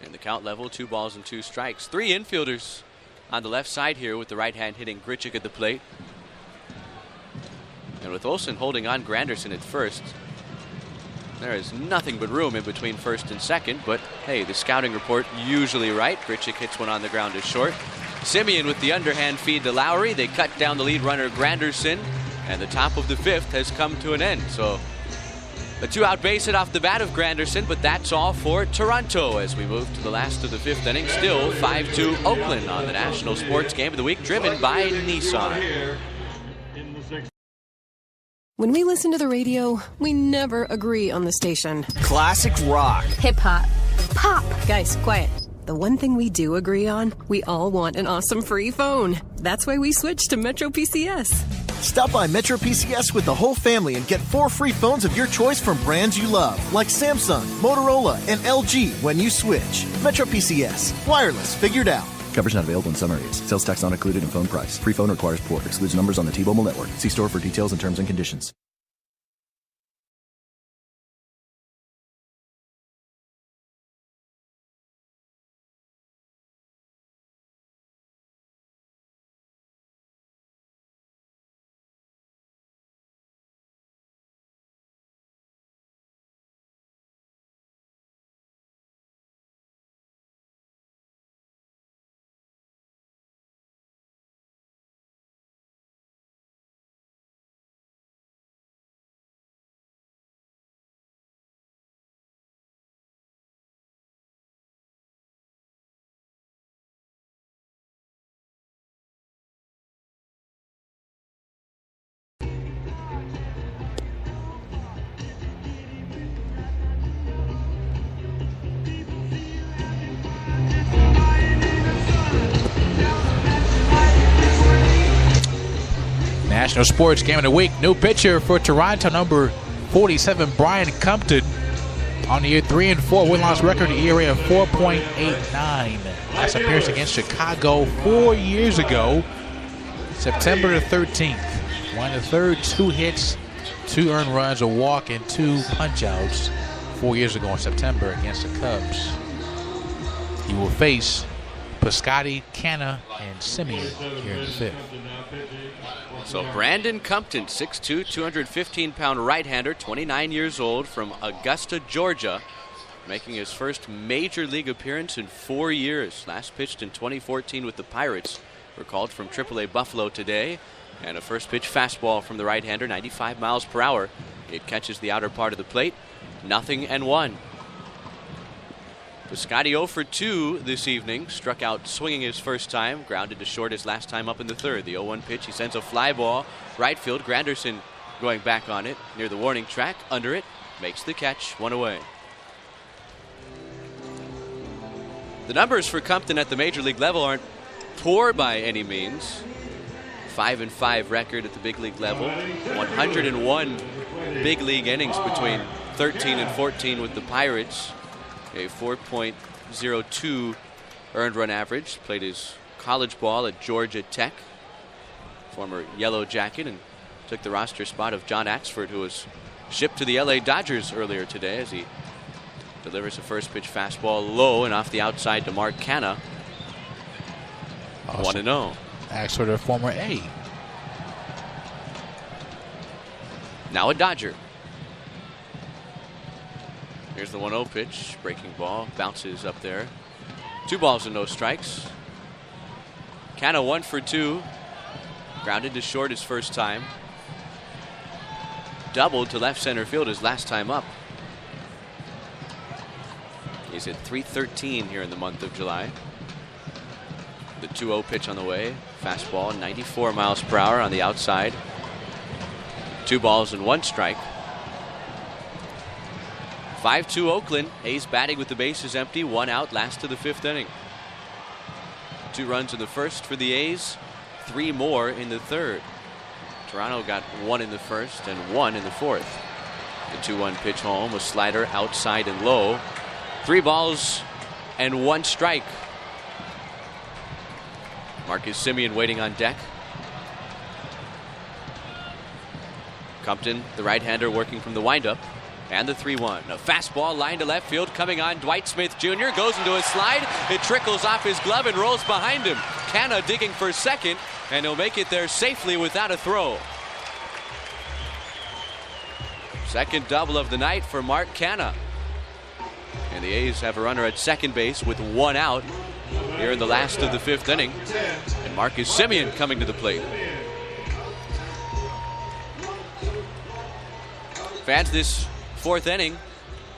S7: And the count level, 2 balls and 2 strikes. 3 infielders on the left side here with the right hand hitting Grichuk at the plate. And with Olsen holding on Granderson at first, there is nothing but room in between first and second. But hey, the scouting report usually right. Grichuk hits one on the ground to short. Simeon with the underhand feed to Lowry. They cut down the lead runner Granderson, and the top of the fifth has come to an end. So a 2-out base hit off the bat of Granderson, but that's all for Toronto as we move to the last of the fifth inning. Still 5-2 Oakland on the National Sports Game of the Week, driven by Nissan.
S15: When we listen to the radio, we never agree on the station.
S2: Classic rock.
S15: Hip hop. Pop. Guys, quiet. The one thing we do agree on, we all want an awesome free phone. That's why we switched to Metro PCS.
S16: Stop by Metro PCS with the whole family and get 4 free phones of your choice from brands you love, like Samsung, Motorola, and LG when you switch. Metro PCS. Wireless figured out.
S17: Coverage not available in some areas. Sales tax not included in phone price. Free phone requires port. Excludes numbers on the T-Mobile network. See store for details and terms and conditions.
S1: National Sports Game of the Week. New pitcher for Toronto, number 47, Brian Compton. On the year 3-4 win-loss record, ERA of 4.89. Last appearance against Chicago 4 years ago, September the 13th. 1 1/3, 2 hits, 2 earned runs, a walk, and 2 punch-outs 4 years ago in September against the Cubs. He will face Piscotty, Canna, and Simeon here in the 5th.
S7: So Brandon Compton, 6'2", 215-pound right-hander, 29 years old, from Augusta, Georgia, making his first major league appearance in 4 years. Last pitched in 2014 with the Pirates. Recalled from AAA Buffalo today. And a first pitch fastball from the right-hander, 95 miles per hour. It catches the outer part of the plate. 0-1. Piscotty 0 for 2 this evening. Struck out swinging his first time. Grounded to short his last time up in the 3rd. The 0-1 pitch, he sends a fly ball. Right field, Granderson going back on it. Near the warning track, under it. Makes the catch, 1 away. The numbers for Compton at the major league level aren't poor by any means. 5-5 record at the big league level. 101 big league innings between 13 and 14 with the Pirates. A 4.02 earned run average. Played his college ball at Georgia Tech. Former Yellow Jacket, and took the roster spot of John Axford, who was shipped to the LA Dodgers earlier today, as he delivers a first pitch fastball low and off the outside to Mark Canna. 1-0.
S1: Axford, a former A.
S7: Now a Dodger. Here's the 1-0 pitch. Breaking ball. Bounces up there. 2 balls and no strikes. Canna 1 for 2. Grounded to short his first time. Doubled to left center field his last time up. He's at .313 here in the month of July. The 2-0 pitch on the way. Fastball, 94 miles per hour on the outside. 2 balls and 1 strike. 5-2 Oakland. A's batting with the bases empty. 1 out, last to the 5th inning. 2 runs in the first for the A's. 3 more in the 3rd. Toronto got 1 in the first and 1 in the 4th. The 2-1 pitch home. A slider outside and low. 3 balls and 1 strike. Marcus Simeon waiting on deck. Compton, the right-hander, working from the windup. And the 3-1. A fastball line to left field coming on. Dwight Smith Jr. goes into a slide. It trickles off his glove and rolls behind him. Canna digging for second, and he'll make it there safely without a throw. Second double of the night for Mark Canna. And the A's have a runner at second base with 1 out here in the last of the 5th inning. And Marcus Simeon coming to the plate. Fans, this 4th inning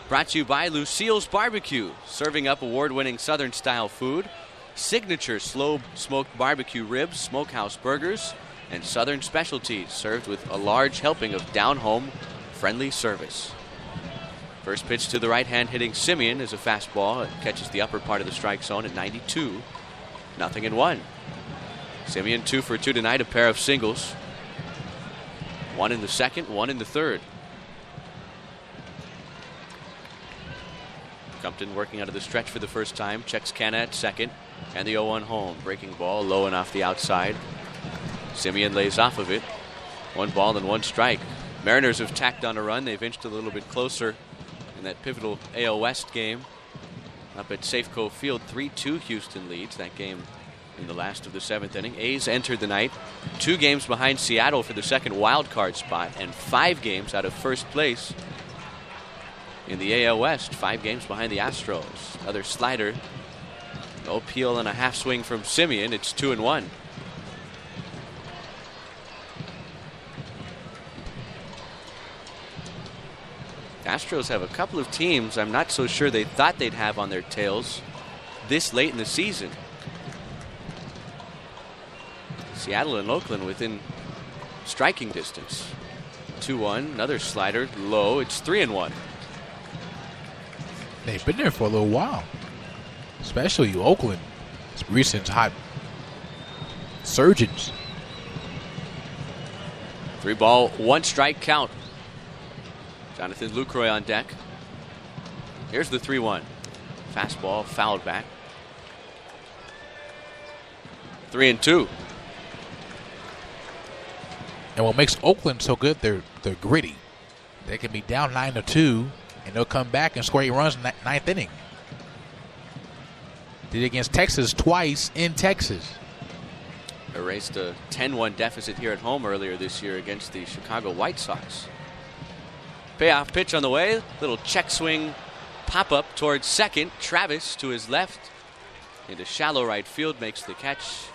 S7: brought to you by Lucille's Barbecue, serving up award-winning Southern-style food, signature slow-smoked barbecue ribs, smokehouse burgers, and Southern specialties, served with a large helping of down-home friendly service. First pitch to the right-hand hitting Simeon is a fastball. It catches the upper part of the strike zone at 92. 0-1. Simeon 2 for 2 tonight, a pair of singles. 1 in the 2nd, 1 in the 3rd. Compton working out of the stretch for the first time. Checks Canna at second. And the 0-1 home. Breaking ball low and off the outside. Simeon lays off of it. 1 ball and 1 strike. Mariners have tacked on a run. They've inched a little bit closer in that pivotal AL West game. Up at Safeco Field, 3-2 Houston leads that game in the last of the 7th inning. A's entered the night 2 games behind Seattle for the 2nd wild card spot and 5 games out of first place in the AL West. 5 games behind the Astros. Another slider. No peel and a half swing from Simeon. It's 2-1. Astros have a couple of teams I'm not so sure they thought they'd have on their tails this late in the season. Seattle and Oakland within striking distance. 2-1, another slider, low. It's 3-1.
S1: They've been there for a little while, especially Oakland. It's recent hot surgeons.
S7: 3-ball, 1-strike count. Jonathan Lucroy on deck. Here's the 3-1. Fastball fouled back. 3-2.
S1: And what makes Oakland so good, they're gritty. They can be down 9-2, and they'll come back and score 8 runs in that 9th inning. Did it against Texas twice in Texas.
S7: Erased a 10-1 deficit here at home earlier this year against the Chicago White Sox. Payoff pitch on the way. Little check swing pop-up towards second. Travis to his left into shallow right field, makes the catch.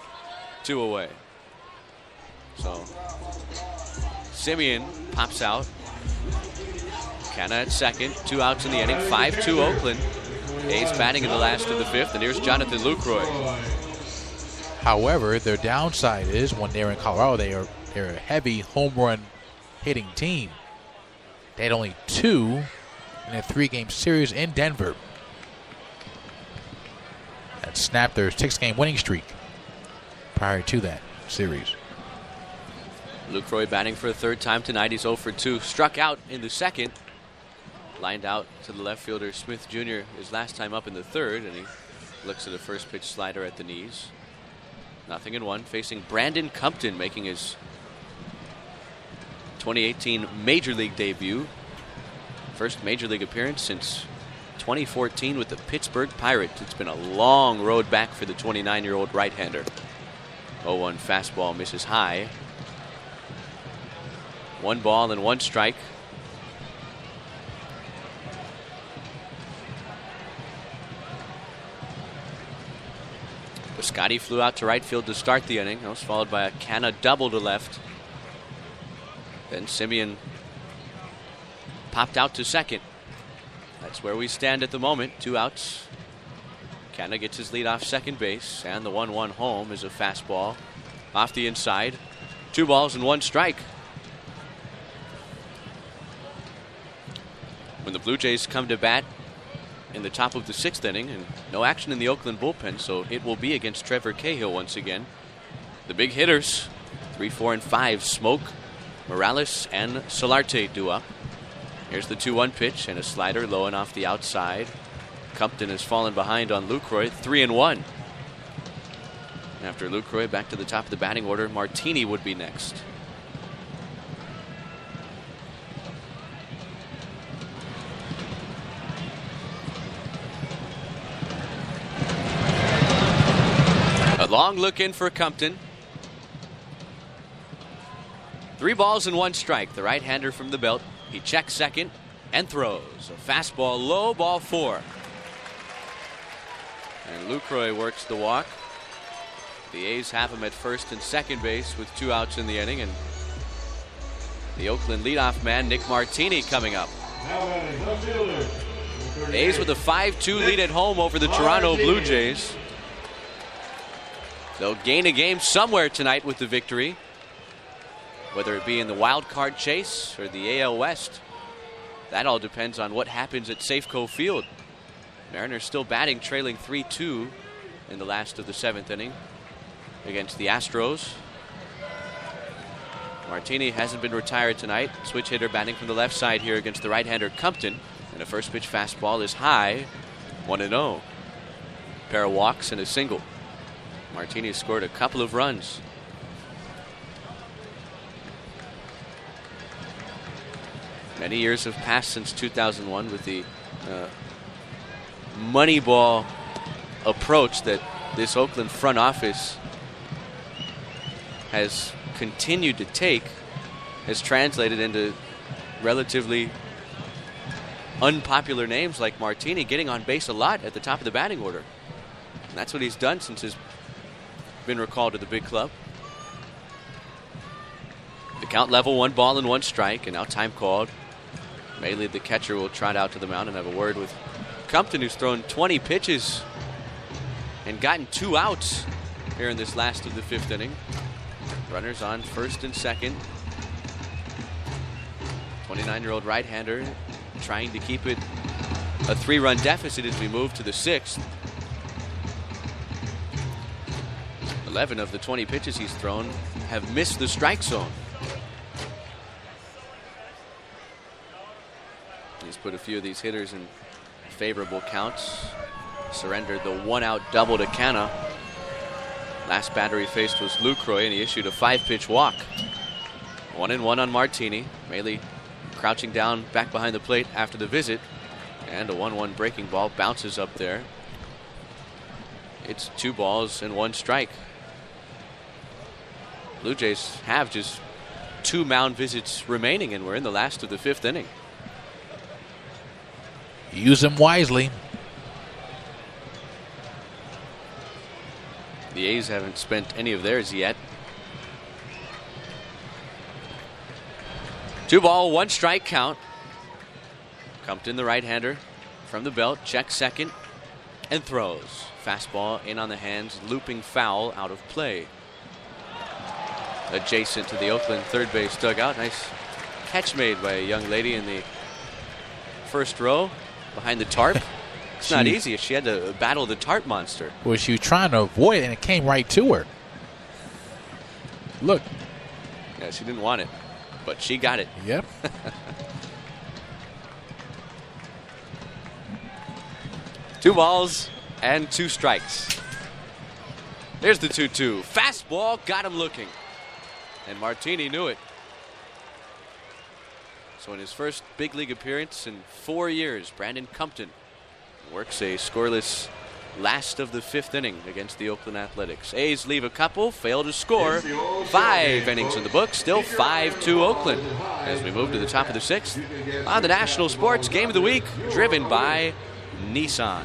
S7: 2 away. So Simeon pops out. Canna at second. 2 outs in the inning. 5-2 Oakland. A's batting in the last of the 5th. And here's Jonathan Lucroy.
S1: However, their downside is when they're in Colorado, they're a heavy home run hitting team. They had only 2 in a 3-game series in Denver. That snapped their 6-game winning streak prior to that series.
S7: Lucroy batting for a 3rd time tonight. He's 0 for 2. Struck out in the 2nd. Lined out to the left fielder Smith Jr. his last time up in the 3rd, and he looks at a first pitch slider at the knees. 0-1. Facing Brandon Compton, making his 2018 Major League debut. First Major League appearance since 2014 with the Pittsburgh Pirates. It's been a long road back for the 29-year-old right-hander. 0-1 fastball misses high. 1 ball and 1 strike. Scotty flew out to right field to start the inning. That was followed by a Canna double to left. Then Simeon popped out to second. That's where we stand at the moment. 2 outs. Canna gets his lead off second base, and the 1-1 home is a fastball off the inside. 2 balls and 1 strike. When the Blue Jays come to bat in the top of the 6th inning, and no action in the Oakland bullpen, so it will be against Trevor Cahill once again. The big hitters, 3, 4, and 5, Smoke, Morales, and Solarte due up. Here's the 2-1 pitch and a slider low and off the outside. Compton has fallen behind on Lucroy, 3-1. After Lucroy, back to the top of the batting order. Martini would be next. A long look in for Compton. 3 balls and 1 strike. The right-hander from the belt. He checks second and throws. A fastball low, ball 4. And Lucroy works the walk. The A's have him at first and second base with 2 outs in the inning. And the Oakland leadoff man, Nick Martini, coming up. The A's with a 5-2 lead at home over the Toronto Blue Jays. They'll gain a game somewhere tonight with the victory, whether it be in the wild card chase or the AL West. That all depends on what happens at Safeco Field. Mariners still batting, trailing 3-2 in the last of the 7th inning against the Astros. Martini hasn't been retired tonight. Switch hitter batting from the left side here against the right-hander Compton. And a first pitch fastball is high, 1-0. Pair of walks and a single. Martini scored a couple of runs. Many years have passed since 2001 with the money ball approach that this Oakland front office has continued to take, has translated into relatively unpopular names like Martini getting on base a lot at the top of the batting order. And that's what he's done since he's been recalled to the big club. The count level, 1 ball and 1 strike, and now time called. Maley, the catcher, will trot out to the mound and have a word with Compton, who's thrown 20 pitches and gotten 2 outs here in this last of the 5th inning. Runners on first and second. 29-year-old right-hander trying to keep it a 3-run deficit as we move to the 6th. 11 of the 20 pitches he's thrown have missed the strike zone. put a few of these hitters in favorable counts. Surrendered the 1-out double to Canna. Last batter he faced was Lucroy, and he issued a 5-pitch walk. 1-1 on Martini. Maley crouching down back behind the plate after the visit. And a 1-1 breaking ball bounces up there. It's 2 balls and 1 strike. Blue Jays have just 2 mound visits remaining, and we're in the last of the 5th inning.
S1: Use them wisely.
S7: The A's haven't spent any of theirs yet. 2 ball, 1 strike count. Compton, the right-hander, from the belt, checks second and throws. Fastball in on the hands, looping foul out of play. Adjacent to the Oakland third base dugout. Nice catch made by a young lady in the first row behind the tarp. It's not easy. She had to battle the tarp monster.
S1: Well, she was trying to avoid it, and it came right to her. Look.
S7: Yeah, she didn't want it, but she got it.
S1: Yep.
S7: 2 balls and 2 strikes. There's the 2-2. Fastball got him looking. And Martini knew it. So in his first big league appearance in 4 years, Brandon Compton works a scoreless last of the 5th inning against the Oakland Athletics. A's leave a couple, fail to score. 5 innings in the book, still 5-2 Oakland. As we move to the top of the 6th on the National Sports Game of the Week, driven by Nissan.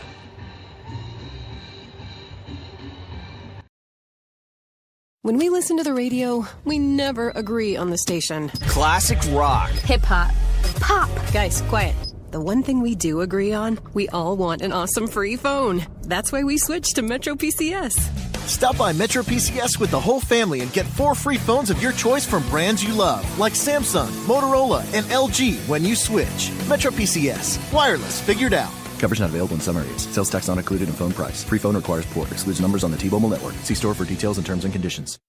S15: When we listen to the radio, we never agree on the station.
S2: Classic rock.
S15: Hip hop. Pop. Guys, quiet. The one thing we do agree on, we all want an awesome free phone. That's why we switched to Metro PCS.
S16: Stop by Metro PCS with the whole family and get 4 free phones of your choice from brands you love, like Samsung, Motorola, and LG when you switch. Metro PCS. Wireless figured out.
S17: Coverage not available in some areas. Sales tax not included in phone price. Free phone requires port. Excludes numbers on the T-Mobile network. See store for details and terms and conditions.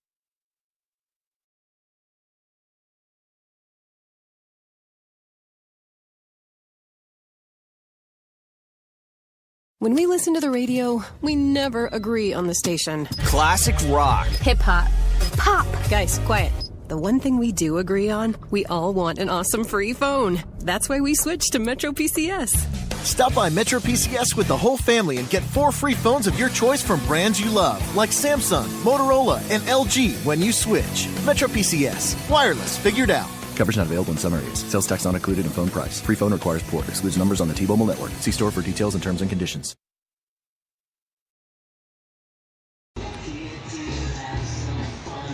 S15: When we listen to the radio, we never agree on the station.
S2: Classic rock.
S15: Hip hop. Pop. Guys, quiet. The one thing we do agree on, we all want an awesome free phone. That's why we switched to Metro PCS.
S16: Stop by Metro PCS with the whole family and get 4 free phones of your choice from brands you love, like Samsung, Motorola, and LG when you switch. Metro PCS. Wireless figured out.
S17: Coverage not available in some areas. Sales tax not included in phone price. Free phone requires port. Excludes numbers on the T-Mobile network. See store for details and terms and conditions.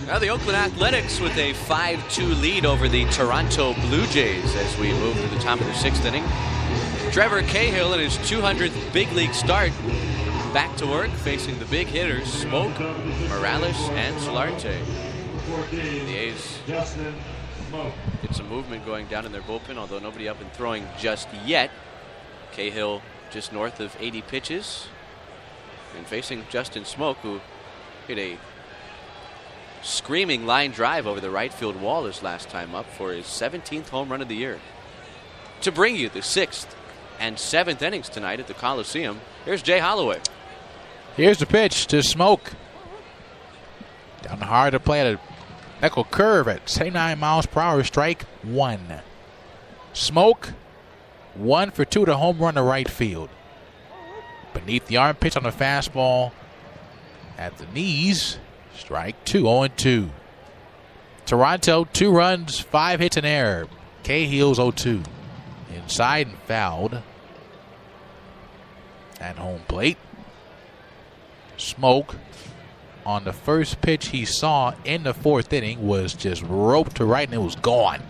S7: Now the Oakland Athletics with a 5-2 lead over the Toronto Blue Jays as we move to the top of the 6th inning. Trevor Cahill in his 200th big league start. Back to work facing the big hitters, Smoke, Morales, and Solarte. The A's get some movement going down in their bullpen, although nobody up and throwing just yet. Cahill just north of 80 pitches. And facing Justin Smoke, who hit a screaming line drive over the right field wall his last time up for his 17th home run of the year. To bring you the 6th and 7th innings tonight at the Coliseum, here's Jay Holloway.
S1: Here's the pitch to Smoke. Down the hard to play at a echo curve at 79 miles per hour, strike 1. Smoke, 1 for 2 to home run to right field. Beneath the arm pitch on the fastball at the knees. Strike 2, 0-2. Toronto, 2 runs, 5 hits in error. Cahill's 0-2. Inside and fouled. At home plate. Smoke, on the first pitch he saw in the 4th inning, was just roped to right and it was gone.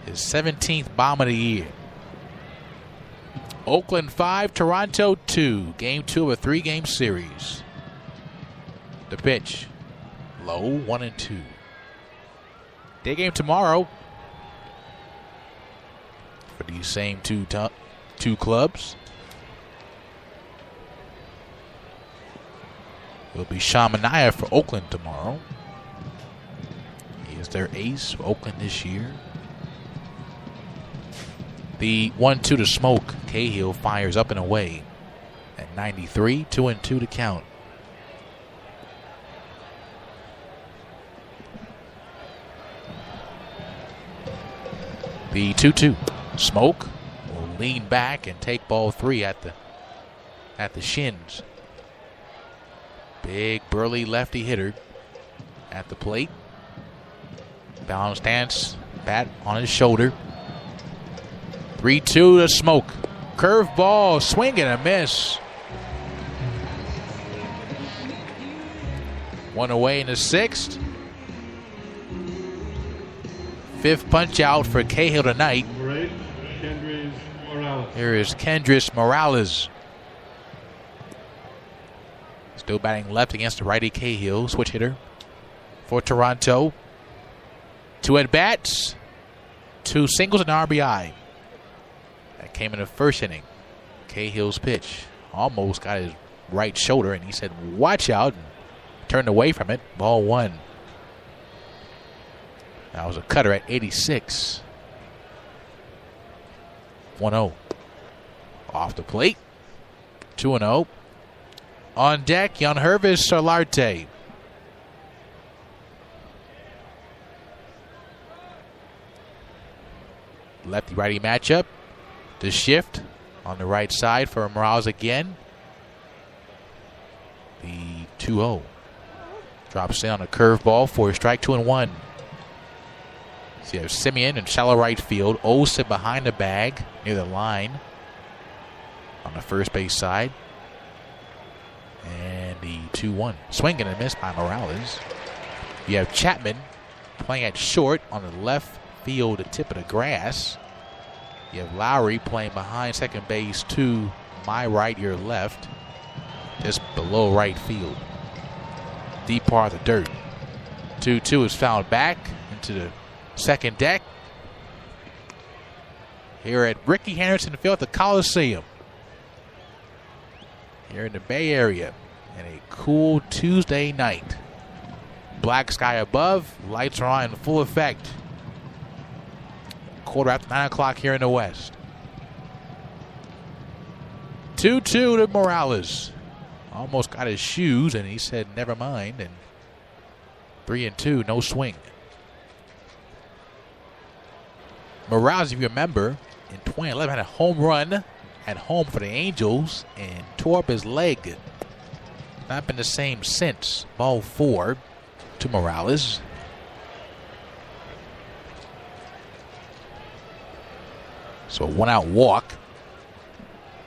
S1: His 17th bomb of the year. Oakland 5, Toronto 2. Game 2 of a 3-game series. The pitch, low, 1-2. Day game tomorrow for these same two clubs. It'll be Sean Manaea for Oakland tomorrow. He is their ace for Oakland this year. The 1-2 to Smoke. Cahill fires up and away at 93, 2-2 to count. The 2-2. Smoke will lean back and take ball 3 at the shins. Big burly lefty hitter at the plate. Balance stance, bat on his shoulder. 3-2 to Smoke. Curveball, swing and a miss. One away in the 6th. 5th punch out for Cahill tonight. Here is Kendrys Morales. Still batting left against the righty Cahill, switch hitter for Toronto. 2 at-bats, 2 singles and RBI. That came in the first inning. Cahill's pitch almost got his right shoulder, and he said, watch out, and turned away from it. Ball 1. That was a cutter at 86. 1-0. Off the plate. 2-0. On deck, Yangervis Solarte. Lefty-righty matchup. The shift on the right side for Morales again. The 2-0. Drops in on a curveball for a strike, 2-1. So you have Simeon in shallow right field. Olsen behind the bag near the line on the first base side. And the 2-1. Swing and a miss by Morales. You have Chapman playing at short on the left field tip of the grass. You have Lowry playing behind second base to my right, your left. Just below right field. Deep part of the dirt. 2-2 is fouled back into the second deck. Here at Rickey Henderson Field at the Coliseum. Here in the Bay Area. And a cool Tuesday night. Black sky above. Lights are on in full effect. Quarter after 9 o'clock here in the West. 2-2 to Morales. Almost got his shoes, and he said, never mind. And 3-2, no swing. Morales, if you remember, in 2011 had a home run at home for the Angels and tore up his leg. Not been the same since. Ball 4 to Morales. So a 1-out walk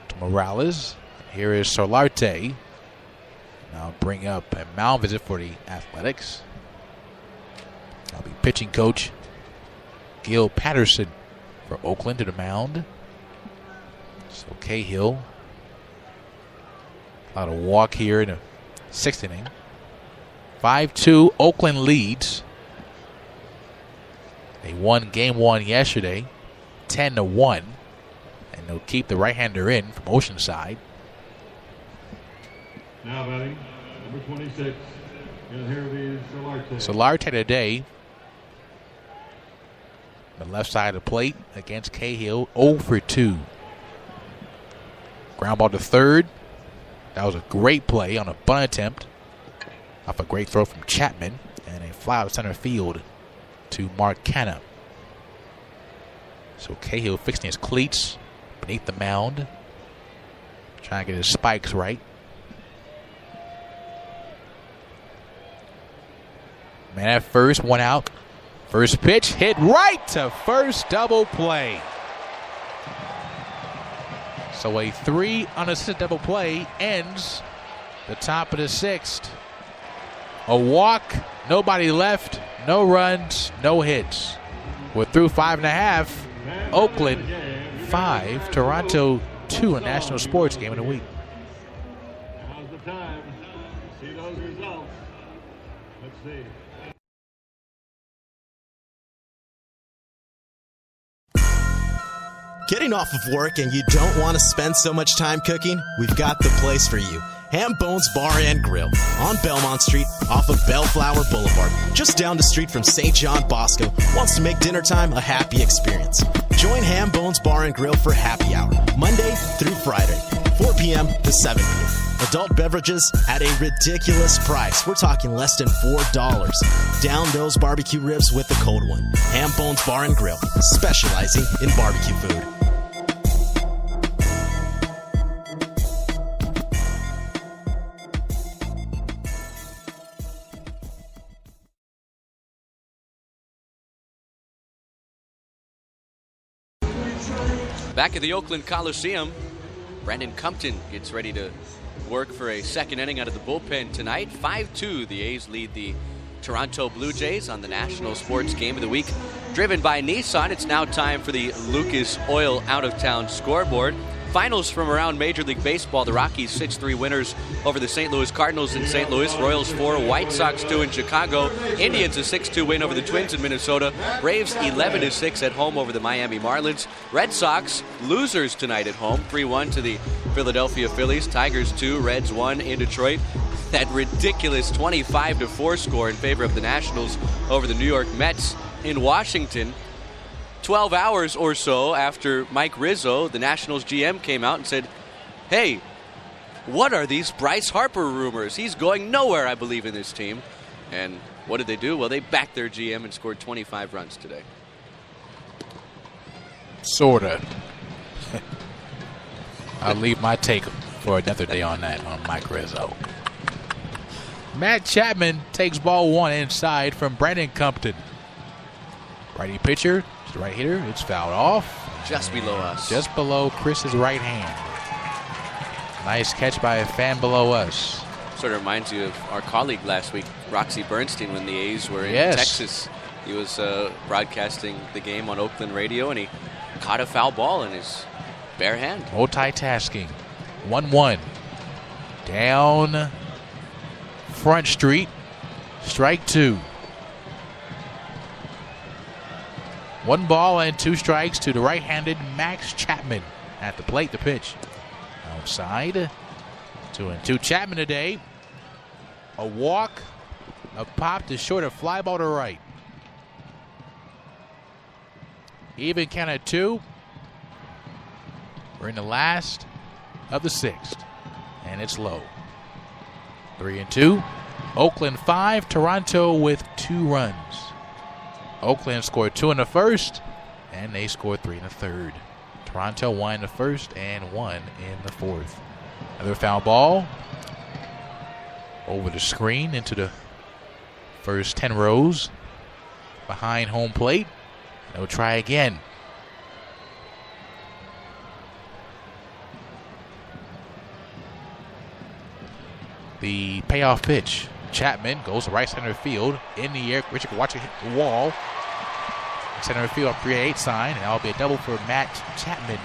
S1: to Morales. Here is Solarte. Now bring up a mound visit for the Athletics. I'll be pitching coach Gil Patterson for Oakland to the mound. So Cahill. A lot of walk here in the 6th inning. 5-2, Oakland leads. They won game 1 yesterday, 10-1. And they'll keep the right-hander in from Oceanside.
S6: Now batting, number 26, Yangervis Solarte.
S1: Solarte today, the left side of the plate against Cahill, 0 for 2. Ground ball to third. That was a great play on a bunt attempt off a great throw from Chapman, and a fly out center field to Mark Canna. So Cahill fixing his cleats beneath the mound, trying to get his spikes right. Man at first, 1 out. First pitch hit right to first, double play. So a 3 unassisted double play ends the top of the 6th. A walk, nobody left, no runs, no hits. We're through 5.5. Oakland 5, Toronto 2 in National Sports Game of the Week.
S6: Now's the time to see those results. Let's see.
S3: Getting off of work and you don't want to spend so much time cooking? We've got the place for you. Ham Bones Bar and Grill on Belmont Street off of Bellflower Boulevard. Just down the street from St. John Bosco wants to make dinner time a happy experience. Join Ham Bones Bar and Grill for happy hour, Monday through Friday, 4 p.m. to 7 p.m. Adult beverages at a ridiculous price. We're talking less than $4. Down those barbecue ribs with the cold one. Ham Bones Bar and Grill, specializing in barbecue food.
S7: Back at the Oakland Coliseum, Brandon Compton gets ready to work for a second inning out of the bullpen tonight. 5-2, the A's lead the Toronto Blue Jays on the National Sports Game of the Week. Driven by Nissan, it's now time for the Lucas Oil out-of-town scoreboard. Finals from around Major League Baseball. The Rockies 6-3 winners over the St. Louis Cardinals in St. Louis. Royals 4, White Sox 2 in Chicago. Indians a 6-2 win over the Twins in Minnesota. Braves 11-6 at home over the Miami Marlins. Red Sox losers tonight at home. 3-1 to the Philadelphia Phillies. Tigers 2, Reds 1 in Detroit. That ridiculous 25-4 score in favor of the Nationals over the New York Mets in Washington. 12 hours or so after Mike Rizzo, the Nationals GM, came out and said, hey, what are these Bryce Harper rumors? He's going nowhere, I believe, in this team. And what did they do? Well, they backed their GM and scored 25 runs today.
S1: Sorta. I'll leave my take for another day on that, on Mike Rizzo. Matt Chapman takes ball one inside from Brandon Compton. Righty pitcher. The right hitter, it's fouled off.
S7: Just below us.
S1: Just below Chris's right hand. Nice catch by a fan below us.
S7: Sort of reminds you of our colleague last week, Roxy Bernstein, when the A's were in Texas. He was broadcasting the game on Oakland radio, and he caught a foul ball in his bare hand.
S1: Multitasking. 1-1. Down Front Street. Strike two. 1 ball and 2 strikes to the right-handed Max Chapman. At the plate, the pitch. Outside. 2-2. Chapman today. A walk, a pop to short, a fly ball to right. Even count at 2. We're in the last of the 6th. And it's low. 3-2. Oakland 5, Toronto with 2 runs. Oakland scored 2 in the first, and they scored 3 in the third. Toronto 1 in the first and 1 in the fourth. Another foul ball over the screen into the first 10 rows behind home plate. They'll try again. The payoff pitch. Chapman goes to right center field. In the air, Richard can watch it hit the wall. Center field 3-8 sign, and that'll be a double for Matt Chapman.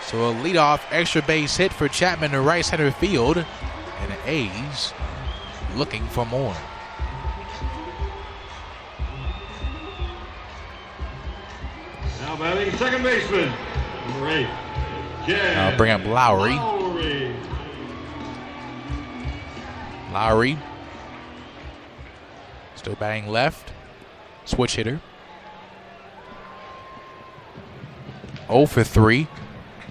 S1: So a leadoff extra base hit for Chapman to right center field, and the A's looking for more.
S6: Now batting second baseman, number 8,
S1: I'll bring up Lowry. Lowry still batting left. Switch hitter. 0 for 3.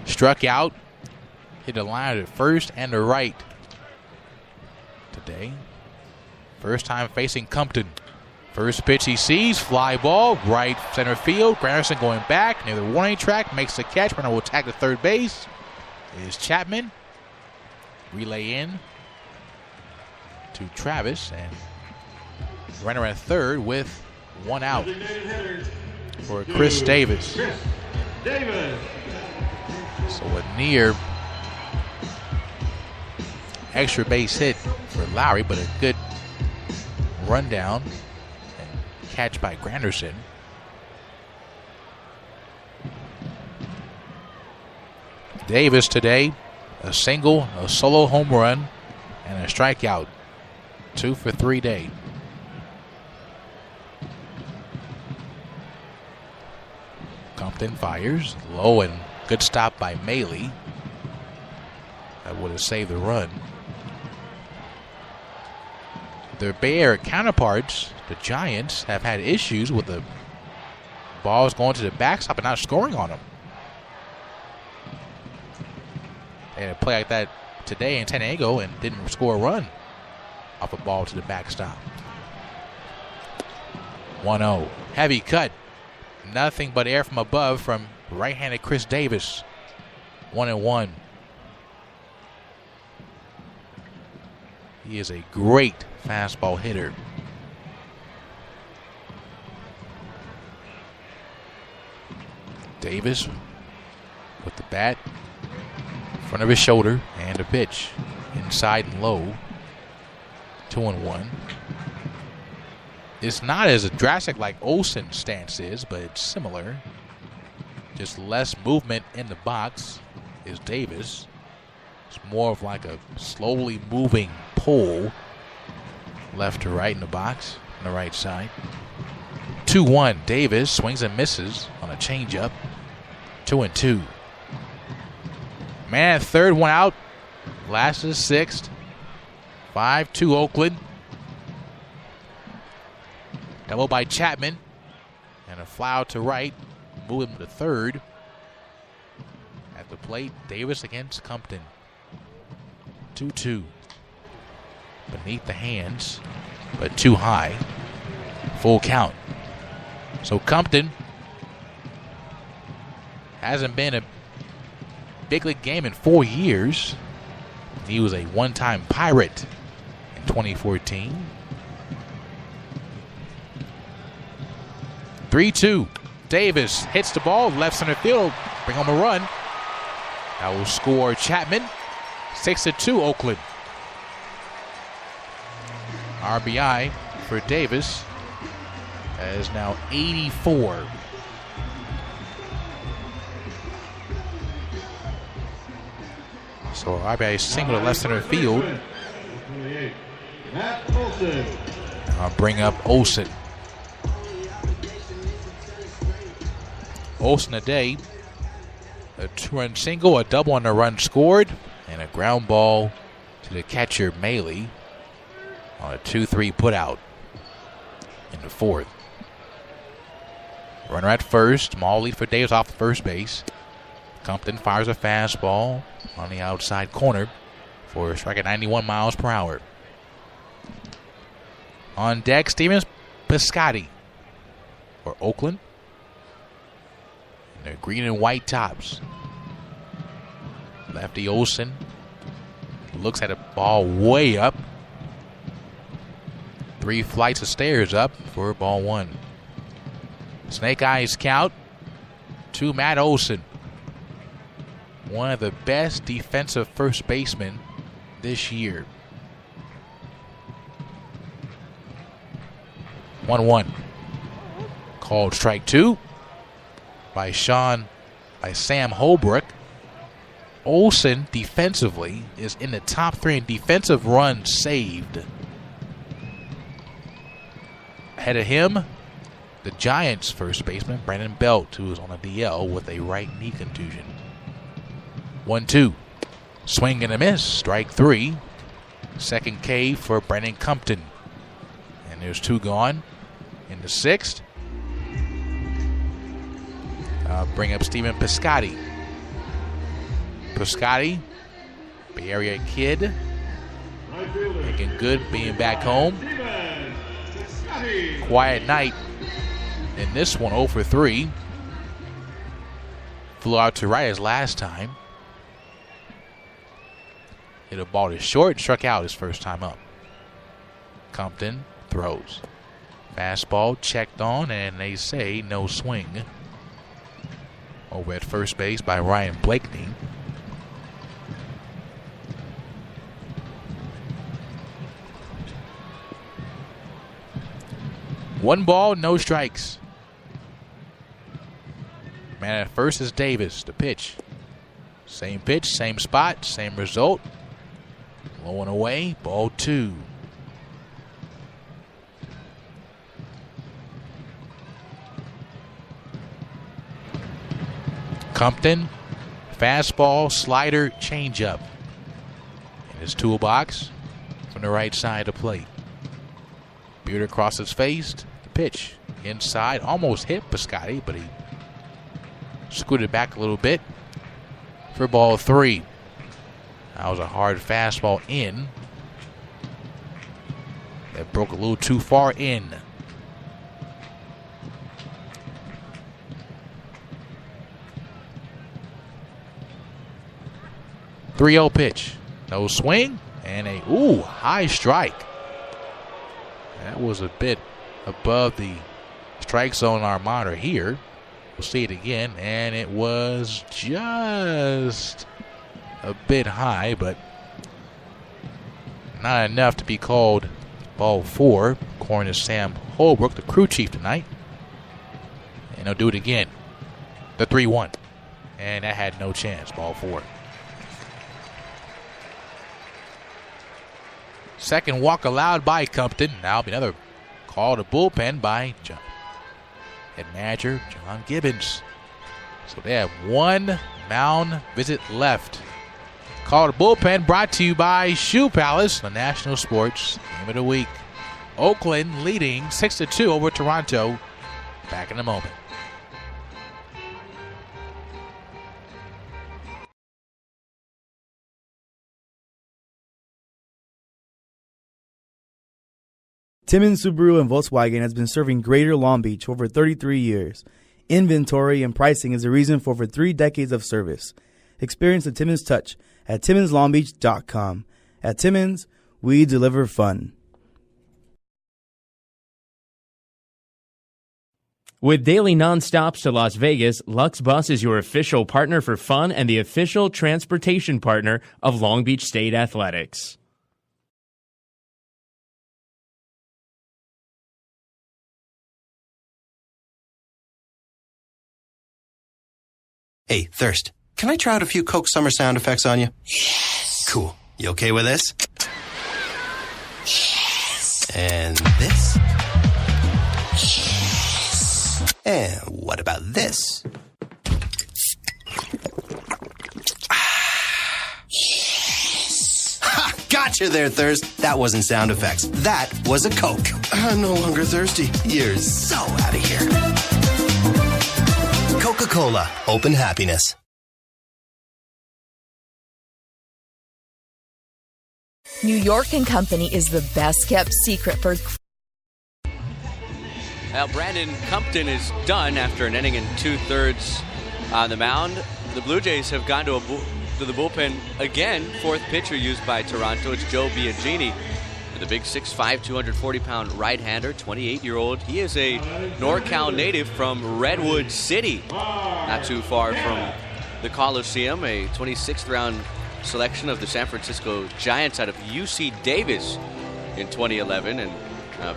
S1: Struck out. Hit a line at first and the right today. First time facing Compton. First pitch he sees. Fly ball. Right center field. Granderson going back near the warning track. Makes the catch. Runner will tag to third base. Is Chapman. Relay in to Travis, and runner at third with 1 out for Chris Davis. So a near extra base hit for Lowry, but a good rundown and catch by Granderson. Davis today, a single, a solo home run, and a strikeout. 2 for 3 day. Compton fires. Low and good stop by Maley. That would have saved the run. Their Bay Area counterparts, the Giants, have had issues with a ball's going to the backstop and not scoring on him. They had a play like that today in San Diego and didn't score a run off a ball to the backstop. 1-0. Heavy cut. Nothing but air from above from right-handed Chris Davis. 1-1. He is a great fastball hitter. Davis with the bat in front of his shoulder and a pitch inside and low. 2-1. It's not as drastic like Olsen's stance is, but it's similar. Just less movement in the box is Davis. It's more of like a slowly moving pull left to right in the box on the right side. 2-1. Davis swings and misses on a changeup. 2-2. Man at third, one out. Last is sixth. 5-2 Oakland. Double by Chapman. And a fly out to right. Move him to third. At the plate, Davis against Compton. 2-2. Beneath the hands, but too high. Full count. So Compton hasn't been a big league game in 4 years. He was a one-time Pirate in 2014. 3-2. Davis hits the ball, left center field, bring home a run. That will score Chapman. 6-2 Oakland. RBI for Davis. That is now 84. So RBI single to left center field. I'll bring up Olsen. Olsen today, a 2-run single, a double on the run scored, and a ground ball to the catcher Maley on a 2-3 putout in the fourth. Runner at first, small lead for Davis off the first base. Compton fires a fastball on the outside corner for a strike at 91 miles per hour. On deck, Stevens Piscotti for Oakland. And their green and white tops. Lefty Olsen looks at a ball way up. 3 flights of stairs up for ball 1. Snake eyes count to Matt Olsen. One of the best defensive first basemen this year. 1-1. Called strike 2 by Sam Holbrook. Olsen defensively is in the top 3 in defensive runs saved. Ahead of him, the Giants' first baseman, Brandon Belt, who is on a DL with a right knee contusion. 1-2. Swing and a miss. Strike 3. Second K for Brandon Compton. And there's 2 gone in the 6th. Bring up Stephen Piscotti. Piscotti, Bay Area kid. Making good being back home. Quiet night in this one, 0 for 3. Flew out to right as last time. Hit a ball to short and struck out his first time up. Compton throws. Fastball checked on, and they say no swing. Over at first base by Ryan Blakeney. One ball, no strikes. Man at first is Davis. The pitch. Same pitch, same spot, same result. Low and away, ball 2. Compton, fastball, slider, changeup. In his toolbox from the right side of plate. Beard across his face, the pitch. inside. Almost hit Piscotti, but he scooted back a little bit for ball 3. That was a hard fastball in. That broke a little too far in. .3-0 pitch. No swing. And a high strike. That was a bit above the strike zone on our monitor here. We'll see it again. And it was just a bit high, but not enough to be called ball 4. According to Sam Holbrook, the crew chief tonight. And he'll do it again. The 3-1. And that had no chance. Ball 4. Second walk allowed by Compton. Now be another call to bullpen by head manager John Gibbons. So they have one mound visit left. Call to bullpen brought to you by Shoe Palace, the National Sports Game of the Week. Oakland leading 6-2 over Toronto. Back in a moment.
S14: Timmins Subaru and Volkswagen has been serving Greater Long Beach for over 33 years. Inventory and pricing is the reason for over 3 decades of service. Experience the Timmins touch at TimminsLongBeach.com. At Timmins, we deliver fun.
S5: With daily nonstops to Las Vegas, Lux Bus is your official partner for fun and the official transportation partner of Long Beach State Athletics.
S19: Hey, Thirst, can I try out a few Coke Summer sound effects on you? Yes. Cool. You okay with this? Yes. And this? Yes. And what about this? Yes. Ha! Gotcha there, Thirst. That wasn't sound effects. That was a Coke. I'm no longer thirsty. You're so out of here. Coca-Cola. Open happiness.
S11: New York & Company is the best kept secret for...
S7: Now, Brandon Compton is done after an inning and 2/3 on the mound. The Blue Jays have gone to the bullpen again. Fourth pitcher used by Toronto. It's Joe Biagini, the big 6'5", 240-pound right-hander, 28-year-old. He is a NorCal native from Redwood City, not too far from the Coliseum, a 26th round selection of the San Francisco Giants out of UC Davis in 2011. And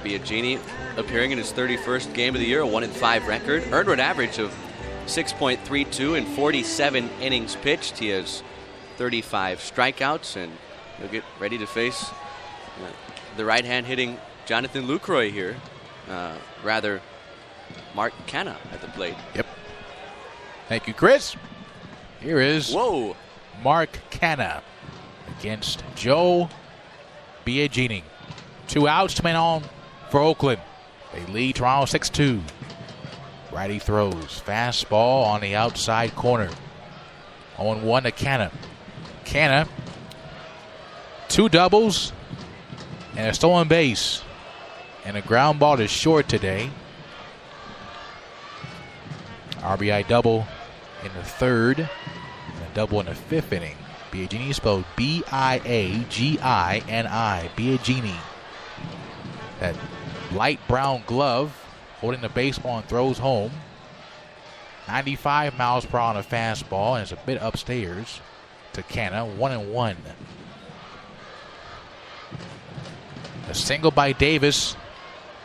S7: Biagini appearing in his 31st game of the year, a 1-5 record, earned run average of 6.32 in 47 innings pitched. He has 35 strikeouts, and he'll get ready to face the right-hand hitting Jonathan Lucroy here. Mark Canna at the plate.
S1: Yep. Thank you, Chris. Here is Mark Canna against Joe Biagini. 2 outs, 2 men on for Oakland. They lead Toronto 6-2. Righty throws. Fastball on the outside corner. 0-1 to Canna. Canna, 2 doubles and a stolen base. And a ground ball to short today. RBI double in the 3rd. And a double in the 5th inning. Biagini spelled B-I-A-G-I-N-I. Biagini. That light brown glove holding the baseball and throws home. 95 miles per hour on a fastball, and it's a bit upstairs to Canna. 1-1. A single by Davis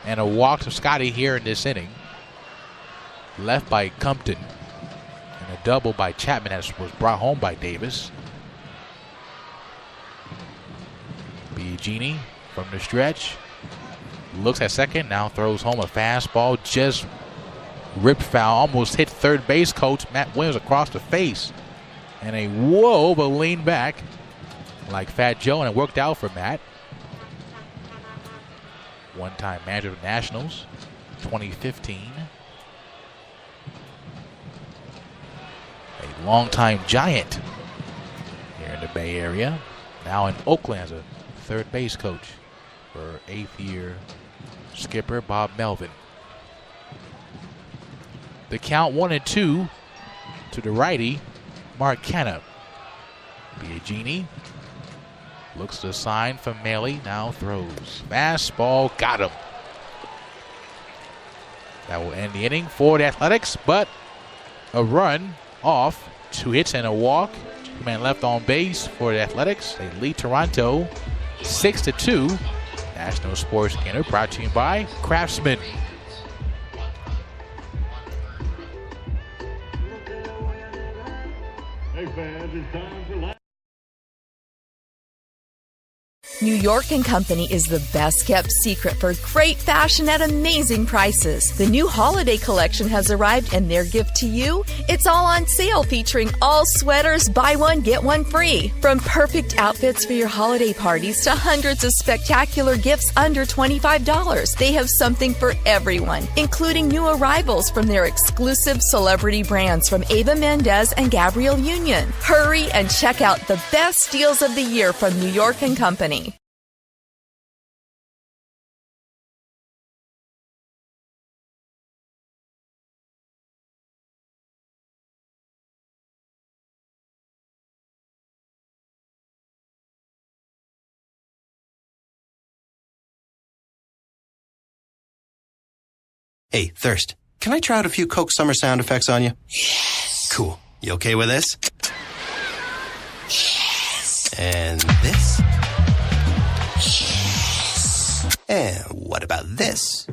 S1: and a walk to Scotty here in this inning. Left by Compton. And a double by Chapman as was brought home by Davis. Biagini from the stretch. Looks at second, now throws home a fastball. Just ripped foul, almost hit third base coach Matt Williams across the face. And a whoa, but leaned back like Fat Joe, and it worked out for Matt. One-time manager of the Nationals. 2015. A longtime Giant here in the Bay Area. Now in Oakland as a third base coach for 8th year skipper Bob Melvin. The count 1-2 to the righty, Mark Canna. Biagini looks to sign from Maley, now throws. Fastball, got him. That will end the inning for the Athletics, but a run off, 2 hits and a walk. Man left on base for the Athletics. They lead Toronto 6-2. National Sports Center brought to you by Craftsman.
S6: Hey fans, it's time for
S11: New York & Company is the best kept secret for great fashion at amazing prices. The new holiday collection has arrived and their gift to you, it's all on sale featuring all sweaters, buy one, get one free. From perfect outfits for your holiday parties to hundreds of spectacular gifts under $25, they have something for everyone, including new arrivals from their exclusive celebrity brands from Eva Mendes and Gabrielle Union. Hurry and check out the best deals of the year from New York & Company.
S19: Hey, Thirst, can I try out a few Coke Summer sound effects on you? Yes. Cool. You okay with this? Yes. And this? Yes. And what about this?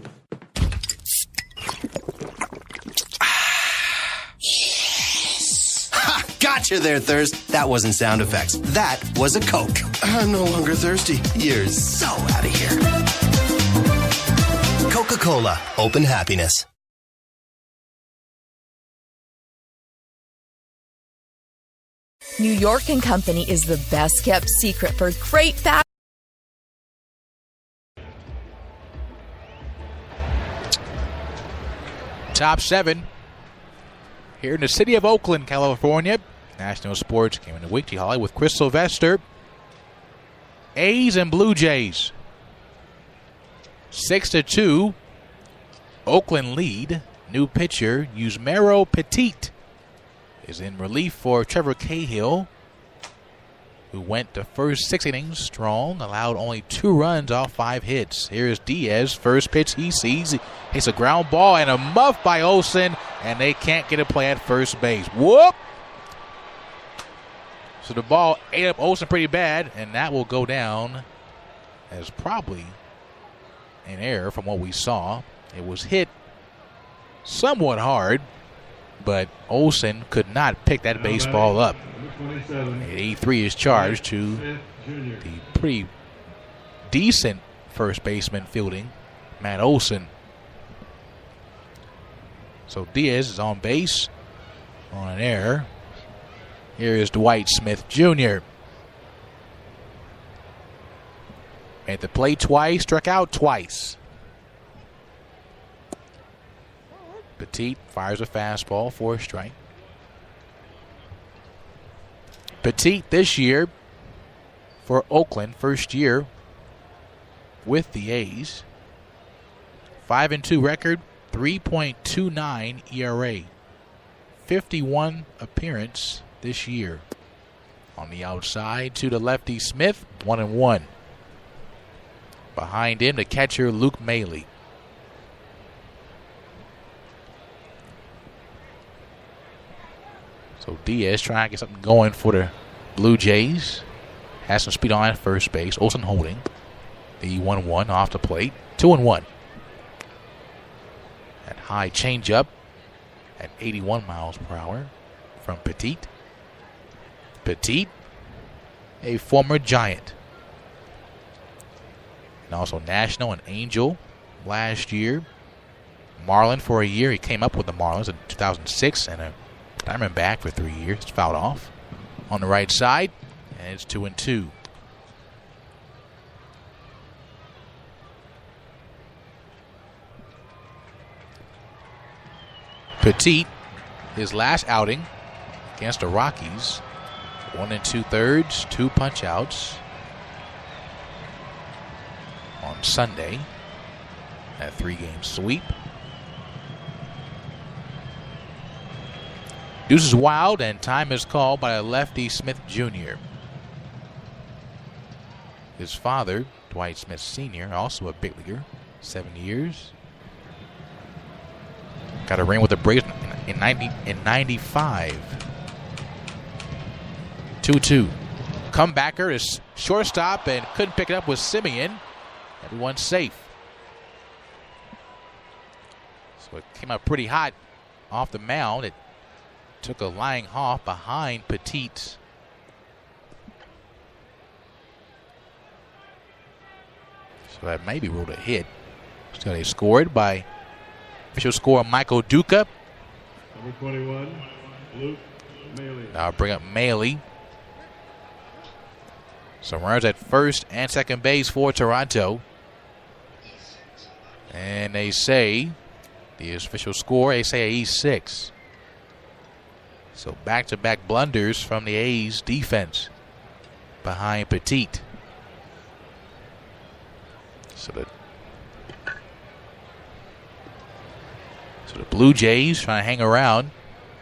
S19: Yes. Ha! Gotcha there, Thirst. That wasn't sound effects. That was a Coke. I'm no longer thirsty. You're so out of here. Coca-Cola. Open happiness.
S11: New York & Company is the best kept secret for great fashion.
S1: Top 7 here in the city of Oakland, California. National Sports Game in the Weekly Holly with Chris Sylvester. A's and Blue Jays. 6-2. Oakland lead. New pitcher, Yusmeiro Petit, is in relief for Trevor Cahill, who went the first 6 innings strong, allowed only 2 runs off 5 hits. Here's Diaz, first pitch he sees. It's a ground ball and a muff by Olsen, and they can't get a play at first base. Whoop! So the ball ate up Olsen pretty bad, and that will go down as probably an error from what we saw. It was hit somewhat hard, but Olsen could not pick that baseball up. 83 is charged to the pretty decent first baseman fielding, Matt Olsen. So Diaz is on base on an error. Here is Dwight Smith Jr. Made the play twice, struck out twice. Petit fires a fastball for a strike. Petit this year for Oakland, first year with the A's. 5-2 record, 3.29 ERA. 51 appearance this year. On the outside to the lefty Smith, 1-1. Behind him, the catcher Luke Maley. So Diaz trying to get something going for the Blue Jays. Has some speed on at first base. Olsen holding. The 1-1 off the plate. 2-1. That high changeup at 81 miles per hour from Petit. Petit, a former Giant. And also National and Angel last year. Marlin for a year. He came up with the Marlins in 2006 and a Diamondback for 3 years. It's fouled off on the right side, and it's 2-2. Petit, his last outing against the Rockies, 1 2/3, 2 punch-outs on Sunday. That 3-game sweep. Deuce is wild, and time is called by a lefty Smith Jr. His father, Dwight Smith Sr., also a big leaguer, 7 years. Got a ring with the Braves in 95. 2-2. Comebacker is shortstop and couldn't pick it up with Simeon. Everyone's safe. So it came out pretty hot off the mound. It took a lying off behind Petit. So that maybe ruled a hit. Still, they scored by official scorer Michael Duca.
S6: Number 21, Luke Maley.
S1: Now bring up Maley. Some runners at first and second base for Toronto. And they say, the official score, they say E6. So back-to-back blunders from the A's defense behind Petit. So the Blue Jays trying to hang around.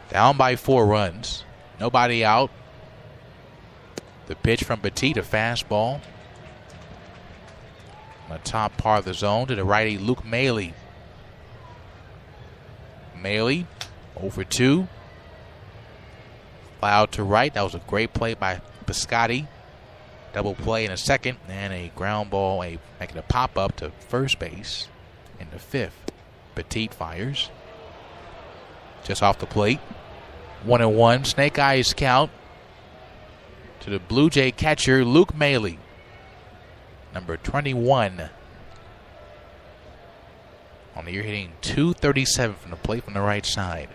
S1: Down by 4 runs. Nobody out. The pitch from Petit, a fastball. On the top part of the zone to the righty Luke Maley. Maley, 0-2. Fly out to right. That was a great play by Piscotti. Double play in a second, and a ground ball, making a pop-up to first base in the 5th. Petit fires. Just off the plate. 1-1. Snake eyes count to the Blue Jay catcher, Luke Maley. Number 21. On the year, hitting .237 from the plate from the right side.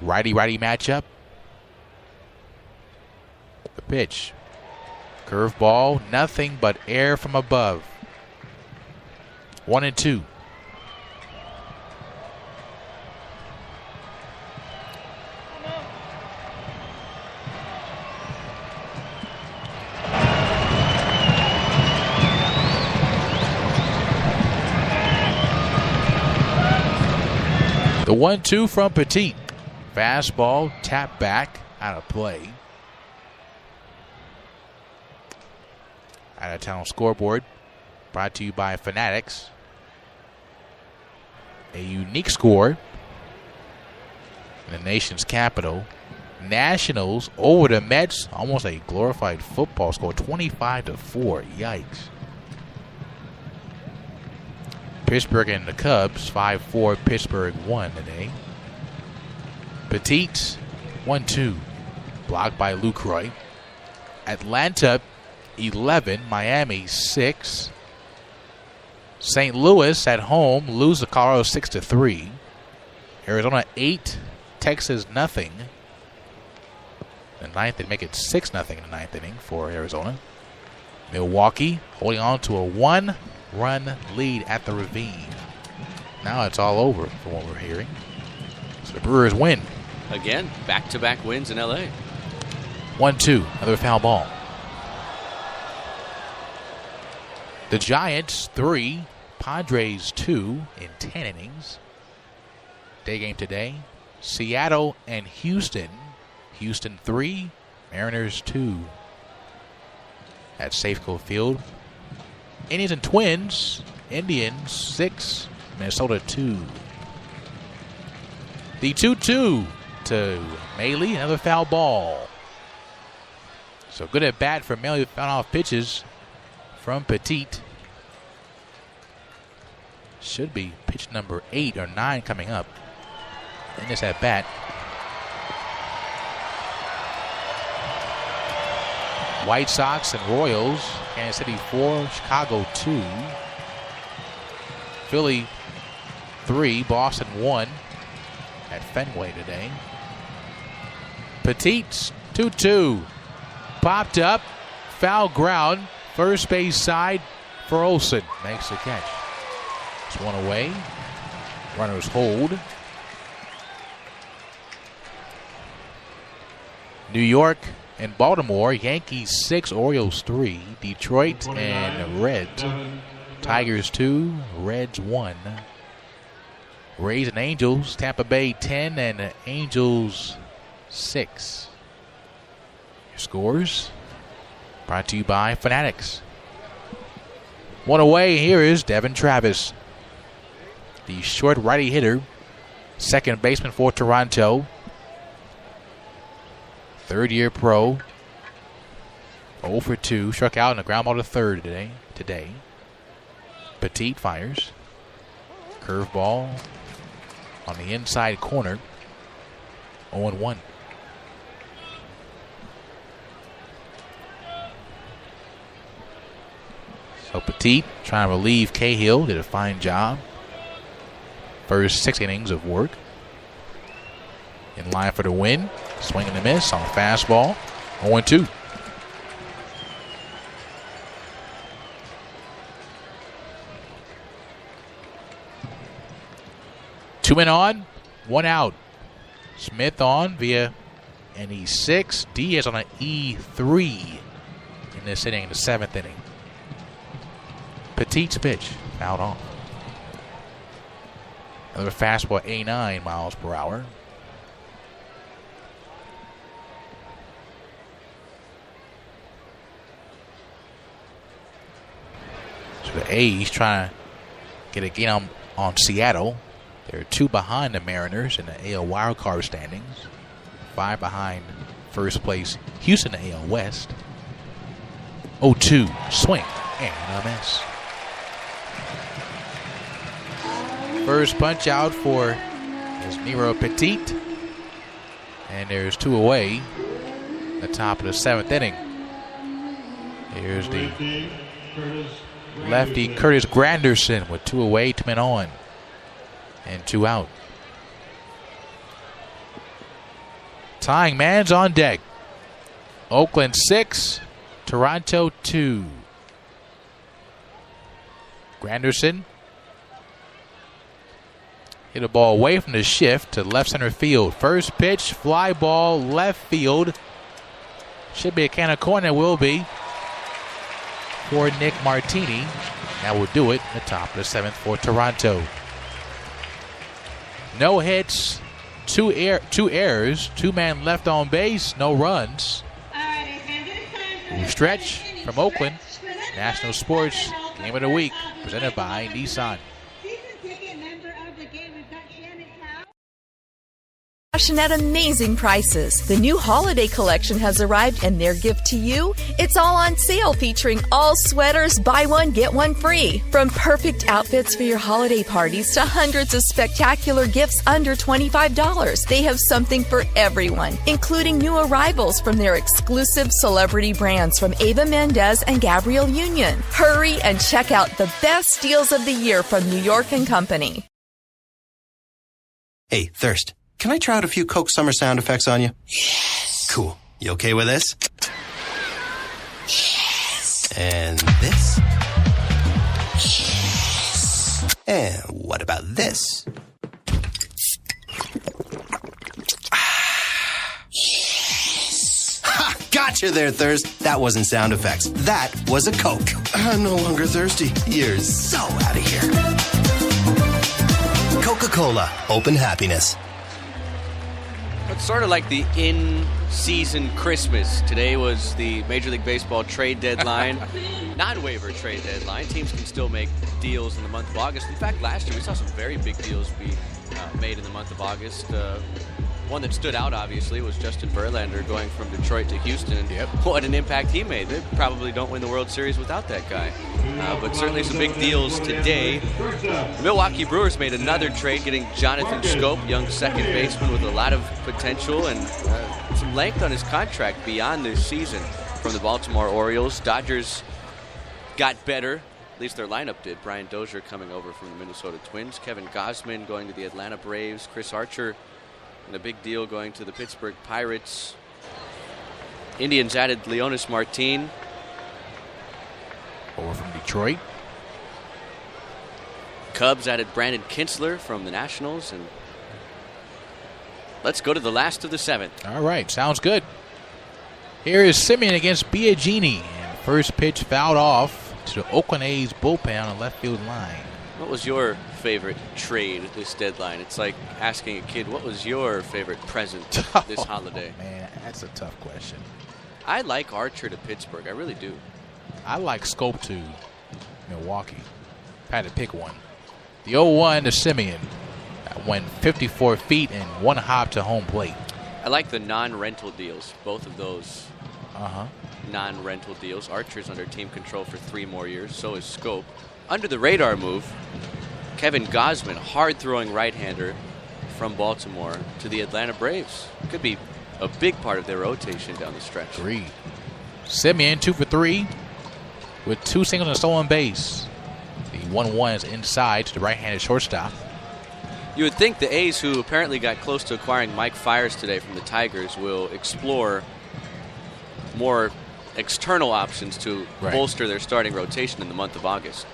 S1: Righty-righty matchup. The pitch. Curveball, nothing but air from above. 1-2. The 1-2 from Petit. Fastball, tap back, out of play. Out of town scoreboard, brought to you by Fanatics. A unique score in the nation's capital. Nationals over the Mets, almost a glorified football score, 25-4. Yikes. Pittsburgh and the Cubs, 5-4. Pittsburgh won today. Petit, 1-2. Blocked by Lucroy. Atlanta, 11. Miami, 6. St. Louis at home lose to Colorado 6-3. Arizona, 8. Texas, nothing. In the 9th, they make it 6-0 in the 9th inning for Arizona. Milwaukee holding on to a 1-run lead at the Ravine. Now it's all over from what we're hearing. So the Brewers win.
S7: Again, back-to-back wins in L.A.
S1: 1-2, another foul ball. The Giants 3, Padres 2 in 10 innings. Day game today. Seattle and Houston. Houston 3, Mariners 2. At Safeco Field. Indians and Twins. Indians 6, Minnesota 2. The 2-2 to Maley, another foul ball. So good at bat for Maley, found off pitches from Petit. Should be pitch number 8 or 9 coming up in this at bat. White Sox and Royals, Kansas City 4, Chicago 2. Philly 3, Boston 1 at Fenway today. Petit's 2-2. Popped up, foul ground, first base side for Olsen. Makes the catch. It's one away. Runners hold. New York and Baltimore, Yankees 6, Orioles 3. Detroit and Reds, Tigers 2, Reds 1. Rays and Angels, Tampa Bay 10 and Angels 6. Your scores brought to you by Fanatics. One away, here is Devin Travis, the short righty hitter, second baseman for Toronto. Third-year pro. 0 for 2. Struck out in a ground ball to third today. Petit fires. Curveball on the inside corner. 0-1. So Petit trying to relieve Cahill. Did a fine job. First 6 innings of work. In line for the win. Swing and a miss on a fastball. 0-2. Two men on, 1 out. Smith on via an E6. Diaz on an E3 in this inning, the 7th inning. Petit's pitch, out on. Another fastball, 89 miles per hour. So the A's trying to get a game on Seattle. They're 2 behind the Mariners in the AL wildcard standings. 5 behind first place Houston in the AL West. 0-2, swing and a miss. First punch out for Miro Petit. And there's 2 away. The top of the 7th inning. Here's the lefty Curtis Granderson with 2 away, 2 men on, and 2 out. Tying man's on deck. Oakland 6, Toronto 2. Granderson hit a ball away from the shift to left center field. First pitch, fly ball, left field. Should be a can of corn, it will be, for Nick Martini. That will do it in the top of the 7th for Toronto. No hits, 2 errors, 2 men left on base, no runs. We'll stretch from Oakland. National Sports Game of the Week presented by Nissan.
S11: Fashion at amazing prices. The new holiday collection has arrived, and their gift to you, it's all on sale, featuring all sweaters, buy one, get one free. From perfect outfits for your holiday parties to hundreds of spectacular gifts under $25, they have something for everyone, including new arrivals from their exclusive celebrity brands from Ava Mendez and Gabrielle Union. Hurry and check out the best deals of the year from New York & Company.
S19: Hey, Thirst. Can I try out a few Coke summer sound effects on you? Yes. Cool. You okay with this? Yes. And this? Yes. And what about this?
S20: Yes.
S19: Ha! Gotcha there, Thirst. That wasn't sound effects. That was a Coke. I'm no longer thirsty. You're so out of here. Coca-Cola. Open happiness.
S7: It's sort of like the in-season Christmas. Today was the Major League Baseball trade deadline, non-waiver trade deadline. Teams can still make deals in the month of August. In fact, last year we saw some very big deals be made in the month of August. One that stood out, obviously, was Justin Verlander going from Detroit to Houston. And what an impact he made. They probably don't win the World Series without that guy. But certainly some big deals today. The Milwaukee Brewers made another trade, getting Jonathan Scope, young second baseman with a lot of potential and some length on his contract beyond this season, from the Baltimore Orioles. Dodgers got better. At least their lineup did. Brian Dozier coming over from the Minnesota Twins. Kevin Gausman going to the Atlanta Braves. Chris Archer, and a big deal, going to the Pittsburgh Pirates. Indians added Leonis Martin.
S1: Over from Detroit.
S7: Cubs added Brandon Kintzler from the Nationals. And let's go to the last of the 7th.
S1: All right, sounds good. Here is Simeon against Biagini. And first pitch fouled off to the Oakland A's bullpen on the left field line.
S7: What was your favorite trade this deadline? It's like asking a kid, what was your favorite present this holiday?
S1: Man, that's a tough question.
S7: I like Archer to Pittsburgh. I really do.
S1: I like Scope to Milwaukee. Had to pick one. The 0-1 to Simeon. That went 54 feet and one hop to home plate.
S7: I like the non-rental deals. Both of those non-rental deals. Archer's under team control for 3 more years. So is Scope. Under the radar move, Kevin Gausman, hard-throwing right-hander from Baltimore to the Atlanta Braves. Could be a big part of their rotation down the stretch.
S1: Agreed. Simeon 2 for 3 with 2 singles and a stolen base. The 1-1 is inside to the right-handed shortstop.
S7: You would think the A's, who apparently got close to acquiring Mike Fiers today from the Tigers, will explore more external options to bolster their starting rotation in the month of August.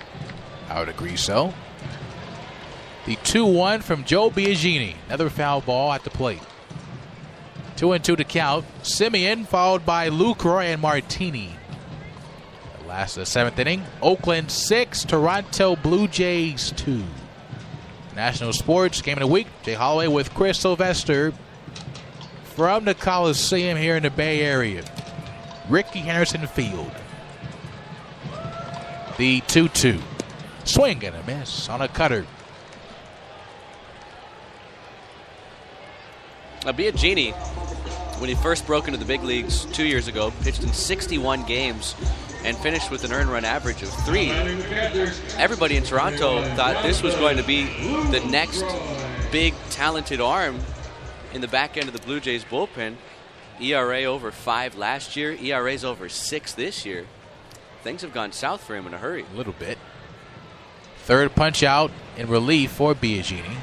S1: I would agree so. The 2-1 from Joe Biagini. Another foul ball at the plate. 2-2 to count. Simeon followed by Lucroy and Martini. The last of the 7th inning. Oakland 6, Toronto Blue Jays 2. National Sports Game of the Week. Jay Holloway with Chris Sylvester from the Coliseum here in the Bay Area. Ricky Henderson Field. The 2-2. Swing and a miss on a cutter.
S7: Now, Biagini, when he first broke into the big leagues 2 years ago, pitched in 61 games and finished with an earned run average of 3. Everybody in Toronto thought this was going to be the next big, talented arm in the back end of the Blue Jays bullpen. ERA over 5 last year. ERA's over 6 this year. Things have gone south for him in a hurry.
S1: A little bit. Third punch out in relief for Biagini.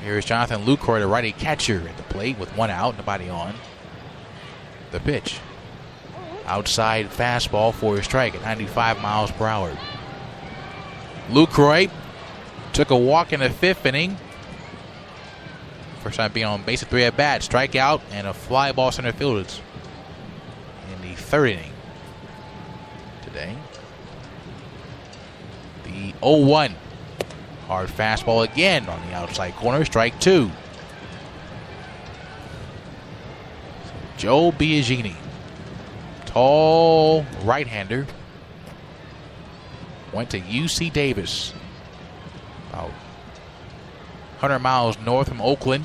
S1: Here's Jonathan Lucroy, the righty catcher at the plate with 1 out, nobody on. The pitch. Outside fastball for a strike at 95 miles per hour. Lucroy took a walk in the 5th inning. First time being on base at 3 at bat. Strikeout and a fly ball center field in the 3rd inning today. The 0-1. Hard fastball again on the outside corner. Strike 2. Joe Biagini. Tall right-hander. Went to UC Davis. About 100 miles north from Oakland.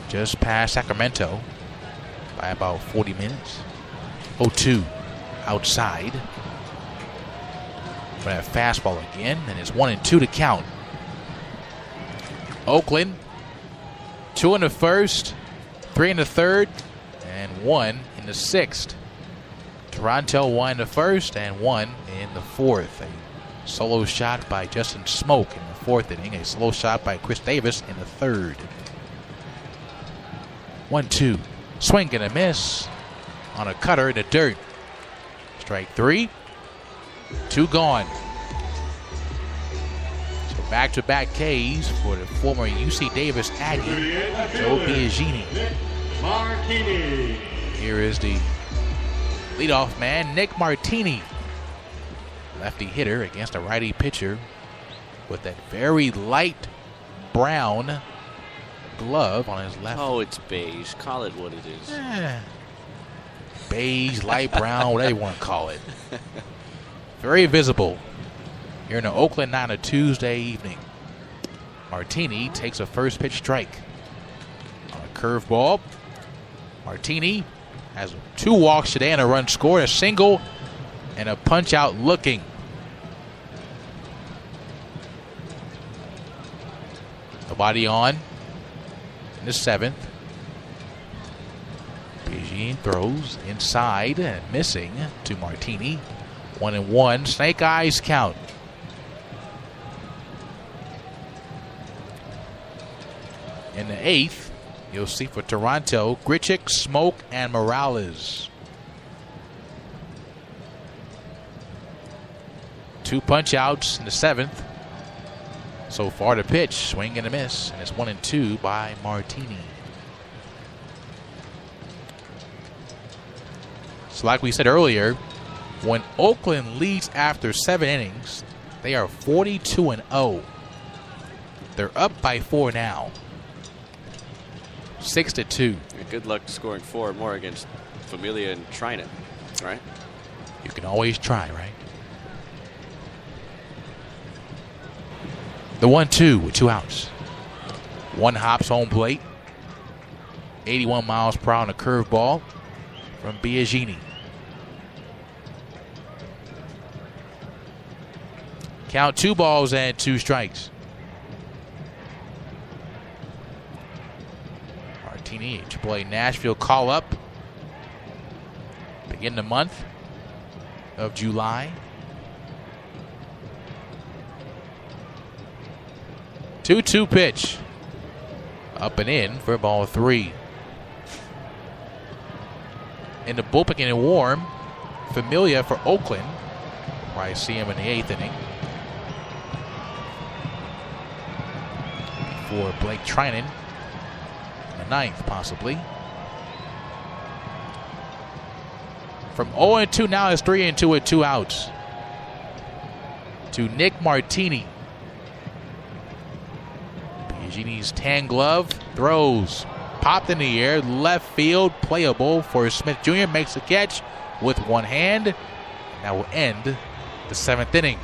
S1: Just past Sacramento by about 40 minutes. 0-2 outside. But a fastball again, and it's 1-2 to count. Oakland, 2 in the 1st, 3 in the 3rd, and 1 in the 6th. Toronto 1 in the 1st and 1 in the 4th. A solo shot by Justin Smoke in the 4th inning. A solo shot by Chris Davis in the 3rd. 1-2. Swing and a miss on a cutter in the dirt. Strike 3. 2 gone. So back-to-back Ks for the former UC Davis Aggie, Joe Biagini. Here is the leadoff man, Nick Martini. Lefty hitter against a righty pitcher with that very light brown glove on his left.
S7: Oh, it's beige. Call it what it is.
S1: Beige, light brown, whatever you want to call it. Very visible here in the Oakland on a Tuesday evening. Martini takes a first pitch strike on a curveball. Martini has 2 walks today and a run scored, a single and a punch out looking. Nobody on in the 7th. Biagini throws inside and missing to Martini. 1-1. Snake eyes count. In the 8th, you'll see for Toronto, Grichuk, Smoke, and Morales. 2 punch outs in the 7th. So far the pitch, swing and a miss, and it's 1-2 by Martini. So like we said earlier, when Oakland leads after 7 innings, they are 42-0. They're up by 4 now. 6-2.
S7: Good luck scoring 4 or more against Familia and Trinan, right?
S1: You can always try, right? The 1-2 with 2 outs. 1 hops home plate. 81 miles per hour on a curveball from Biagini. Count 2 balls and 2 strikes. Martini, AAA Nashville call up. Begin the month of July. 2-2 pitch. Up and in for ball 3. In the bullpen getting warm. Familia for Oakland. Probably see him in the 8th inning. For Blake Trinan in the 9th, possibly. From 0-2 now it's 3-2 with 2 outs. To Nick Martini. Biagini's tan glove throws. Popped in the air, left field, playable for Smith Jr. Makes the catch with one hand. That will end the 7th inning.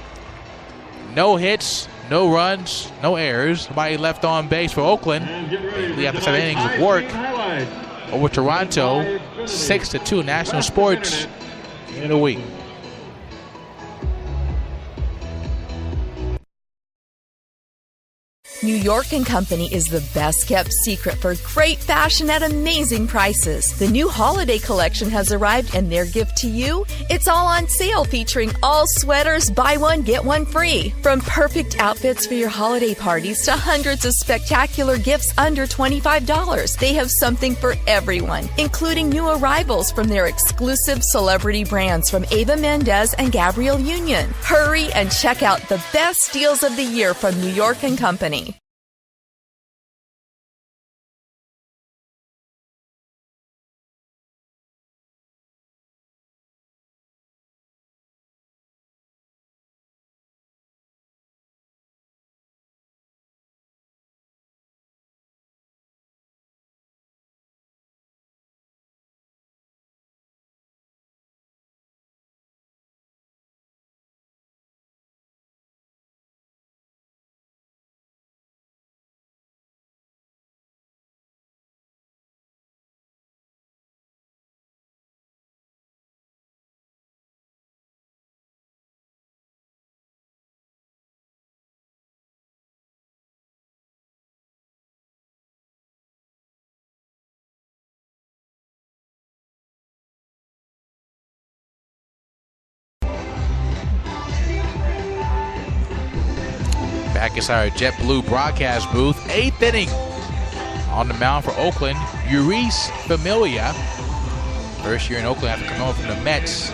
S1: No hits, no runs, no errors. Nobody left on base for Oakland. They lead after 7 innings of work over Toronto. 6-2 National Sports in a week.
S11: New York & Company is the best kept secret for great fashion at amazing prices. The new holiday collection has arrived, and their gift to you, it's all on sale, featuring all sweaters, buy one, get one free. From perfect outfits for your holiday parties to hundreds of spectacular gifts under $25, they have something for everyone, including new arrivals from their exclusive celebrity brands from Eva Mendes and Gabrielle Union. Hurry and check out the best deals of the year from New York & Company.
S1: Back inside our JetBlue broadcast booth. 8th inning. On the mound for Oakland, Euris Familia. First year in Oakland after coming over from the Mets.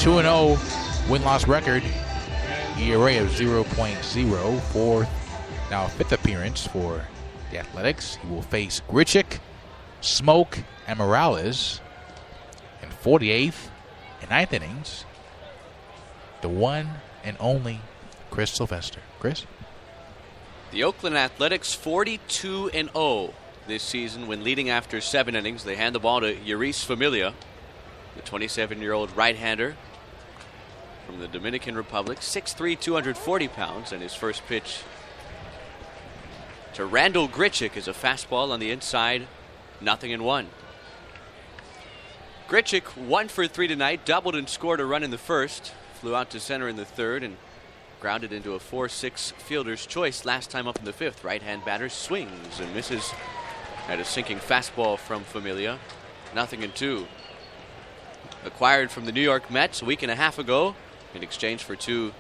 S1: 2-0 win-loss record. ERA of 0.04. Now 5th appearance for the Athletics. He will face Grichuk, Smoke, and Morales in 48th and 9th innings. The one and only Chris Sylvester. Chris?
S7: The Oakland Athletics 42-0 this season when leading after 7 innings. They hand the ball to Euris Familia, the 27-year-old right-hander from the Dominican Republic, 6'3", 240 pounds, and his first pitch to Randall Grichuk is a fastball on the inside, 0-1. Grichuk 1 for 3 tonight, doubled and scored a run in the first, flew out to center in the third, and grounded into a 4-6 fielder's choice last time up in the 5th. Right-hand batter swings and misses at a sinking fastball from Familia. 0-2. Acquired from the New York Mets a week and a half ago in exchange for 2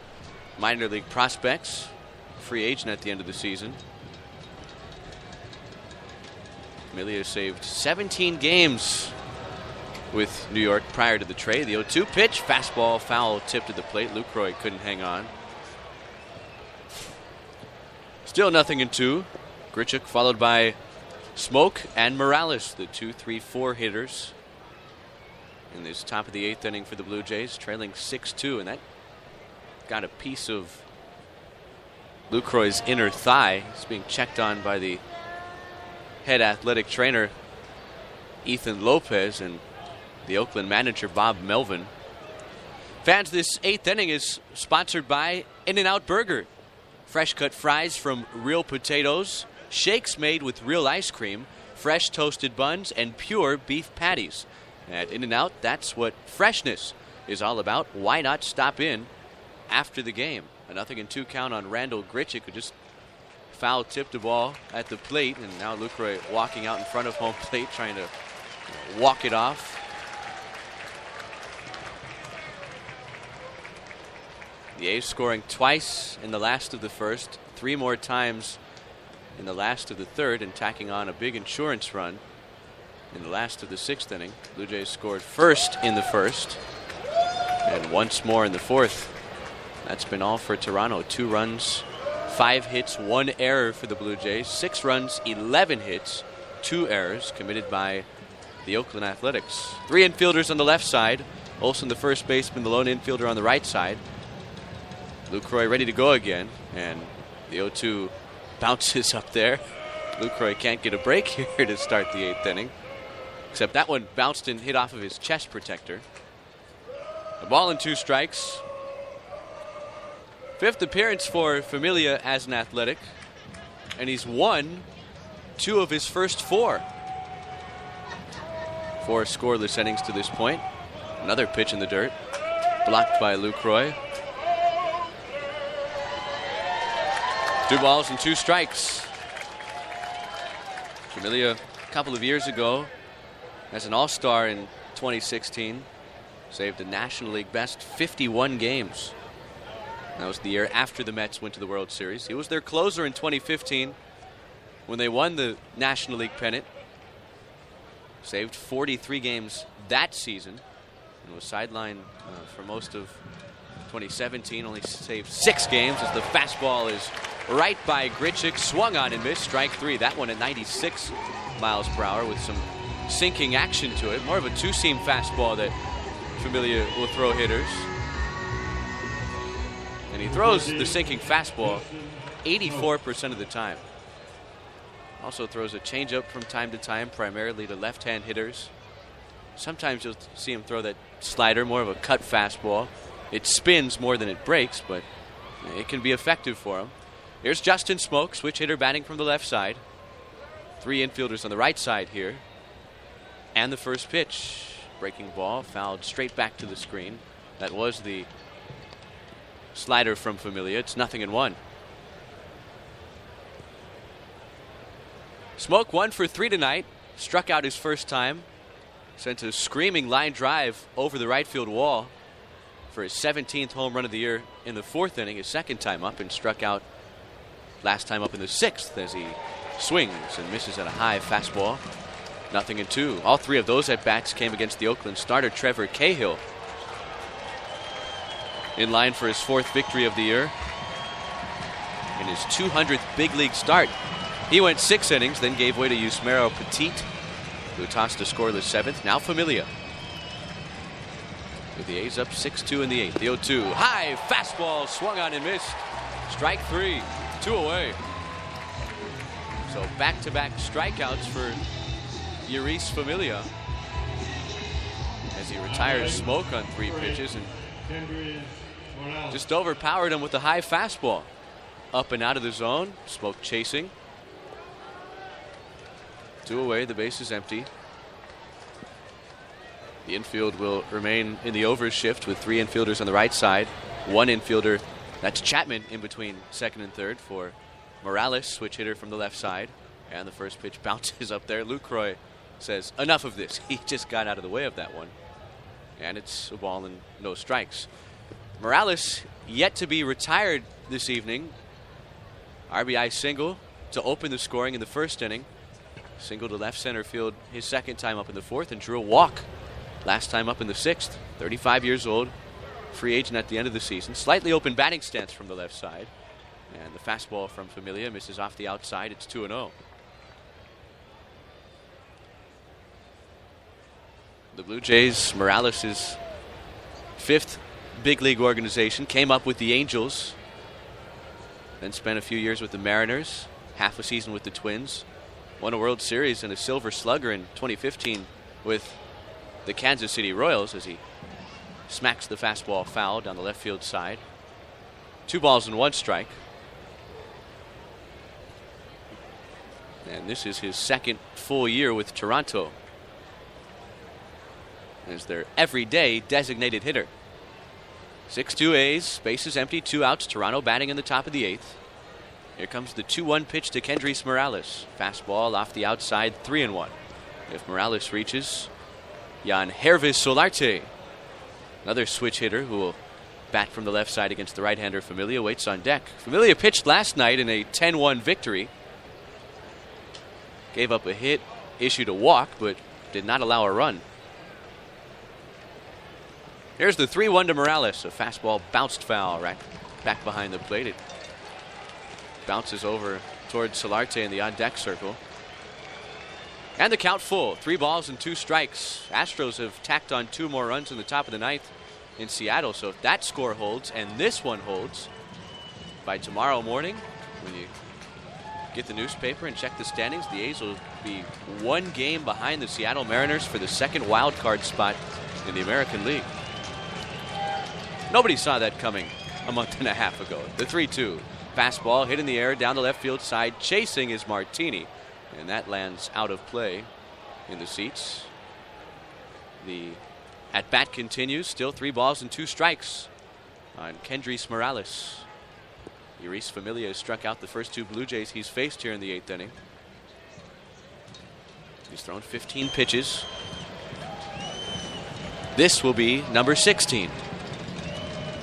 S7: minor league prospects. Free agent at the end of the season. Familia saved 17 games with New York prior to the trade. The 0-2 pitch, fastball foul tipped at the plate. Lucroy couldn't hang on. Still 0-2. Grichuk followed by Smoke and Morales, the 2-3-4 hitters in this top of the 8th inning for the Blue Jays, trailing 6-2, and that got a piece of Lucroy's inner thigh. He's being checked on by the head athletic trainer Ethan Lopez and the Oakland manager Bob Melvin. Fans, this 8th inning is sponsored by In-N-Out Burger. Fresh cut fries from real potatoes, shakes made with real ice cream, fresh toasted buns, and pure beef patties. At In-N-Out, that's what freshness is all about. Why not stop in after the game? A 0-2 count on Randall Grichuk, who just foul-tipped the ball at the plate, and now Lucroy walking out in front of home plate, trying to walk it off. The A's scoring twice in the last of the first, 3 more times in the last of the third, and tacking on a big insurance run in the last of the 6th inning. Blue Jays scored first in the first and once more in the 4th. That's been all for Toronto. 2 runs, 5 hits, 1 error for the Blue Jays. 6 runs, 11 hits, 2 errors committed by the Oakland Athletics. 3 infielders on the left side. Olsen, the first baseman, the lone infielder on the right side. Lucroy ready to go again, and the 0-2 bounces up there. Lucroy can't get a break here to start the 8th inning, except that one bounced and hit off of his chest protector. A ball and 2 strikes. 5th appearance for Familia as an Athletic, and he's won 2 of his first 4. 4 scoreless innings to this point. Another pitch in the dirt, blocked by Lucroy. 2 balls and 2 strikes. Familia, a couple of years ago, as an all-star in 2016, saved a National League best 51 games. That was the year after the Mets went to the World Series. He was their closer in 2015 when they won the National League pennant. Saved 43 games that season and was sidelined for most of 2017. Only saved 6 games as the fastball is right by Grichuk, swung on and missed. Strike 3. That one at 96 miles per hour with some sinking action to it. More of a 2-seam fastball that Familia will throw hitters. And he throws the sinking fastball 84% of the time. Also throws a changeup from time to time, primarily to left-hand hitters. Sometimes you'll see him throw that slider, more of a cut fastball. It spins more than it breaks, but it can be effective for him. Here's Justin Smoke, switch hitter batting from the left side. 3 infielders on the right side here. And the first pitch. Breaking ball, fouled straight back to the screen. That was the slider from Familia. It's 0-1. Smoke 1 for 3 tonight. Struck out his first time. Sent a screaming line drive over the right field wall for his 17th home run of the year in the 4th inning, his 2nd time up, and struck out last time up in the 6th as he swings and misses at a high fastball. 0-2. All 3 of those at-bats came against the Oakland starter, Trevor Cahill. In line for his 4th victory of the year in his 200th big league start. He went 6 innings, then gave way to Yusmeiro Petit, who tossed a scoreless 7th. Now Familia, with the A's up 6-2 in the 8th. The 0-2. High fastball, swung on and missed. Strike 3. 2 away. So back-to-back strikeouts for Euris Familia as he retires Smoke on 3 pitches and just overpowered him with the high fastball. Up and out of the zone. Smoke chasing. 2 away. The base is empty. The infield will remain in the over shift with 3 infielders on the right side. 1 infielder, that's Chapman, in between 2nd and 3rd for Morales, switch hitter from the left side. And the first pitch bounces up there. Lucroy says, enough of this. He just got out of the way of that one. And it's a ball and no strikes. Morales yet to be retired this evening. RBI single to open the scoring in the 1st inning. Single to left center field his 2nd time up in the 4th, and drew a walk last time up in the 6th. 35 years old, free agent at the end of the season. Slightly open batting stance from the left side. And the fastball from Familia misses off the outside. It's 2-0. The Blue Jays, Morales' fifth big league organization, came up with the Angels, then spent a few years with the Mariners, half a season with the Twins, won a World Series and a Silver Slugger in 2015 with the Kansas City Royals as he smacks the fastball foul down the left field side. 2 balls and 1 strike. And this is his second full year with Toronto as their everyday designated hitter. 6-2 A's, bases empty, 2 outs. Toronto batting in the top of the 8th. Here comes the 2-1 pitch to Kendrys Morales. Fastball off the outside, 3-1. If Morales reaches, Jan Hervis Solarte, another switch hitter who will bat from the left side against the right-hander Familia, waits on deck. Familia pitched last night in a 10-1 victory. Gave up a hit, issued a walk, but did not allow a run. Here's the 3-1 to Morales. A fastball bounced foul right back behind the plate. It bounces over towards Solarte in the on-deck circle. And the count full. 3 balls and 2 strikes. Astros have tacked on 2 more runs in the top of the 9th in Seattle. So if that score holds and this one holds, by tomorrow morning, when you get the newspaper and check the standings, the A's will be 1 game behind the Seattle Mariners for the second wild card spot in the American League. Nobody saw that coming a month and a half ago. The 3-2. Fastball hit in the air down the left field side. Chasing is Martini. And that lands out of play in the seats. The at-bat continues. Still 3 balls and 2 strikes on Kendrys Morales. Luis Familia has struck out the first 2 Blue Jays he's faced here in the 8th inning. He's thrown 15 pitches. This will be number 16.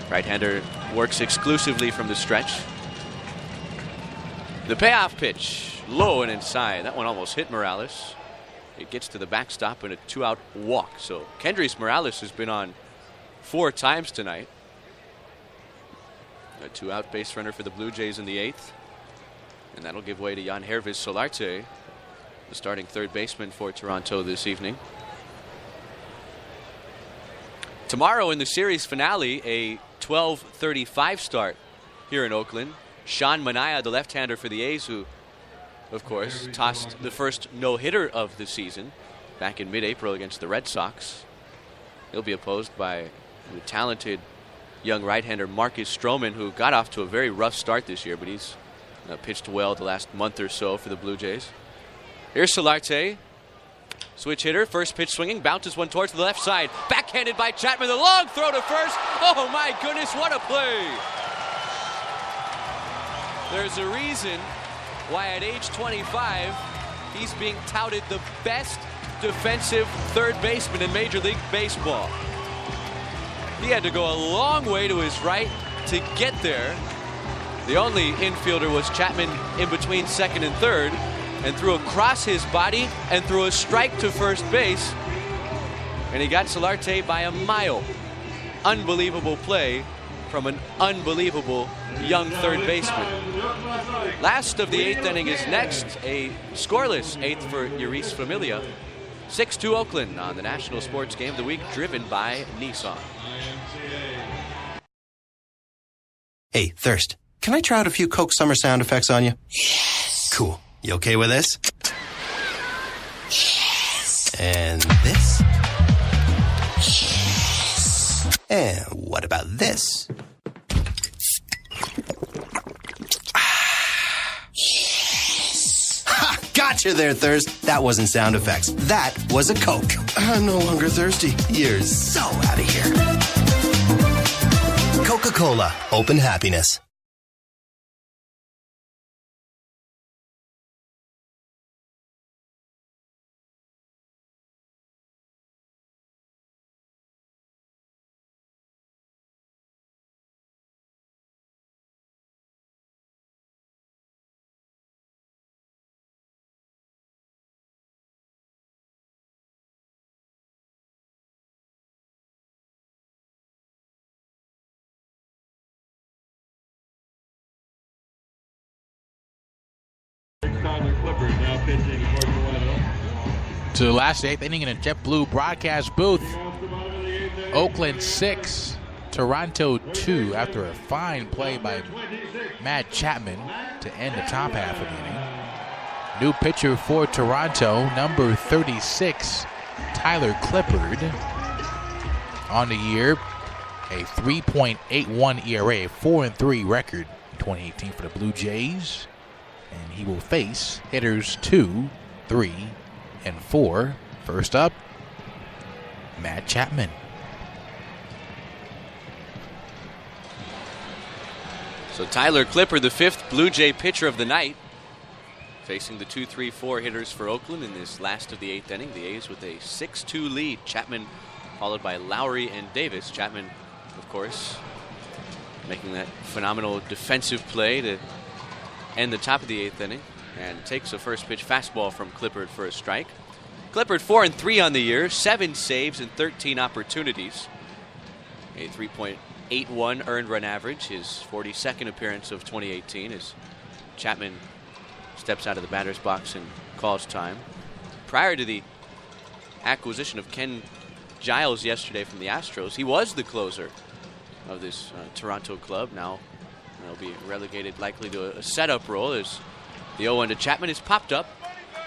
S7: Right-hander works exclusively from the stretch. The payoff pitch, low and inside. That one almost hit Morales. It gets to the backstop and a 2-out walk. So Kendrys Morales has been on 4 times tonight. A 2-out base runner for the Blue Jays in the 8th. And that'll give way to Jan Hervis Solarte, the starting third baseman for Toronto this evening. Tomorrow in the series finale, a 12:35 start here in Oakland. Sean Manaea, the left-hander for the A's, who, of course, tossed the first no-hitter of the season back in mid-April against the Red Sox. He'll be opposed by the talented young right-hander Marcus Stroman, who got off to a very rough start this year, but he's pitched well the last month or so for the Blue Jays. Here's Solarte. Switch hitter, first pitch swinging, bounces one towards the left side. Backhanded by Chapman, the long throw to first. Oh my goodness, what a play! There's a reason why at age 25, he's being touted the best defensive third baseman in Major League Baseball. He had to go a long way to his right to get there. The only infielder was Chapman in between second and third, and threw across his body and threw a strike to first base. And he got Solarte by a mile. Unbelievable play from an unbelievable young third baseman. Last of the 8th inning is next. A scoreless 8th for Luis Familia. 6-2 Oakland on the National Sports Game of the Week, driven by Nissan.
S19: Hey, Thirst, can I try out a few Coke Summer sound effects on you? Yes. Cool. You okay with this? Yes. And this? Yes. And what about this? Yes. Ha! Gotcha there, Thirst. That wasn't sound effects. That was a Coke. I'm no longer thirsty. You're so out of here. Coca-Cola. Open happiness.
S6: Tyler Clippard now pitching for Toronto.
S1: To the last 8th inning in a JetBlue broadcast booth. Oakland 6, Toronto 2 after a fine play by Matt Chapman to end the top half of the inning. New pitcher for Toronto, number 36, Tyler Clippard. On the year, a 3.81 ERA, 4-3 record in 2018 for the Blue Jays. And he will face hitters 2, 3, and 4. First up, Matt Chapman.
S7: So Tyler Clippard, the 5th Blue Jay pitcher of the night, facing the 2-3-4 hitters for Oakland in this last of the 8th inning. The A's with a 6-2 lead. Chapman followed by Lowry and Davis. Chapman, of course, making that phenomenal defensive play to end the top of the 8th inning, and takes a first pitch fastball from Clippard for a strike. Clippard 4-3 on the year, 7 saves and 13 opportunities. A 3.81 earned run average, his 42nd appearance of 2018 as Chapman steps out of the batter's box and calls time. Prior to the acquisition of Ken Giles yesterday from the Astros, he was the closer of this Toronto club. Now he'll be relegated likely to a setup role as the 0-1 to Chapman is popped up.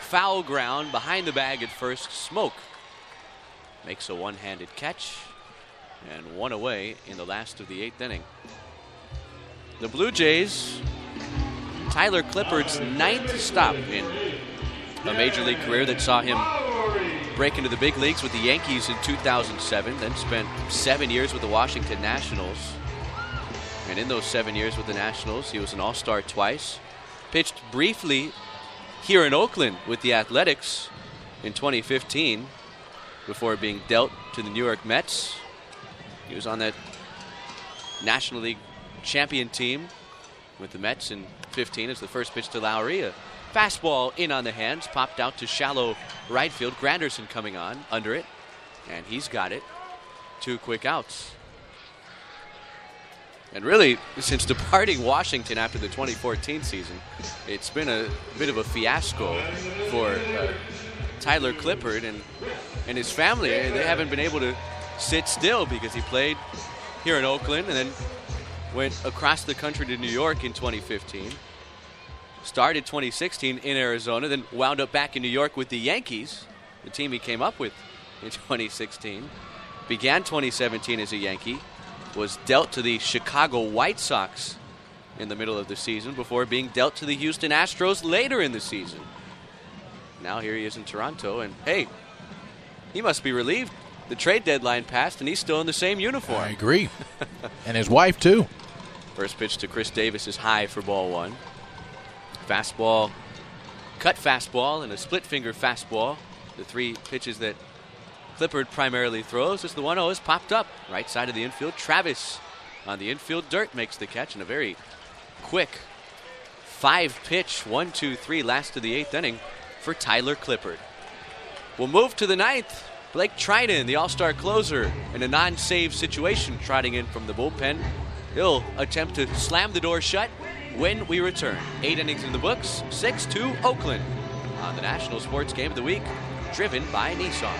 S7: Foul ground behind the bag at first. Smoke makes a one-handed catch and one away in the last of the 8th inning. The Blue Jays, Tyler Clippard's 9th stop in a major league career that saw him break into the big leagues with the Yankees in 2007, then spent 7 years with the Washington Nationals. And in those 7 years with the Nationals, he was an All-Star twice. Pitched briefly here in Oakland with the Athletics in 2015 before being dealt to the New York Mets. He was on that National League champion team with the Mets in 15 as the first pitch to Lowry. A fastball in on the hands, popped out to shallow right field. Granderson coming on under it, and he's got it. 2 quick outs. And really, since departing Washington after the 2014 season, it's been a bit of a fiasco for Tyler Clippard and his family. They haven't been able to sit still because he played here in Oakland and then went across the country to New York in 2015. Started 2016 in Arizona, then wound up back in New York with the Yankees, the team he came up with in 2016. Began 2017 as a Yankee, was dealt to the Chicago White Sox in the middle of the season before being dealt to the Houston Astros later in the season. Now here he is in Toronto, and hey, he must be relieved. The trade deadline passed, and he's still in the same uniform.
S1: I agree. And his wife, too.
S7: First pitch to Chris Davis is high for ball 1. Fastball, cut fastball, and a split finger fastball. The 3 pitches that Clippard primarily throws as the 1-0 is popped up. Right side of the infield. Travis on the infield dirt makes the catch in a very quick 5-pitch 1-2-3 last of the 8th inning for Tyler Clippard. We'll move to the 9th. Blake Trinan, the all-star closer, in a non-save situation, trotting in from the bullpen. He'll attempt to slam the door shut when we return. 8 innings in the books, 6-2 Oakland on the National Sports Game of the Week, driven by Nissan.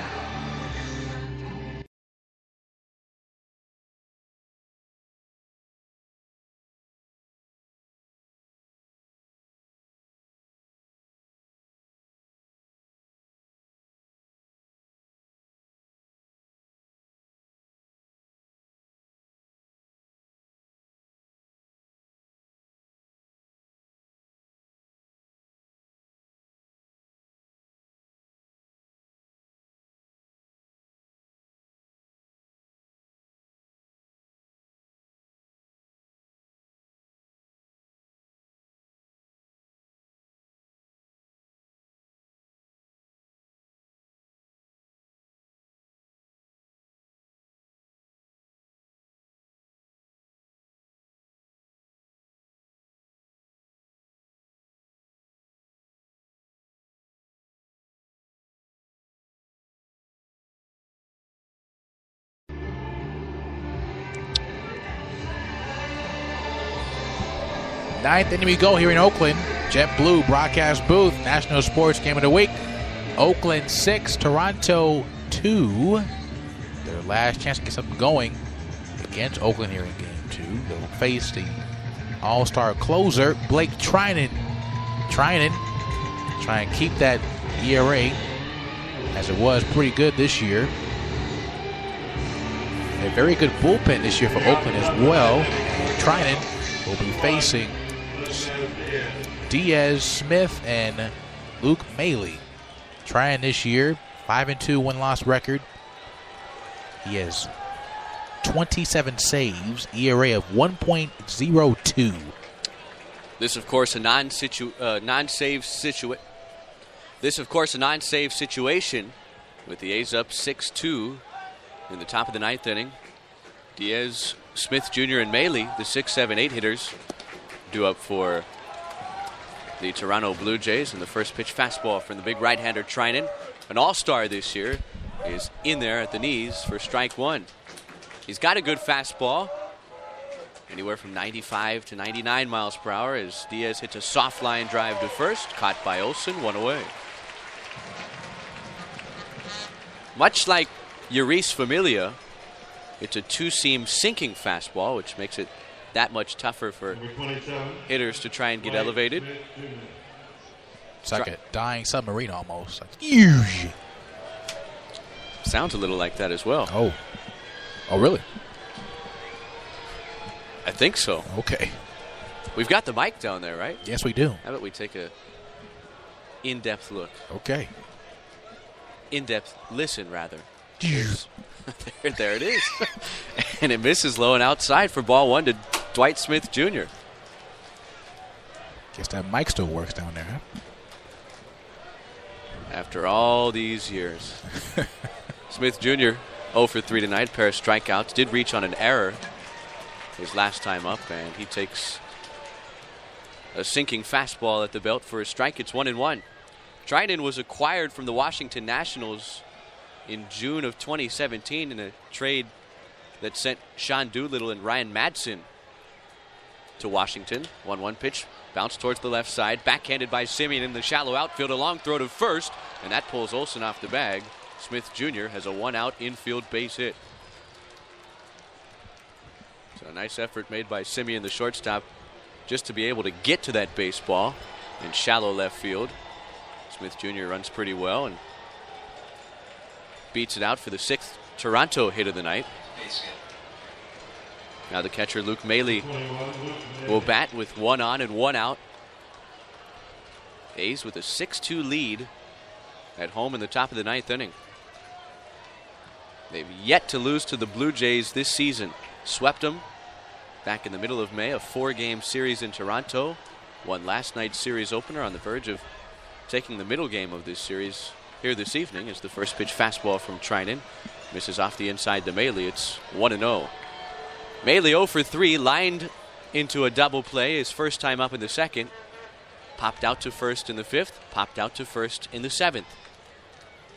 S1: Ninth inning we go here in Oakland. JetBlue broadcast booth, National Sports Game of the Week. Oakland 6, Toronto 2. Their last chance to get something going against Oakland here in Game 2. They'll face the all-star closer, Blake Trinan. Try and keep that ERA as it was pretty good this year. A very good bullpen this year for Oakland as well. And Trinan will be facing Diaz, Smith, and Luke Maley. Trinan this year, 5-2 win-loss record. He has 27 saves, ERA of 1.02.
S7: This, of course, a non-save situation with the A's up 6-2 in the top of the ninth inning. Diaz, Smith Jr., and Maley, the 6, 7, 8 hitters, due up for the Toronto Blue Jays. And the first pitch fastball from the big right-hander Trinan, an all-star this year, is in there at the knees for strike one. He's got a good fastball, anywhere from 95 to 99 miles per hour, as Diaz hits a soft line drive to first, caught by Olsen, one away. Much like Uris Familia, it's a two-seam sinking fastball, which makes it that much tougher for hitters to try and get elevated.
S1: It's like a dying submarine almost. Like, huge.
S7: Sounds a little like that as well.
S1: Oh, really?
S7: I think so.
S1: Okay.
S7: We've got the mic down there, right?
S1: Yes, we do.
S7: How about we take a in-depth look?
S1: Okay.
S7: In-depth listen, rather. There it is. And it misses low and outside for ball one to Dwight Smith Jr.
S1: Guess that mic still works down there, huh?
S7: After all these years. Smith Jr. 0 for 3 tonight, pair of strikeouts. Did reach on an error his last time up, and he takes a sinking fastball at the belt for a strike. It's 1-1. Trinan was acquired from the Washington Nationals in June of 2017 in a trade that sent Sean Doolittle and Ryan Madsen to Washington. 1-1 pitch, bounced towards the left side, backhanded by Simeon in the shallow outfield. A long throw to first, and that pulls Olsen off the bag. Smith Jr. has a one-out infield base hit. So a nice effort made by Simeon, the shortstop, just to be able to get to that baseball in shallow left field. Smith Jr. runs pretty well and beats it out for the 6th Toronto hit of the night. Now the catcher, Luke Maley, will bat with 1 on and 1 out. A's with a 6-2 lead at home in the top of the 9th inning. They've yet to lose to the Blue Jays this season. Swept them back in the middle of May, a 4-game series in Toronto. Won last night's series opener, on the verge of taking the middle game of this series here this evening, as the first pitch fastball from Trinan misses off the inside to Maley. It's 1-0. Maley 0 for 3, lined into a double play his first time up in the second. Popped out to first in the 5th, popped out to first in the 7th.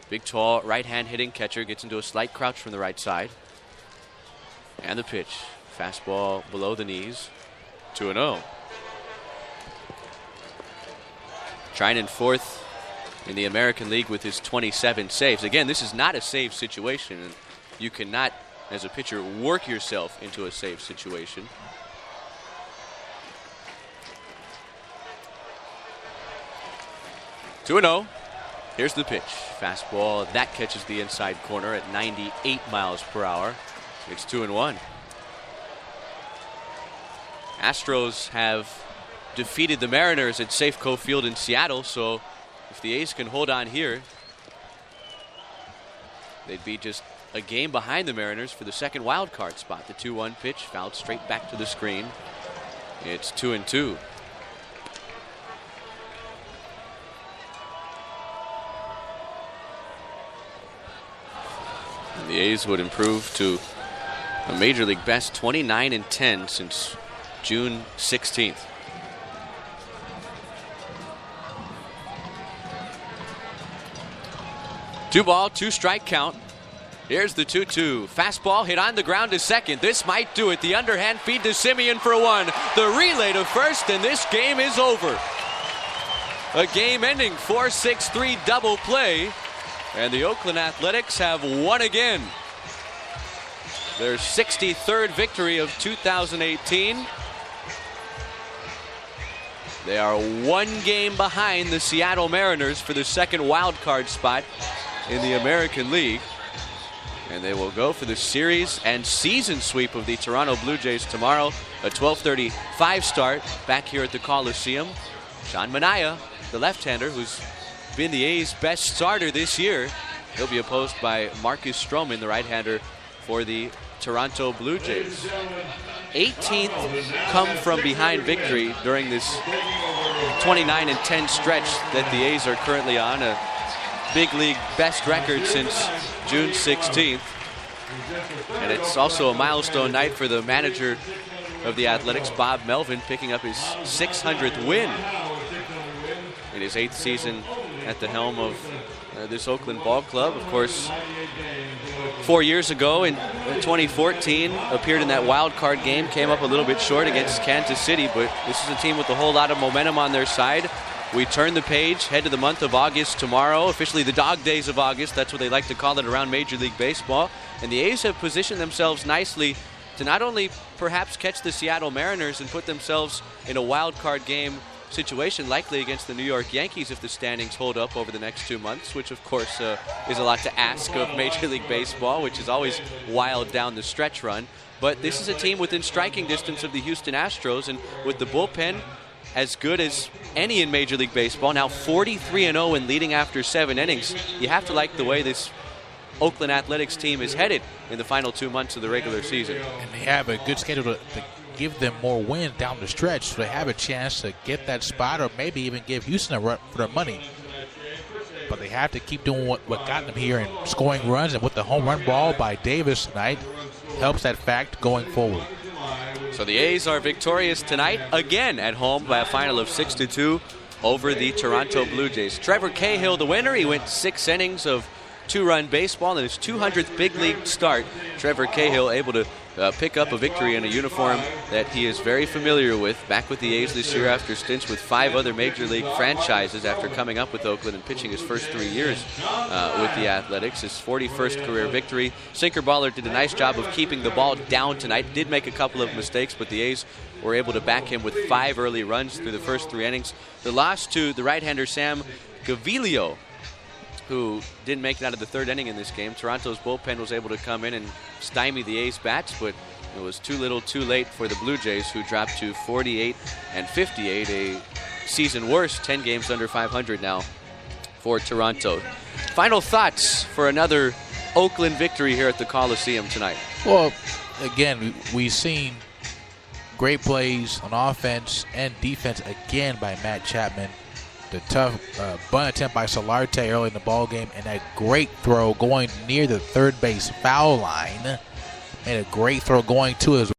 S7: Big, tall, right-hand hitting catcher gets into a slight crouch from the right side. And the pitch. Fastball below the knees. 2-0. Trinan 4th in the American League with his 27 saves. Again, this is not a save situation, and you cannot, as a pitcher, work yourself into a save situation. Two-0. Here's the pitch. Fastball, that catches the inside corner at 98 miles per hour. It's 2-1. Astros have defeated the Mariners at Safeco Field in Seattle, so if the A's can hold on here, they'd be just a game behind the Mariners for the second wild card spot. The 2-1 pitch fouled straight back to the screen. It's 2-2. And the A's would improve to a Major League best 29-10 since June 16th. Two ball, two strike count. Here's the 2-2. Fastball hit on the ground to second. This might do it. The underhand feed to Simeon for 1. The relay to first, and this game is over. a game-ending 4-6-3 double play, and the Oakland Athletics have won again. Their 63rd victory of 2018. They are one game behind the Seattle Mariners for the second wild card spot in the American League. And they will go for the series and season sweep of the Toronto Blue Jays tomorrow, a 12:35 start back here at the Coliseum. Sean Manaea, the left-hander, who's been the A's best starter this year, he'll be opposed by Marcus Stroman, the right-hander for the Toronto Blue Jays. 18th come from behind victory during this 29-10 stretch that the A's are currently on, a big league best record since June 16th. And it's also a milestone night for the manager of the Athletics, Bob Melvin, picking up his 600th win in his 8th season at the helm of this Oakland ball club. Of course, 4 years ago in 2014, appeared in that wild card game, came up a little bit short against Kansas City, but this is a team with a whole lot of momentum on their side. We turn the page, head to the month of August tomorrow, officially the dog days of August. That's what they like to call it around Major League Baseball. And the A's have positioned themselves nicely to not only perhaps catch the Seattle Mariners and put themselves in a wild card game situation, likely against the New York Yankees if the standings hold up over the next 2 months, which of course is a lot to ask of Major League Baseball, which is always wild down the stretch run. But this is a team within striking distance of the Houston Astros, and with the bullpen as good as any in Major League Baseball, now 43-0 and leading after 7 innings, you have to like the way this Oakland Athletics team is headed in the final 2 months of the regular season.
S1: And they have a good schedule to give them more wins down the stretch, so they have a chance to get that spot or maybe even give Houston a run for their money. But they have to keep doing what got them here and scoring runs, and with the home run ball by Davis tonight helps that fact going forward.
S7: So the A's are victorious tonight again at home by a final of 6-2 over the Toronto Blue Jays. Trevor Cahill, the winner. He went 6 innings of 2-run baseball in his 200th big league start. Trevor Cahill able to pick up a victory in a uniform that he is very familiar with. Back with the A's this year after stints with 5 other Major League franchises after coming up with Oakland and pitching his first 3 years with the Athletics. His 41st career victory. Sinker Baller did a nice job of keeping the ball down tonight. Did make a couple of mistakes, but the A's were able to back him with 5 early runs through the first 3 innings. The loss to the right-hander Sam Gaviglio, who didn't make it out of the 3rd inning in this game. Toronto's bullpen was able to come in and stymie the A's bats, but it was too little too late for the Blue Jays, who dropped to 48-58, a season worst, 10 games under 500 now for Toronto. Final thoughts for another Oakland victory here at the Coliseum tonight?
S1: Well, again, we've seen great plays on offense and defense again by Matt Chapman. The tough bunt attempt by Solarte early in the ball game, and that great throw going near the third base foul line. Made a great throw going to his